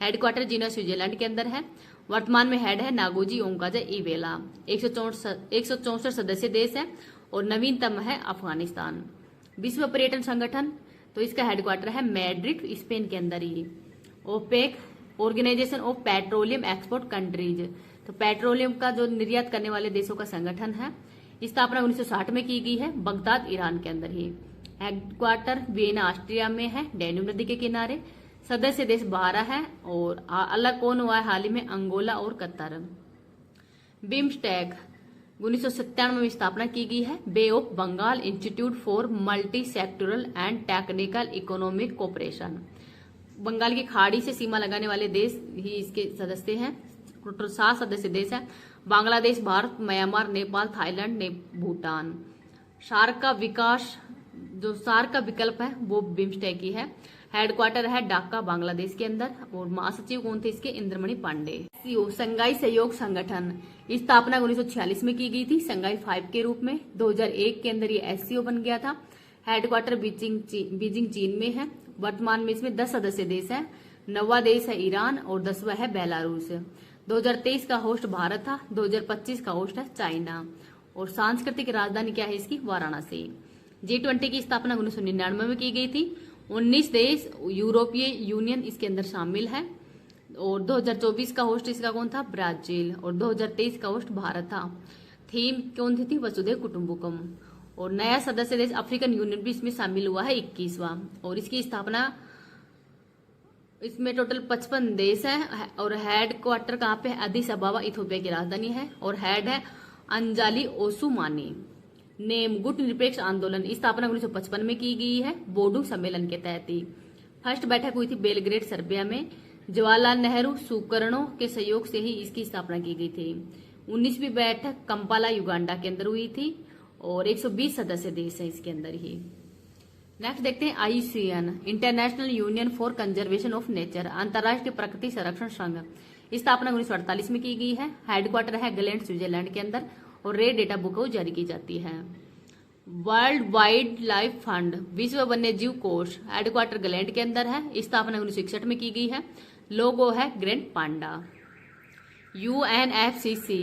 Speaker 1: Headquarter Geneva Switzerland के अंदर है। वर्तमान में हेड है नागोजी ओंकाजा इवेला। 164 सदस्य देश है और नवीनतम है अफगानिस्तान। विश्व पर्यटन संगठन तो इसका हेडक्वार्टर है मैड्रिड स्पेन के अंदर ही। OPEC organisation of petroleum export countries तो पेट्रोलियम का जो निर्यात करने वाले देशों का संगठन है। स्थापना 1960 में की गई है बगदाद ईरान के अंदर ही। हेडक्वार्टर वियना ऑस्ट्रिया में है डैन्यूब नदी के किनारे। सदस्य देश 12 है और अलग कौन हुआ है हाल ही में अंगोला और कतर। बिम्स्टेक 1997 में स्थापना की गई है। Bay of Bengal institute for multi sectoral and technical economic cooperation Bengal की खाड़ी से सीमा लगाने वाले देश ही इसके सदस्य हैं। टोटल 7 सदस्य देश हैं Bangladesh, Bharat, Myanmar, Nepal, Thailand, Bhutan. SAARC का विकल्प है वो बिम्स्टेक ही है। हेडक्वार्टर है ढाका बांग्लादेश के अंदर। और महासचिव कौन थे इसके? इंद्रमणि पांडे। संघाई सहयोग संगठन स्थापना 1946 में की गई थी संघाई 5 के रूप में। 2001 के अंदर ये SCO बन गया था। हेडक्वार्टर बीजिंग चीन में है। वर्तमान में इसमें 10 सदस्य देश है। 9वां देश है ईरान और 10वां है बेलारूस। 2023 का होस्ट भारत था। 2025 का होस्ट है चाइना। और सांस्कृतिक राजधानी क्या है इसकी? वाराणसी। G20 की स्थापना 1999 में की गई थी। 19 देश यूरोपीय यूनियन इसके अंदर शामिल है। और 2024 का होस्ट इसका कौन था? ब्राजील। और 2023 का होस्ट भारत था। थीम कौन थी? वसुधैव कुटुंबकम। और नया सदस्य देश अफ्रीकन यूनियन भी इसमें शामिल हुआ है 21वां। और इसकी स्थापना इसमें टोटल 55 देश है। और हेडक्वार्टर कहाँ पे? अदिस अबाबा इथोपिया की राजधानी है। और हेड है अंजाली ओसुमानी। नेम गुट निरपेक्ष आंदोलन स्थापना 1955 में की गई है बोडू सम्मेलन के तहत ही। फर्स्ट बैठक हुई थी बेलग्रेड सर्बिया में। जवाहरलाल नेहरू सुकर्णो के सहयोग से ही इसकी स्थापना की गई थी। 19वीं बैठक कंपाला युगांडा के अंदर हुई थी। और 120 सदस्य देश है इसके अंदर ही। नेक्स्ट देखते हैं IUCN international union for conservation of nature अंतर्राष्ट्रीय प्रकृति संरक्षण संघ स्थापना 1948 में की गई है। हेडक्वार्टर है ग्लैंड स्विट्जरलैंड के अंदर। और रेड डेटा बुक जारी की जाती है। वर्ल्ड वाइल्ड लाइफ फंड विश्व वन्य जीव कोष हेडक्वार्टर ग्लैंड के अंदर है। स्थापना 1961 में की गई है। लोगो है ग्रैंड पांडा। UNFCCC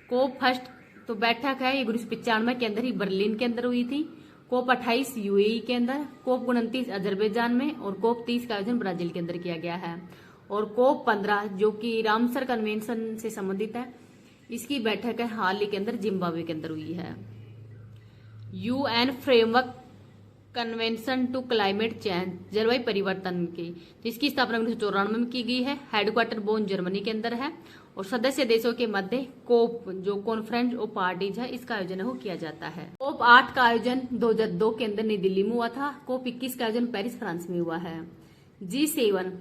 Speaker 1: कोप फर्स्ट तो बैठक है ये 1995 के अंदर ही बर्लिन के अंदर हुई थी। कोप 28 UAE के अंदर। कोप 29 अजरबैजान में। और कोप 30 का आयोजन ब्राजील के अंदर किया गया है। और कोप 15 जो कि रामसर कन्वेंशन से संबंधित है इसकी बैठक है हाल ही के अंदर जिम्बाब्वे के अंदर हुई है। UN framework convention to climate change जलवायु परिवर्तन की जिसकी स्थापना 1994 में की गई है। हेडक्वार्टर बोन जर्मनी के अंदर है। और सदस्य देशों के मध्य कोप जो कॉन्फ्रेंस ऑफ पार्टीज है इसका आयोजन हो किया जाता है। कोप 8 का आयोजन 2002 के अंदर नई दिल्ली में हुआ था। कोप 21 का आयोजन पेरिस फ्रांस में हुआ है। G7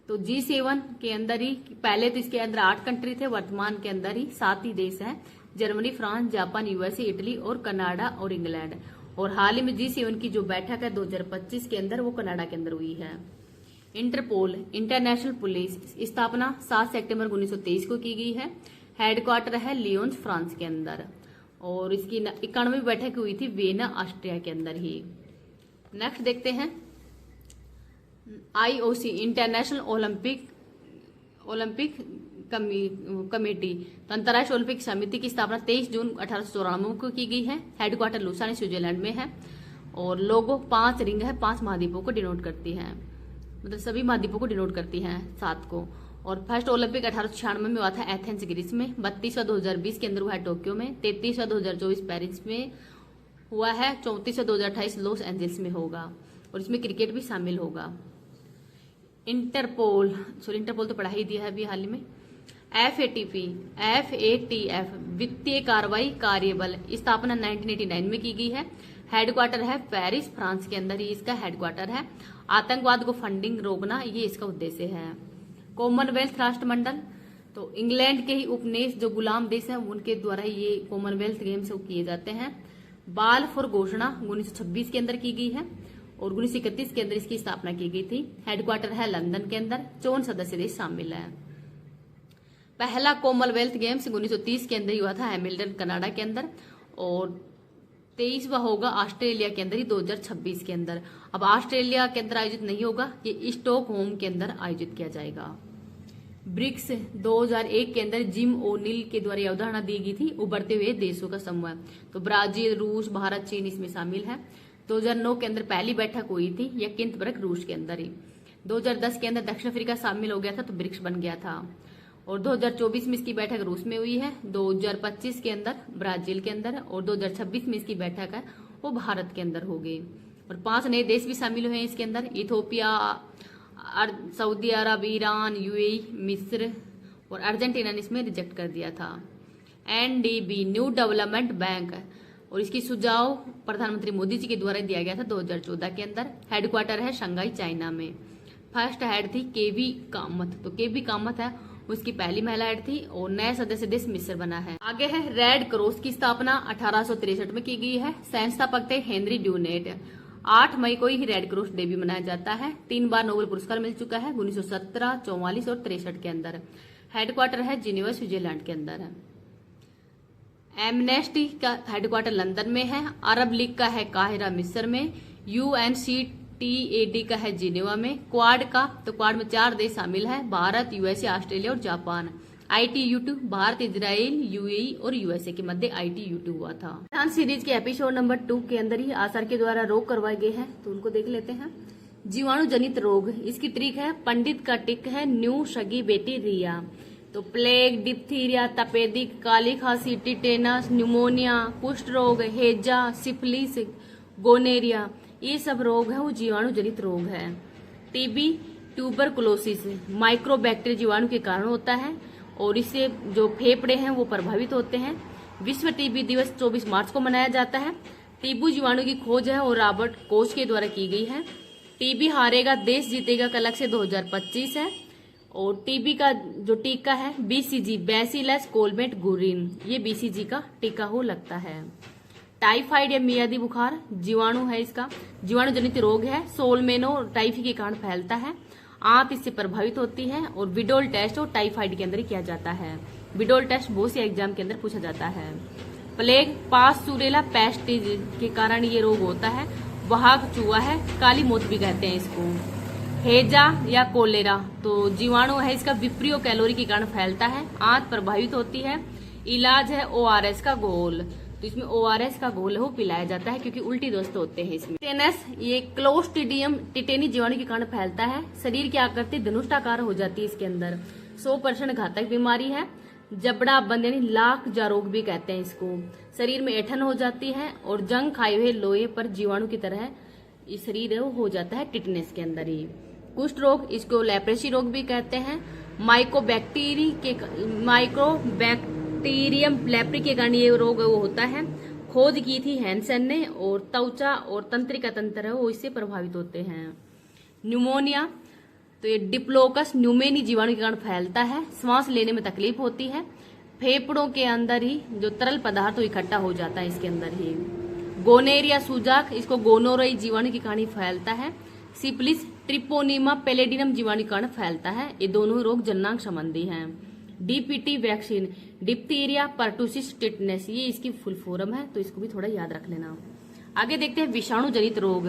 Speaker 1: तो G7 के अंदर ही पहले तो इसके अंदर 8 कंट्री थे। वर्तमान के अंदर ही 7 ही देश हैं Germany, France, Japan, USA, Italy और कनाडा और इंग्लैंड। और हाल ही में G7 की जो बैठक है 2025 के अंदर वो कनाडा के अंदर हुई है। इंटरपोल इंटरनेशनल पुलिस स्थापना 7 सितंबर 1923 को की गई है। हेडक्वार्टर है लियोन्स फ्रांस के अंदर। और इसकी 91वीं बैठक हुई थी वियना ऑस्ट्रिया के अंदर ही। नेक्स्ट देखते हैं IOC इंटरनेशनल ओलंपिक कमेटी, तो अंतर्राष्ट्रीय ओलंपिक समिति की स्थापना 23 जून 1894 को की गई है। हेडक्वार्टर लुसाने स्विट्जरलैंड में है और लोगो 5 रिंग है, 5 महाद्वीपों को डिनोट करती है, मतलब सभी महाद्वीपों को डिनोट करती हैं 7 को। और फर्स्ट ओलंपिक 1896 में हुआ था एथेंस ग्रीस में, 32वां 2020 के अंदर हुआ है टोक्यो में, 33वां 2024 पेरिस में हुआ है, 34वां 2028 लॉस एंजल्स में होगा और इसमें क्रिकेट भी शामिल होगा। इंटरपोल तो पढ़ा ही दिया है अभी हाल ही में। FATF वित्तीय कार्रवाई कार्यबल, स्थापना 1989 में की गई है। हेडक्वार्टर है पेरिस फ्रांस के अंदर ही इसका हेडक्वार्टर है। आतंकवाद को फंडिंग रोकना ये इसका उद्देश्य है। कॉमनवेल्थ राष्ट्रमंडल, तो इंग्लैंड के ही उपनिवेश जो गुलाम देश हैं उनके द्वारा ये कॉमनवेल्थ गेम्स किए जाते हैं। बालफोर घोषणा 1926 के अंदर की गई है और 1931 के अंदर इसकी स्थापना की गई थी। हेडक्वार्टर है लंदन के अंदर, 54 सदस्य देश शामिल है। पहला कॉमनवेल्थ गेम्स 1930 के अंदर ही हुआ था हैमिल्टन कनाडा के अंदर और 23वां होगा ऑस्ट्रेलिया के अंदर ही 2026 के अंदर। अब ऑस्ट्रेलिया के अंदर आयोजित नहीं होगा, ये स्टॉकहोम के अंदर आयोजित किया जाएगा। ब्रिक्स 2001 के अंदर जिम ओनिल के द्वारा अवधारणा दी गई थी, उभरते हुए देशों का समूह, तो ब्राजील, रूस, भारत, चीन इसमें शामिल है। 2009 के अंदर पहली बैठक हुई थी यकिंतबर्ग रूस के अंदर ही। 2010 के अंदर दक्षिण अफ्रीका शामिल हो गया था तो ब्रिक्स बन गया था और 2024 में इसकी बैठक रूस में हुई है, 2025 के अंदर ब्राजील के अंदर और 2026 में इसकी बैठक है वो भारत के अंदर होगी। और 5 नए देश भी शामिल हुए हैं इसके अंदर, इथोपिया, सऊदी अरब, ईरान, UAE, मिस्र और अर्जेंटीना ने इसमें रिजेक्ट कर दिया था। NDB न्यू डेवलपमेंट बैंक और इसकी सुझाव प्रधानमंत्री मोदी जी के द्वारा दिया गया था 2014 के अंदर। हेडक्वार्टर है शंघाई चाइना में। फर्स्ट हेड थी केवी कामत, तो केवी कामत है उसकी पहली महिला हेड थी और नया सदस्य देश मिस्र बना है। आगे है रेड क्रॉस की स्थापना 1863 में की गई है। संस्थापक थे हेनरी ड्यूनेट। 8 मई को ही रेड क्रॉस डे भी मनाया जाता है। 3 बार नोबेल पुरस्कार मिल चुका है 1917, 44 और 63 के अंदर। हेडक्वार्टर है जिनेवा स्विट्जरलैंड के अंदर है। एमनेस्टी का हेडक्वार्टर लंदन में है। अरब लीग का है काहिरा मिस्र में। UNCTAD का है जिनेवा में। क्वाड का, तो क्वाड में 4 देश शामिल है, भारत, USA, ऑस्ट्रेलिया और Japan. ITU2 Bharat, Israel, UAE और USA के मध्य ITU2 हुआ था। ध्यान सीरीज के एपिसोड नंबर 2 के अंदर ही आसार के द्वारा रोग करवाए गए हैं तो उनको देख लेते हैं। जीवाणु जनित रोग, इसकी ट्रिक है पंडित का टिक है न्यू सगी बेटी रिया। तो प्लेग, डिप्थीरिया, तपेदिक, काली खांसी, टिटेनस, न्यूमोनिया, कुष्ठ रोग, हेजा, सिफिलिस, गोनेरिया, ये सब रोग है वो जीवाणु जनित रोग है। टीबी, ट्यूबरकुलोसिस माइक्रोबैक्टीरिया जीवाणु के कारण होता है और इससे जो फेफड़े हैं वो प्रभावित होते हैं। विश्व टीबी दिवस 24 मार्च को मनाया जाता है। टीबी जीवाणु की खोज है और रॉबर्ट कोच के द्वारा की गई है। टीबी हारेगा देश जीतेगा का लक्ष्य 2025 है और टीबी का जो टीका है BCG बैसिलस कोलमेट गुरिन, ये BCG का टीका हो लगता है। टाइफाइड या मियादी बुखार जीवाणु है, इसका जीवाणु जनित रोग है। सोलमेनो टाइफी के कारण फैलता है, आंत इससे प्रभावित होती है और विडोल टेस्ट और टाइफाइड के अंदर किया जाता है। विडोल टेस्ट बहुत से एग्जाम के अंदर पूछा जाता है। प्लेग पास्चुरेला पेस्टिज के कारण ये रोग होता है, वाहक चूहा है, काली मौत भी कहते हैं इसको। हेजा या कोलेरा, तो जीवाणु है इसका विप्रियो कैलोरी के कारण फैलता है, आंत प्रभावित होती है। इलाज है ORS का घोल, तो इसमें ORS का घोल है वो पिलाया जाता है क्योंकि उल्टी दस्त होते हैं इसमें। टेनस, ये क्लोस्ट्रीडियम टिटेनी जीवाणु के कारण फैलता है, शरीर की आकृति धनुष्टाकार हो जाती है इसके अंदर, 100% घातक बीमारी है। जबड़ा बंद यानी लाख जा रोग भी कहते हैं इसको, शरीर में ऐठन हो जाती है और जंग खाए हुए लोहे पर जीवाणु की तरह इस शरीर है वो हो जाता है टिटनेस के अंदर ही। कुष्ठ रोग, इसको लेप्रेसी रोग भी कहते हैं। माइक्रोबैक्टीरियम लेप्री के कारण ये रोग वो होता है। खोज की थी हैंसन ने और त्वचा और तंत्रिका तंत्र है वो इससे प्रभावित होते हैं। न्यूमोनिया, तो ये डिप्लोकस न्यूमेनी जीवाणु के कारण फैलता है, श्वास लेने में तकलीफ होती है। फेफड़ों के अंदर ही जो तरल पदार्थ इकट्ठा हो जाता है इसके अंदर ही। गोनेरिया सूजाक, इसको गोनोरई जीवाणु के कारण फैलता है। सिफिलिस ट्रिपोनिमा पैलेडिनम जीवाणु के कारण फैलता है, ये दोनों रोग जननांग संबंधी हैं। DPT vaccine, diphtheria pertussis tetanus, ये इसकी फुल फॉर्म है, तो इसको भी थोड़ा याद रख लेना। आगे देखते हैं विषाणु जनित रोग।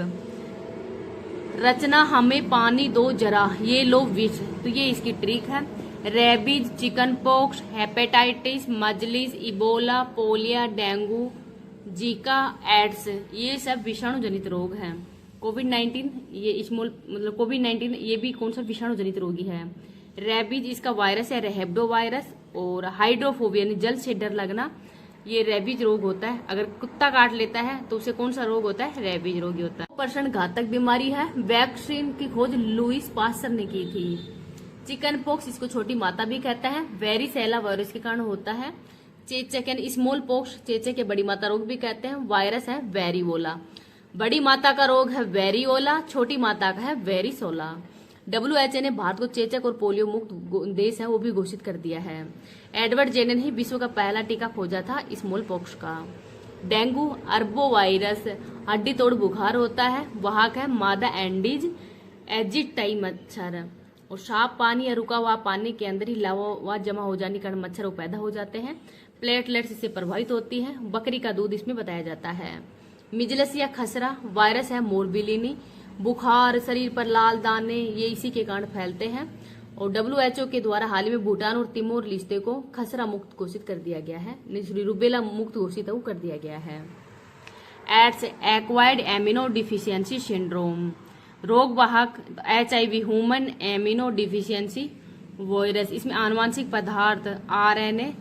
Speaker 1: रचना हमें पानी दो जरा, ये लो विष, तो ये इसकी ट्रिक है। Rabies, chicken pox, hepatitis, measles, Ebola, polio, dengue, Zika, AIDS, ये सब विषाणु जनित रोग हैं। कोविड-19 ये स्मॉल मतलब कोविड-19 ये भी कौन सा विषाणु जनित रोगी है। रेबीज इसका वायरस है रेहेब्डो वायरस, और हाइड्रोफोबिया यानी जल से डर लगना, ये रेबीज रोग होता है। अगर कुत्ता काट लेता है तो उसे कौन सा रोग होता है, रेबीज रोग होता है। परसेंट घातक बीमारी है। वैक्सीन की खोज लुईस पास्चर ने की थी। चिकन पॉक्स इसको छोटी माता भी कहता है, वेरिसेला वायरस के कारण होता है। चेचक यानी स्मॉल पॉक्स, चेचक के बड़ी माता रोग भी कहते हैं, वायरस है वेरिओला। बड़ी माता का रोग है वेरिओला, छोटी माता का है वेरिसोला। WHO ने भारत को चेचक और पोलियो मुक्त देश है वो भी घोषित कर दिया है। एडवर्ड जेनर ही विश्व का पहला टीका खोजा था स्मॉल पॉक्स का। डेंगू अरबो वायरस, हड्डी तोड़ बुखार होता है, वाहक है मादा एंडीज एजिटाई मच्छर। और साफ पानी या रुका हुआ पानी के अंदर ही लावा जमा हो जाने के कारण मच्छर पैदा हो जाते हैं। प्लेटलेट्स इससे प्रभावित होती है। बकरी का दूध इसमें बताया जाता है। मिजलस या खसरा वायरस है मोरबिलिनी, बुखार, शरीर पर लाल दाने, ये इसी के कारण फैलते हैं। और WHO के द्वारा हाल ही में भूटान और तिमोर लिस्ते को खसरा मुक्त घोषित कर दिया गया है, रुबेला मुक्त घोषित कर दिया गया है। Ads acquired amino deficiency syndrome, रोग वाहक HIV human amino deficiency virus, इसमें आनुवांशिक पदार्थ RNA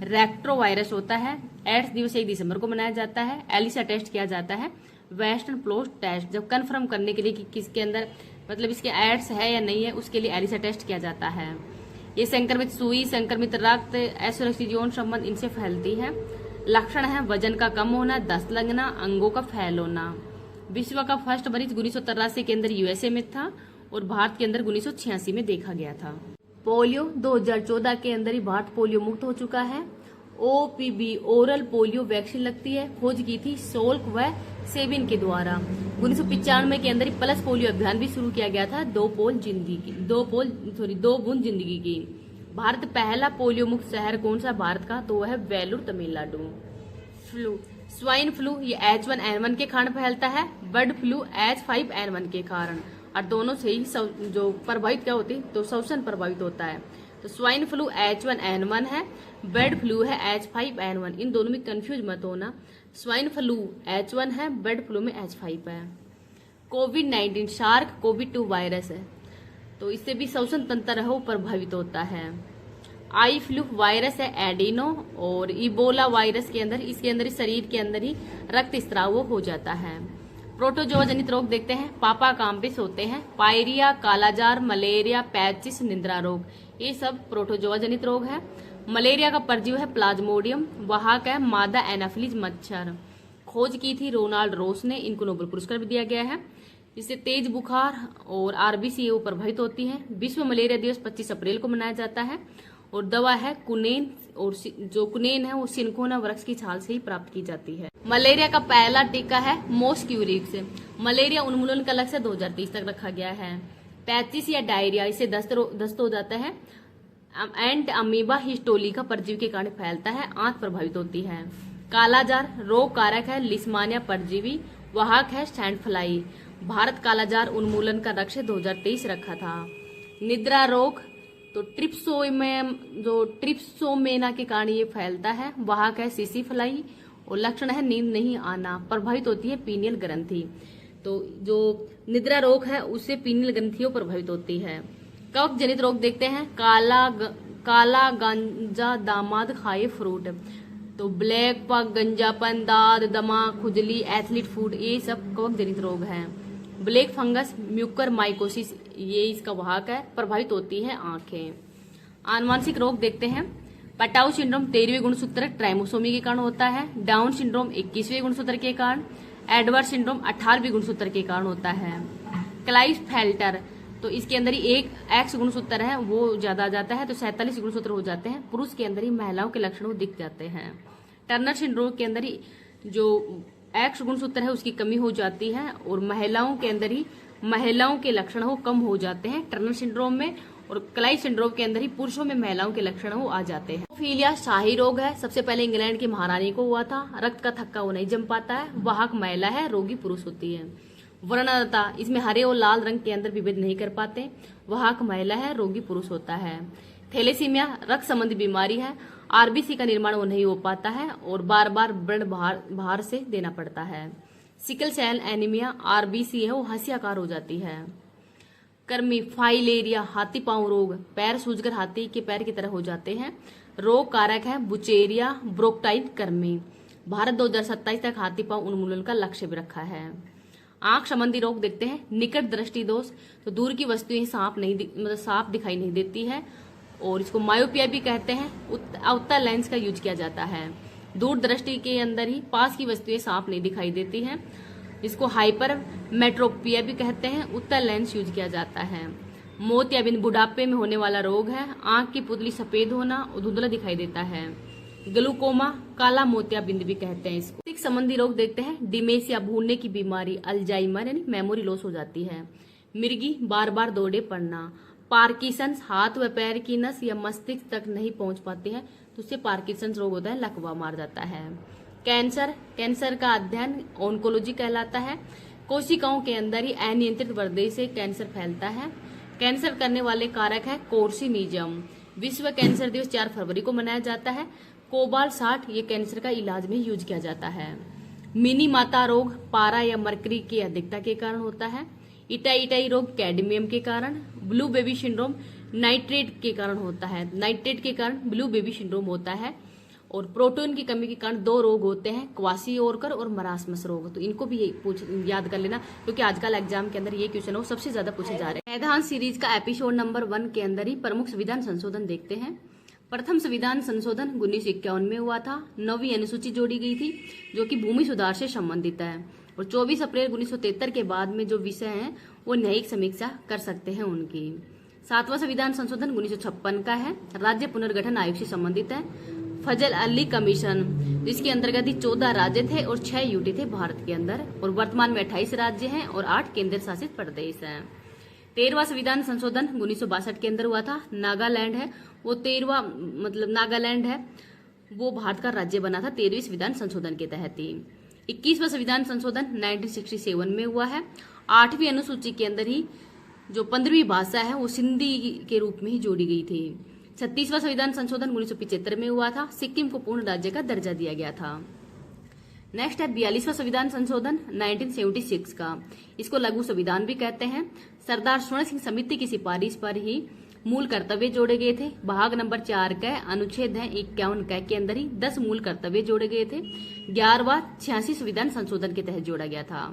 Speaker 1: रेक्ट्रोवायरस होता है। एड्स दिवस 1 दिसंबर को मनाया जाता है। एलिसा टेस्ट किया जाता है, वेस्टर्न प्लॉट टेस्ट, जब कंफर्म करने के लिए कि किसके अंदर मतलब इसके एड्स है या नहीं है, उसके लिए एलिसा टेस्ट किया जाता है। ये संक्रमित सुई, संक्रमित रक्त, असुरक्षित यौन संबंध इनसे फैलती है। लक्षण है वजन का कम होना, दस्त लगना, अंगों का फैल होना। विश्व का फर्स्ट मरीज 1983 के अंदर USA में था और भारत के अंदर 1986 में देखा गया था। पोलियो 2014 के अंदर ही भारत पोलियो मुक्त हो चुका है। OPV ओरल पोलियो वैक्सीन लगती है, खोज की थी सोल्क व सेबिन के द्वारा। 1995 के अंदर ही पल्स पोलियो अभियान भी शुरू किया गया था, 2 बूंद जिंदगी की। भारत पहला पोलियो मुक्त शहर कौन सा भारत का, तो वह है Vellore Tamil Nadu. Flu swine flu ये H1N1 के कारण फैलता है, बर्ड फ्लू H5N1 के कारण, और दोनों से ही जो प्रभावित क्या होती तो श्वसन प्रभावित होता है। तो स्वाइन फ्लू H1N1 है, बर्ड फ्लू है H5N1, इन दोनों में कंफ्यूज मत होना। स्वाइन फ्लू H1 है, बर्ड फ्लू में H5 है। कोविड-19 शार्क कोविड-2 वायरस है, तो इससे भी श्वसन तंत्र है वो प्रभावित होता है। आई फ्लू वायरस है एडिनो, और इबोला वायरस के अंदर इसके अंदर शरीर के अंदर ही रक्त स्राव हो जाता है। प्रोटोजोआ जनित रोग देखते हैं। पापा काम्पिस होते हैं, पायरिया, कालाजार, मलेरिया, पैचिस, निद्रा रोग, ये सब प्रोटोजोआ जनित रोग है। मलेरिया का परजीव है प्लाज्मोडियम, वाहक है मादा एनाफिलीज मच्छर। खोज की थी रोनाल्ड रोस ने, इनको नोबेल पुरस्कार भी दिया गया है। इससे तेज बुखार और RBC वो प्रभावित होती है। विश्व मलेरिया दिवस 25 अप्रैल को मनाया जाता है। और दवा है कुनेन, और जो कुनेन है वो सिनकोना वृक्ष की छाल से ही प्राप्त की जाती है। मलेरिया का पहला टीका है मोस्क्यूरिक्स। मलेरिया उन्मूलन का लक्ष्य 2030 तक रखा गया है। पैचिस या डायरिया, इससे दस्त हो जाता है। एंड अमीबा हिस्टोली का परजीवी के कारण फैलता है, आंत प्रभावित होती है। कालाजार रोग कारक है लिस्मानिया परजीवी, वाहक है सैंड फ्लाई। भारत कालाजार उन्मूलन का लक्ष्य 2023 रखा था। निद्रा रोग तो ट्रिप्सोमेना के कारण ये फैलता है, वाहक है सीसी फ्लाई, और लक्षण है नींद नहीं आना, प्रभावित होती है पीनियल ग्रंथि। तो जो निद्रा रोग है उससे पीनियल ग्रंथियों प्रभावित होती है। कवक जनित रोग देखते हैं। काला गांजा दामाद खाए फ्रूट, तो ब्लैक पग, गंजापन, दाद, दमा, खुजली, एथलीट फूड, ये सब कवक जनित रोग हैं। ब्लैक फंगस म्यूकर माइकोसिस, ये इसका वाहक है, प्रभावित होती है आंखें। आनुवांशिक रोग देखते हैं। पटाउ सिंड्रोम 13वें गुणसूत्र ट्राइमोसोमी के कारण होता है। डाउन सिंड्रोम 21वें गुणसूत्र के कारण। एडवर्ड सिंड्रोम 18वें गुणसूत्र के कारण होता है। क्लाइसफेल्टर तो इसके अंदर ही एक X गुणसूत्र है वो ज्यादा आ जाता है, तो 47 गुणसूत्र हो जाते हैं। पुरुष के अंदर ही महिलाओं के लक्षण दिख जाते हैं। टर्नर सिंड्रोम के अंदर ही जो X गुणसूत्र है उसकी कमी हो जाती है, और महिलाओं के अंदर ही महिलाओं के लक्षण कम हो जाते हैं टर्नर सिंड्रोम में। और क्लाइव सिंड्रोम के अंदर ही पुरुषों में महिलाओं के लक्षण वो आ जाते हैं। हेमोफीलिया शाही रोग है, सबसे पहले इंग्लैंड की महारानी को हुआ था। रक्त का थक्का वो नहीं जम पाता है, वाहक महिला है, रोगी पुरुष होती है। वर्णनता, इसमें हरे और लाल रंग के अंदर विभेद नहीं कर पाते, वाहक महिला है, रोगी पुरुष होता है। थैलेसीमिया रक्त संबंधी बीमारी है, आरबीसी का निर्माण वो नहीं हो पाता है और बार बार ब्लड बाहर से देना पड़ता है। सिकल सेल एनीमिया आरबीसी है, वो हंसियाकार हो जाती है। कर्मी फाइलेरिया हाथी पांव रोग, पैर सूजकर हाथी के पैर की तरह हो जाते हैं। रोग कारक है बुचेरिया ब्रोकटाइन कर्मी। भारत 2027 तक हाथी पांव उन्मूलन का लक्ष्य भी रखा है। आंख संबंधी रोग देखते हैं। निकट दृष्टि दोष, तो दूर की वस्तुएं साफ दिखाई नहीं देती है और इसको मायोपिया भी कहते हैं। अवतल लेंस का यूज किया जाता है। दूर दृष्टि के अंदर ही पास की वस्तुएं साफ नहीं दिखाई देती हैं, इसको हाइपर मेट्रोपिया भी कहते हैं। उत्तल लेंस यूज किया जाता है। मोतियाबिंद बुढ़ापे में होने वाला रोग है। आंख की पुतली सफेद होना और धुंधला दिखाई देता है। ग्लूकोमा काला मोतियाबिंद भी कहते हैं इसको। संबंधी रोग देखते हैं। डिमेंशिया भूलने की बीमारी, अल्जाइमर यानी मेमोरी लॉस हो जाती है। मिर्गी बार बार दौड़े पड़ना। पार्किंसंस हाथ व पैर की नस या मस्तिष्क तक नहीं पहुंच पाती है तो उससे पार्किंसंस रोग होता है, लकवा मार जाता है। कैंसर का अध्ययन ऑन्कोलॉजी कहलाता है। कोशिकाओं के अंदर ही अनियंत्रित वृद्धि से कैंसर फैलता है। कैंसर करने वाले कारक है कोर्सिनिज्म। विश्व कैंसर दिवस 4 फरवरी को मनाया जाता है। कोबाल 60 ये कैंसर का इलाज में यूज किया जाता है। मिनी माता रोग पारा या मरकरी की अधिकता के कारण होता है। इटाई रोग कैडमियम के कारण। ब्लू बेबी सिंड्रोम नाइट्रेट के कारण होता है। नाइट्रेट के कारण ब्लू बेबी सिंड्रोम होता है। और प्रोटीन की कमी के कारण 2 रोग होते हैं, क्वासिओरकर और मरासमस रोग। तो इनको भी याद कर लेना क्योंकि आजकल एग्जाम के अंदर ये क्वेश्चन वो सबसे ज्यादा पूछे जा रहे हैं। संविधान सीरीज का एपिसोड नंबर 1 के अंदर ही प्रमुख संविधान संशोधन देखते हैं। प्रथम संविधान संशोधन 1951 में हुआ था। 9वीं अनुसूची जोड़ी गई थी जो कि भूमि सुधार से संबंधित है। और 24 अप्रैल 1973 के बाद में जो विषय हैं वो न्यायिक समीक्षा कर सकते हैं उनकी। 7वां संविधान संशोधन 1956 का है, राज्य पुनर्गठन आयोग से संबंधित है। फजल अली कमीशन, इसके अंतर्गत ही 14 राज्य थे और 6 यूटी थे भारत के अंदर। और वर्तमान में 28 राज्य हैं और 8 केंद्र शासित प्रदेश हैं। 13वां संविधान संशोधन 1962 के अंदर हुआ था। नागालैंड है वो 13वां नागालैंड है वो भारत का राज्य बना था 13वीं संविधान संशोधन के तहत ही। 21वां संविधान संशोधन 1967 में हुआ है। 8वीं अनुसूची के अंदर ही जो 15वीं भाषा है वो सिंधी के रूप में ही जोड़ी गई थी। 36वां संविधान संशोधन 1975 में हुआ था। सिक्किम को पूर्ण राज्य का दर्जा दिया गया था। नेक्स्ट है 42वां संविधान संशोधन 1976 का, इसको लघु संविधान भी कहते हैं। सरदार स्वर्ण सिंह समिति की सिफारिश पर ही मूल कर्तव्य जोड़े गए थे। भाग नंबर 4 का अनुच्छेद है 51 के अंदर ही 10 मूल कर्तव्य जोड़े गए थे। 11वां 86 संविधान संशोधन के तहत जोड़ा गया था।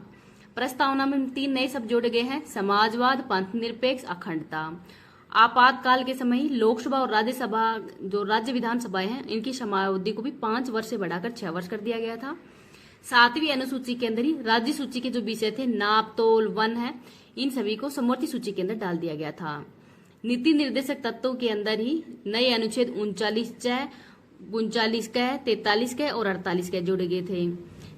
Speaker 1: प्रस्तावना में 3 नए शब्द जोड़े गए हैं, समाजवाद, पंथ निरपेक्ष, अखंडता। आपातकाल के समय ही लोकसभा और राज्यसभा जो राज्य विधानसभाएं हैं इनकी समयावधि को भी 5 वर्ष से बढ़ाकर 6 वर्ष कर दिया गया था। 7वीं अनुसूची के अंदर ही राज्य सूची के जो विषय थे नाप तोल वन है इन सभी को समवर्ती सूची के अंदर डाल दिया गया था। नीति निर्देशक तत्वों के अंदर ही नए अनुच्छेद 39 का 43 का और 48 का जोड़े गए थे।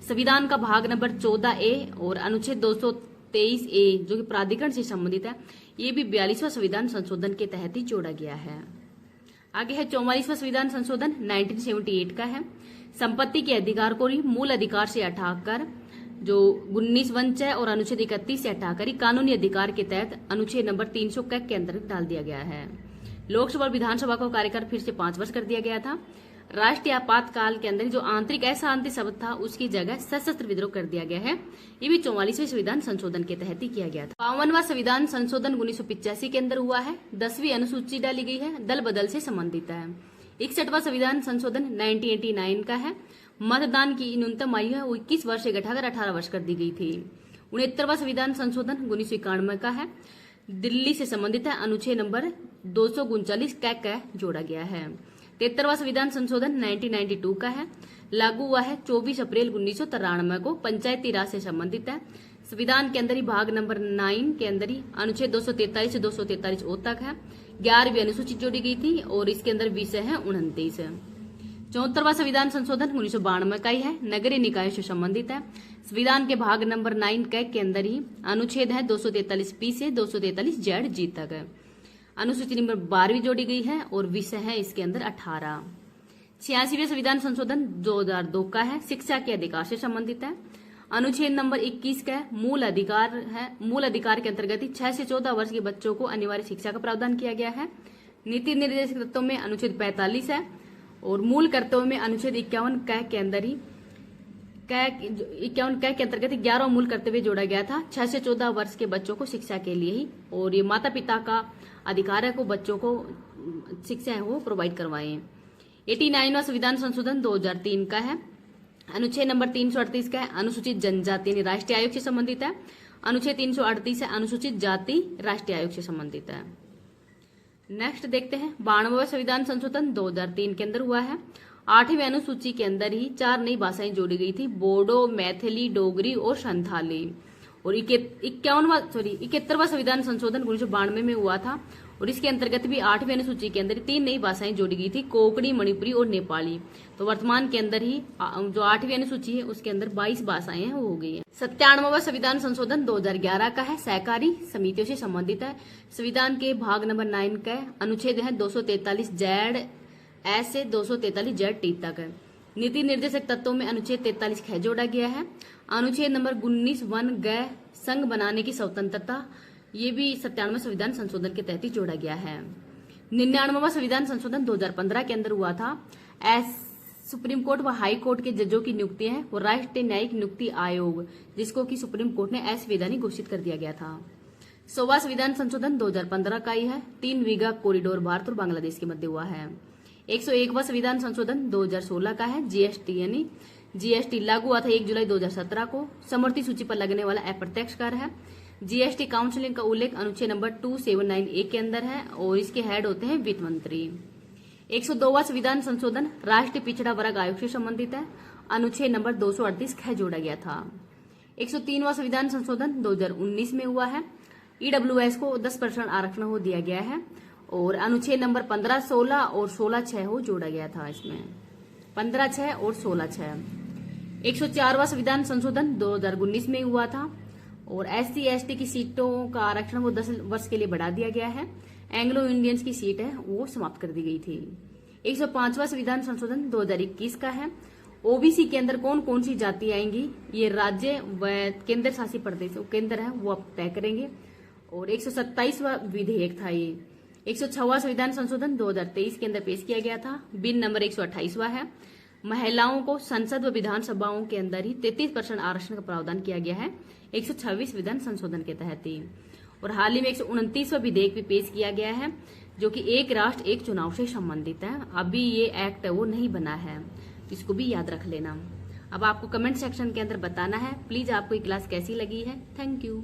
Speaker 1: संविधान का भाग नंबर 14A और अनुच्छेद 223A जो कि प्राधिकरण से संबंधित है ये भी 42वां संविधान संशोधन के तहत ही जोड़ा गया है। आगे है 44वां संविधान संशोधन 1978 का है। संपत्ति के अधिकार को ही मूल अधिकार से हटाकर जो 19 वंश है और अनुच्छेद 31 से हटाकर ही कानूनी अधिकार के तहत अनुच्छेद नंबर 300 के अंतर्गत डाल दिया गया है। लोकसभा और विधानसभा का कार्यकाल फिर से 5 वर्ष कर दिया गया था। राष्ट्रीय आपातकाल के अंदर जो आंतरिक अशांति शब्द था उसकी जगह सशस्त्र विद्रोह कर दिया गया है। ये भी 44वें संविधान संशोधन के तहत ही किया गया था। 52वां संविधान संशोधन 1985 के अंदर हुआ है। 10वीं अनुसूची डाली गई है, दल बदल से संबंधित है। 61वां संविधान संशोधन 1989 का है। मतदान की न्यूनतम आयु है 21 वर्ष से घटाकर 18 वर्ष कर दी गई थी। 69वां संविधान संशोधन 1991 का है, दिल्ली से संबंधित है। अनुच्छेद नंबर 239 कै जोड़ा गया है। 73वां संविधान संशोधन 1992 का है, लागू हुआ है 24 अप्रैल 1993 को, पंचायती राज से संबंधित है। संविधान के अंदर ही भाग नंबर 9 के अंदर ही अनुच्छेद 243 से 243 तक है। 11वीं अनुसूची जोड़ी गई थी और इसके अंदर विषय है 29। 74वां संविधान संशोधन 1992 का ही है, नगरीय निकाय से संबंधित है। संविधान के भाग नंबर 9 के अंदर ही अनुच्छेद है 243 पी से 243 जेड जी तक है। अनुसूची नंबर 12 जोड़ी गई है और विषय है इसके अंदर 18। 86वें संविधान संशोधन 2002 का है, शिक्षा के अधिकार से संबंधित है। अनुच्छेद नंबर 21 का है, मूल अधिकार है। मूल अधिकार के अंतर्गत 6 से 14 वर्ष के बच्चों को अनिवार्य शिक्षा का प्रावधान किया गया है। नीति निर्देशक तत्वों में अनुच्छेद 45 है और मूल कर्तव्य में अनुच्छेद 51 के अंदर ही 51 के अंतर्गत 11 मूल कर्तव्य जोड़ा गया था 6 से 14 वर्ष के बच्चों को शिक्षा के लिए ही। और ये माता पिता का अधिकार है को बच्चों को शिक्षा है वो प्रोवाइड करवाएं। 89वां संविधान संशोधन 2003 का है, अनुच्छेद नंबर 338 का है, अनुसूचित जनजाति यानी राष्ट्रीय आयोग से संबंधित है। अनुच्छेद 338 है, अनुसूचित जाति राष्ट्रीय आयोग से संबंधित है। नेक्स्ट देखते हैं 92वां संविधान संशोधन 2003 के अंदर हुआ है। 8वीं अनुसूची के अंदर ही 4 नई भाषाएं जोड़ी गई थी, बोडो, मैथिली, डोगरी और संथाली। और 71वां संविधान संशोधन 1992 में हुआ था और इसके अंतर्गत भी 8वीं अनुसूची के अंदर 3 नई भाषाएं जोड़ी गई थी, कोंकणी, मणिपुरी और नेपाली। तो वर्तमान के अंदर ही जो 8वीं अनुसूची है उसके अंदर 22 भाषाएं हैं वो हो गई है। 97वां संविधान संशोधन 2011 का है, सहकारी समितियों से संबंधित है। संविधान के भाग नंबर 9 का अनुच्छेद है 243 जेड एस से 243 जेड टी तक है। नीति निर्देशक तत्वों में अनुच्छेद 43 ख जोड़ा गया है। अनुच्छेद नंबर 19 वन गै संघ बनाने की स्वतंत्रता, ये भी 97वें संविधान संशोधन के तहत ही जोड़ा गया है। 99वां संविधान संशोधन 2015 के अंदर हुआ था। सुप्रीम कोर्ट व हाई कोर्ट के जजों की नियुक्ति है वो राष्ट्रीय न्यायिक नियुक्ति आयोग, जिसको कि सुप्रीम कोर्ट ने असंवैधानिक घोषित कर दिया गया था। 100वां संविधान संशोधन 2015 का ही है। 3 वीघा कॉरिडोर भारत और बांग्लादेश के मध्य हुआ है। 101वां संविधान संशोधन 2016 का है, जीएसटी यानी जीएसटी लागू हुआ था 1 जुलाई 2017 को। समवर्ती सूची पर लगने वाला अप्रत्यक्ष कर है। जीएसटी काउंसिलिंग का उल्लेख अनुच्छेद नंबर 279A के अंदर है और इसके हेड होते हैं वित्त मंत्री। 102वां संविधान संशोधन राष्ट्रीय पिछड़ा वर्ग आयोग से संबंधित है। अनुच्छेद नंबर 238 ख जोड़ा गया था। 103वां संविधान संशोधन 2019 में हुआ है। ईडब्ल्यूएस को 10% आरक्षण हो दिया गया है और अनुच्छेद नंबर 15, 16 और 16(6) हो जोड़ा गया था इसमें, 15(6) और 16(6). 104वां संविधान संशोधन 2019 में हुआ था और SC ST की सीटों का आरक्षण वो 10 वर्ष के लिए बढ़ा दिया गया है। एंग्लो इंडियंस की सीट है वो समाप्त कर दी गई थी। 105वां संविधान संशोधन 2021 का है। ओबीसी के अंदर कौन कौन सी जाति आएंगी ये राज्य व केंद्र शासित प्रदेश केंद्र है वो अब तय करेंगे। और 127वां विधेयक था ये। 106वां संविधान संशोधन 2023 के अंदर पेश किया गया था। बिल नंबर 128वां है। महिलाओं को संसद व विधानसभाओं के अंदर ही 33% आरक्षण का प्रावधान किया गया है 126 विधान संशोधन के तहत ही। और हाल ही में 129वां विधेयक भी पेश किया गया है जो कि एक राष्ट्र एक चुनाव से संबंधित है। अभी ये एक्ट वो नहीं बना है, इसको भी याद रख लेना। अब आपको कमेंट सेक्शन के अंदर बताना है प्लीज आपको ये क्लास कैसी लगी है। Thank you.